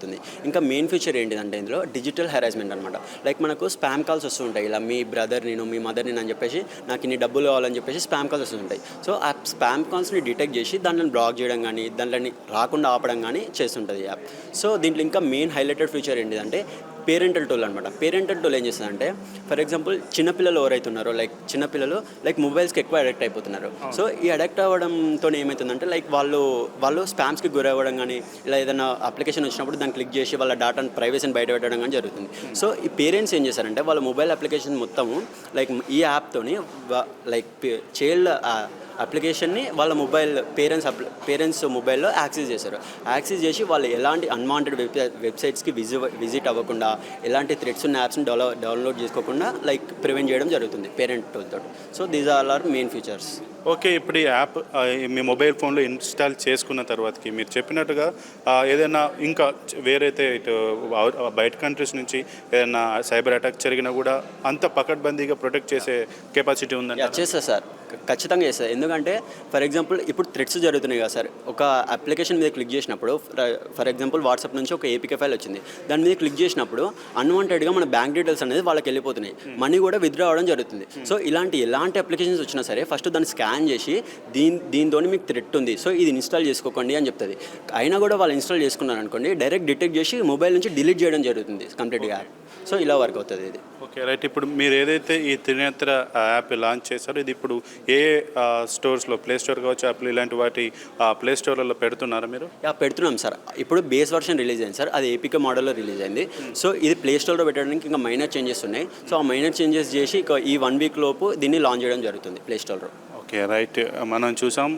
ఇంకా మెయిన్ ఫీచర్ ఏంటిదంటే ఇందులో డిజిటల్ హెరాస్మెంట్ అనమాట. లైక్ మనకు స్పామ్ కాల్స్ వస్తుంటాయి, ఇలా మీ బ్రదర్ నేను మీ మదర్ నేను అని చెప్పేసి నాకు ఇన్ని డబ్బులు కావాలని చెప్పేసి స్పామ్ కాల్స్ వస్తుంటాయి. సో ఆ స్పామ్ కాల్స్ని డిటెక్ట్ చేసి దాన్ని బ్లాక్ చేయడం కానీ దాంట్లోని రాకుండా ఆపడం కానీ చేస్తుంటుంది యాప్. సో దీంట్లో ఇంకా మెయిన్ హైలైటెడ్ ఫీచర్ ఏంటిదంటే పేరెంటల్ టూల్ అనమాట. పేరెంటల్ టూల్ ఏం చేస్తుందంటే ఫర్ ఎగ్జాంపుల్ చిన్నపిల్లలు ఎవరైతే ఉన్నారో చిన్నపిల్లలు మొబైల్స్కి ఎక్కువ అడిక్ట్ అయిపోతున్నారు. సో ఈ అడిక్ట్ అవ్వడంతో ఏమవుతుందంటే లైక్ వాళ్ళు స్పామ్స్కి గురవ్వడం కానీ ఇలా ఏదైనా అప్లికేషన్ వచ్చినప్పుడు దాన్ని క్లిక్ చేసి వాళ్ళ డేటాను ప్రైవసీని బయట పెట్టడం కానీ జరుగుతుంది. సో ఈ పేరెంట్స్ ఏం చేశారంటే వాళ్ళ మొబైల్ అప్లికేషన్ మొత్తము లైక్ ఈ యాప్తోని లైక్ చైల్డ్ అప్లికేషన్ని వాళ్ళ పేరెంట్స్ మొబైల్లో యాక్సెస్ చేశారు. యాక్సెస్ చేసి వాళ్ళు ఎలాంటి అన్వాంటెడ్ వెబ్సైట్స్కి విజిట్ అవ్వకుండా ఎలాంటి థ్రెట్స్ ఉన్న యాప్స్ని డౌన్లోడ్ చేసుకోకుండా లైక్ ప్రివెంట్ చేయడం జరుగుతుంది పేరెంట్ టూల్తో. So these are main features. Okay, ఇప్పుడు ఈ యాప్ మీ మొబైల్ ఫోన్లో ఇన్స్టాల్ చేసుకున్న తర్వాతకి మీరు చెప్పినట్టుగా ఏదైనా ఇంకా వేరైతే ఇటు బయట కంట్రీస్ నుంచి ఏదైనా సైబర్ అటాక్ జరిగినా కూడా అంత పకడ్బందీగా ప్రొటెక్ట్ చేసే కెపాసిటీ ఉందని? చేస్తారు సార్, ఖచ్చితంగా చేస్తారు. ఎందుకంటే ఫర్ ఎగ్జాంపుల్ ఇప్పుడు థ్రెట్స్ జరుగుతున్నాయి కదా సార్, ఒక అప్లికేషన్ మీద క్లిక్ చేసినప్పుడు ఫర్ ఎగ్జాంపుల్ వాట్సాప్ నుంచి ఒక ఏపీకే ఫైల్ వచ్చింది, దాని మీద క్లిక్ చేసినప్పుడు అన్వాంటెడ్గా మన బ్యాంక్ డీటెయిల్స్ అనేది వాళ్ళకి వెళ్ళిపోతున్నాయి, మనీ కూడా విత్డ్రా అవ్వడం జరుగుతుంది. సో ఎలాంటి అప్లికేషన్స్ వచ్చినా సరే ఫస్ట్ దాన్ని స్కాన్ చేసి దీంతో మీకు థ్రెట్ ఉంది సో ఇది ఇన్స్టాల్ చేసుకోకండి అని చెప్తుంది. అయినా కూడా వాళ్ళు ఇన్స్టాల్ చేసుకున్నారు అనుకోండి డైరెక్ట్ డిటెక్ట్ చేసి మొబైల్ నుంచి డిలీట్ చేయడం జరుగుతుంది కంప్లీట్గా యాప్. సో ఇలా వర్క్ అవుతుంది ఇది. Okay right. ఇప్పుడు మీరు ఏదైతే ఈ త్రినేత్ర యాప్ లాంచ్ చేశారో ఇది ఇప్పుడు ఏ స్టోర్స్లో, ప్లే స్టోర్ కావచ్చు, యాప్లు ఇలాంటి వాటి ప్లే స్టోర్లలో పెడుతున్నారా మీరు? పెడుతున్నాం సార్. ఇప్పుడు బేస్ వర్షన్ రిలీజ్ అయింది సార్, అది ఏపీకే మోడల్లో రిలీజ్ అయింది. సో ఇది ప్లే స్టోర్లో పెట్టడానికి ఇంకా మైనర్ చేంజెస్ ఉన్నాయి. సో ఆ మైనర్ చేంజెస్ చేసి ఈ 1 వీక్ లోపు దీన్ని లాంచ్ చేయడం జరుగుతుంది ప్లే స్టోర్లో. Okay right. మనం చూసాం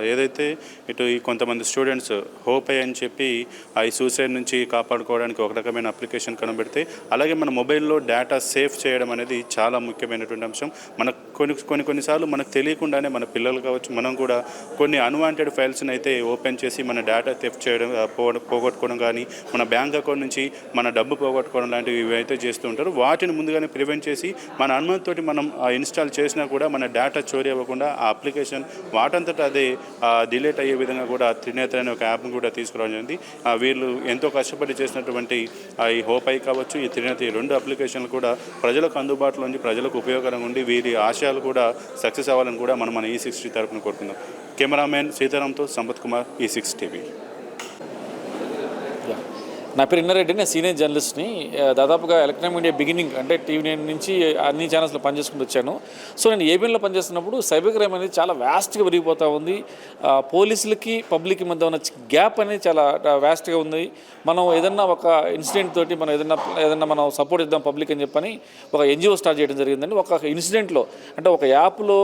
ఏదైతే ఇటు ఈ కొంతమంది స్టూడెంట్స్ హోపై అని చెప్పి ఈ సూసైడ్ నుంచి కాపాడుకోవడానికి ఒక రకమైన అప్లికేషన్ కనబెడితే అలాగే మన మొబైల్లో డేటా సేఫ్ చేయడం అనేది చాలా ముఖ్యమైనటువంటి అంశం. మనకు కొన్నిసార్లు మనకు తెలియకుండానే మన పిల్లలు కావచ్చు మనం కూడా కొన్ని అన్వాంటెడ్ ఫైల్స్ని అయితే ఓపెన్ చేసి మన డేటా థెఫ్ట్ చేయడం, పోగొట్టుకోవడం కానీ మన బ్యాంక్ అకౌంట్ నుంచి మన డబ్బు పోగొట్టుకోవడం లాంటివి ఇవైతే చేస్తూ ఉంటారు. వాటిని ముందుగానే ప్రివెంట్ చేసి మన అనుమతితోటి మనం ఇన్స్టాల్ చేసినా కూడా మన డేటా చోరీ అవ్వకుండా ఆ అప్లికేషన్ వాటంతటా అదే డిలీట్ అయ్యే విధంగా కూడా త్రినేత్ర అనే ఒక యాప్ను కూడా తీసుకురావడం జరిగింది. వీళ్ళు ఎంతో కష్టపడి చేసినటువంటి ఈ హోపై కావచ్చు, ఈ త్రినేత్ర, ఈ 2 అప్లికేషన్లు కూడా ప్రజలకు అందుబాటులో ఉండి ప్రజలకు ఉపయోగకరంగా ఉండి వీరి ఆశయాలు కూడా సక్సెస్ అవ్వాలని కూడా మన E6 తరపున కోరుకుందాం. కెమెరామెన్ సీతారాంతో సంపత్ కుమార్, E6 టీవీ. నా పేరు ఇన్నారెడ్డి, నేను సీనియర్ జర్నలిస్ట్ని. దాదాపుగా ఎలక్ట్రానిక్ మీడియా బిగినింగ్ అంటే TV9 నుంచి అన్ని ఛానల్స్లో పనిచేసుకుంటూ వచ్చాను. సో నేను ఏబిఎన్లో పనిచేస్తున్నప్పుడు సైబర్ క్రైమ్ అనేది చాలా వ్యాస్ట్గా పెరిగిపోతూ ఉంది. పోలీసులకి పబ్లిక్కి మధ్య ఉన్న గ్యాప్ అనేది చాలా వ్యాస్ట్గా ఉంది. మనం ఏదన్నా ఒక ఇన్సిడెంట్ తోటి మనం ఏదన్నా మనం సపోర్ట్ ఇద్దాం పబ్లిక్ అని చెప్పని ఒక NGO స్టార్ట్ చేయడం జరిగిందండి. ఒక ఇన్సిడెంట్లో అంటే ఒక యాప్లో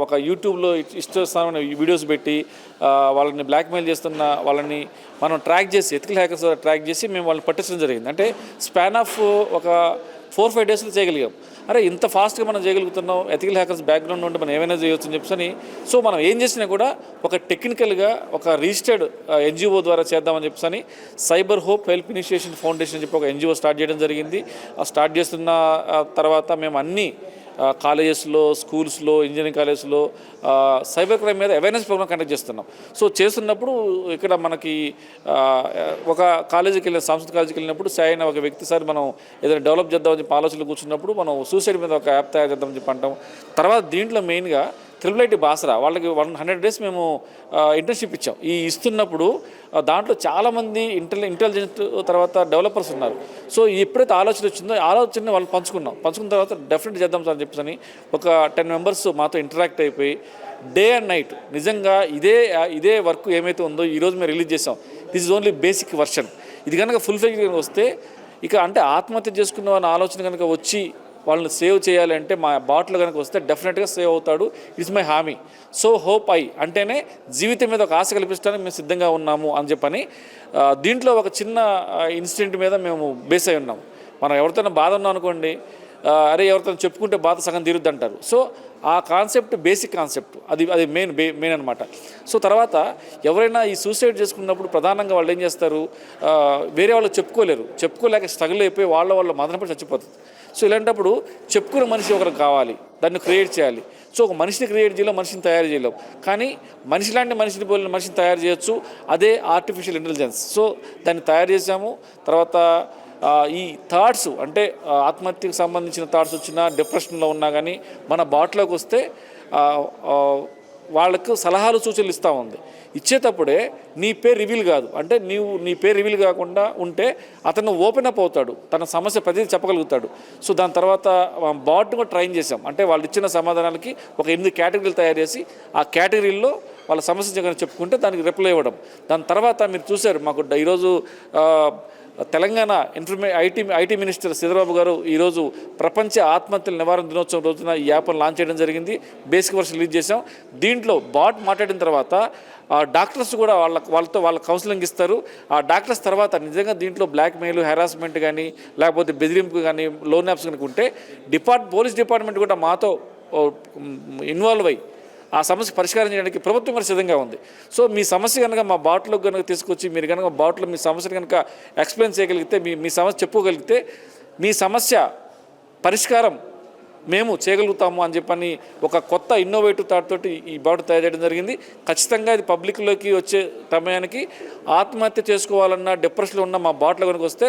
ఒక యూట్యూబ్లో ఇష్టమైన వీడియోస్ పెట్టి వాళ్ళని బ్లాక్మెయిల్ చేస్తున్న వాళ్ళని మనం ట్రాక్ చేసి ఎథికల్ హ్యాకర్స్ ట్రాక్ చేసి మేము వాళ్ళని పట్టించడం జరిగింది. అంటే స్పాన్ ఆఫ్ ఒక 4-5 డేస్లో చేయగలిగాం. అరే ఇంత ఫాస్ట్గా మనం చేయగలుగుతున్నాం, ఎథికల్ హ్యాకర్స్ బ్యాక్గ్రౌండ్ ఉంటే మనం ఏమైనా చేయవచ్చు అని చెప్పని. సో మనం ఏం చేసినా కూడా ఒక టెక్నికల్గా ఒక రిజిస్టర్డ్ NGO ద్వారా చేద్దామని చెప్పని cyber hope help initiation foundation అని చెప్పి ఒక NGO స్టార్ట్ చేయడం జరిగింది. స్టార్ట్ చేస్తున్న తర్వాత మేము అన్ని కాలేజెస్లో, స్కూల్స్లో, ఇంజనీరింగ్ కాలేజ్లో సైబర్ క్రైమ్ మీద అవేర్నెస్ ప్రోగ్రామ్ కండక్ట్ చేస్తున్నాం. సో చేస్తున్నప్పుడు ఇక్కడ మనకి ఒక కాలేజీకి వెళ్ళిన సాంస్కృతిక కాలేజీకి వెళ్ళినప్పుడు సాయిన ఒక వ్యక్తి సార్ మనం ఏదైనా డెవలప్ చేద్దామని చెప్పి ఆలోచనలు కూర్చున్నప్పుడు మనం సూసైడ్ మీద ఒక యాప్ తయారు చేద్దామని చెప్పి అంటాం. తర్వాత దీంట్లో మెయిన్గా IIIT బాసరా వాళ్ళకి 100 డేస్ మేము ఇంటర్న్షిప్ ఇచ్చాం. ఈ ఇస్తున్నప్పుడు దాంట్లో చాలామంది ఇంటెలిజెంట్ తర్వాత డెవలపర్స్ ఉన్నారు. సో ఎప్పుడైతే ఆలోచన వచ్చిందో ఆలోచనని వాళ్ళు పంచుకున్న తర్వాత డెఫినెట్ చేద్దాం సార్ అని చెప్పని ఒక 10 మెంబర్స్ మాతో ఇంటరాక్ట్ అయిపోయి డే అండ్ నైట్ నిజంగా ఇదే వర్క్ ఏమైతే ఉందో ఈరోజు మేము రిలీజ్ చేసాం. This is only basic version. ఇది కనుక ఫుల్ ఫ్లెడ్జ్గా వస్తే ఇక అంటే ఆత్మహత్య చేసుకున్న వాళ్ళ ఆలోచన కనుక వచ్చి వాళ్ళని సేవ్ చేయాలి అంటే మా బాట్లో కనుక వస్తే డెఫినెట్గా సేవ్ అవుతాడు. ఇట్స్ మై హామీ. సో హోప్ అంటేనే జీవితం మీద ఒక ఆశ కల్పించడానికి మేము సిద్ధంగా ఉన్నాము అని చెప్పని దీంట్లో ఒక చిన్న ఇన్సిడెంట్ మీద మేము బేస్ అయి ఉన్నాము. మనం ఎవరితోనైనా బాధ ఉన్నాం అనుకోండి, అరే ఎవరితో చెప్పుకుంటే బాధ సగం తీరుద్ది అంటారు. సో ఆ కాన్సెప్ట్ బేసిక్ కాన్సెప్ట్ అది మెయిన్ అనమాట. సో తర్వాత ఎవరైనా ఈ సూసైడ్ చేసుకున్నప్పుడు ప్రధానంగా వాళ్ళు ఏం చేస్తారు, వేరే వాళ్ళు చెప్పుకోలేక స్ట్రగుల్ అయిపోయి వాళ్ళ మదనపడి చచ్చిపోతుంది. సో ఇలాంటప్పుడు చెప్పుకునే మనిషి ఒకరికి కావాలి, దాన్ని క్రియేట్ చేయాలి. సో ఒక మనిషిని క్రియేట్ చేయలేం, మనిషిని తయారు చేయలేం. కానీ మనిషి లాంటి మనిషిని తయారు చేయొచ్చు, అదే ఆర్టిఫిషియల్ ఇంటెలిజెన్స్. సో దాన్ని తయారు చేసాము. తర్వాత ఈ థాట్స్ అంటే ఆత్మహత్యకు సంబంధించిన థాట్స్ వచ్చినా, డిప్రెషన్లో ఉన్నా కానీ మన బాట్లోకి వస్తే వాళ్ళకు సలహాలు సూచనలు ఇస్తూ ఉంది. ఇచ్చేటప్పుడే నీ పేరు రివీల్ కాదు, అంటే నీ పేరు రివీల్ కాకుండా ఉంటే అతను ఓపెన్ అప్ అవుతాడు, తన సమస్య ప్రతిదీ చెప్పగలుగుతాడు. సో దాని తర్వాత బాట్ని కూడా ట్రైన్ చేసాం. అంటే వాళ్ళు ఇచ్చిన సమాధానాలకి ఒక 8 కేటగిరీలు తయారు చేసి ఆ కేటగిరీల్లో వాళ్ళ సమస్య చెప్పుకుంటే దానికి రిప్లై ఇవ్వడం. దాని తర్వాత మీరు చూశారు మాకు ఈరోజు తెలంగాణ ఐటీ మినిస్టర్ శ్రీధర్బాబు గారు ఈరోజు ప్రపంచ ఆత్మహత్యల నివారణ దినోత్సవం రోజున ఈ యాప్ను లాంచ్ చేయడం జరిగింది. బేసిక్ వర్షన్ రిలీజ్ చేసాం. దీంట్లో బాట్ మాట్లాడిన తర్వాత డాక్టర్స్ కూడా వాళ్ళ కౌన్సిలింగ్ ఇస్తారు. ఆ డాక్టర్స్ తర్వాత నిజంగా దీంట్లో బ్లాక్మెయిల్, హెరాస్మెంట్ కానీ లేకపోతే బెదిరింపు కానీ, లోన్ యాప్స్ కనుక ఉంటే పోలీస్ డిపార్ట్మెంట్ కూడా మాతో ఇన్వాల్వ్ అయ్యి ఆ సమస్య పరిష్కారం చేయడానికి ప్రభుత్వం కూడా సిద్ధంగా ఉంది. సో మీ సమస్య కనుక మా బాట్లో కనుక తీసుకొచ్చి మీరు కనుక బాట్లో మీ సమస్యను కనుక ఎక్స్ప్లెయిన్ చేయగలిగితే, మీ సమస్య చెప్పుకోగలిగితే మీ సమస్య పరిష్కారం మేము చేయగలుగుతాము అని చెప్పని ఒక కొత్త ఇన్నోవేటివ్ థాట్ తోటి ఈ బాట్ తయారు చేయడం జరిగింది. ఖచ్చితంగా ఇది పబ్లిక్లోకి వచ్చే సమయానికి ఆత్మహత్య చేసుకోవాలన్నా, డిప్రెషన్లో ఉన్న మా బాట్లో కనుక వస్తే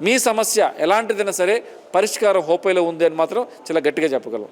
మీ సమస్య ఎలాంటిదైనా సరే పరిష్కారం హోపైలో ఉంది అని మాత్రం చాలా గట్టిగా చెప్పగలం.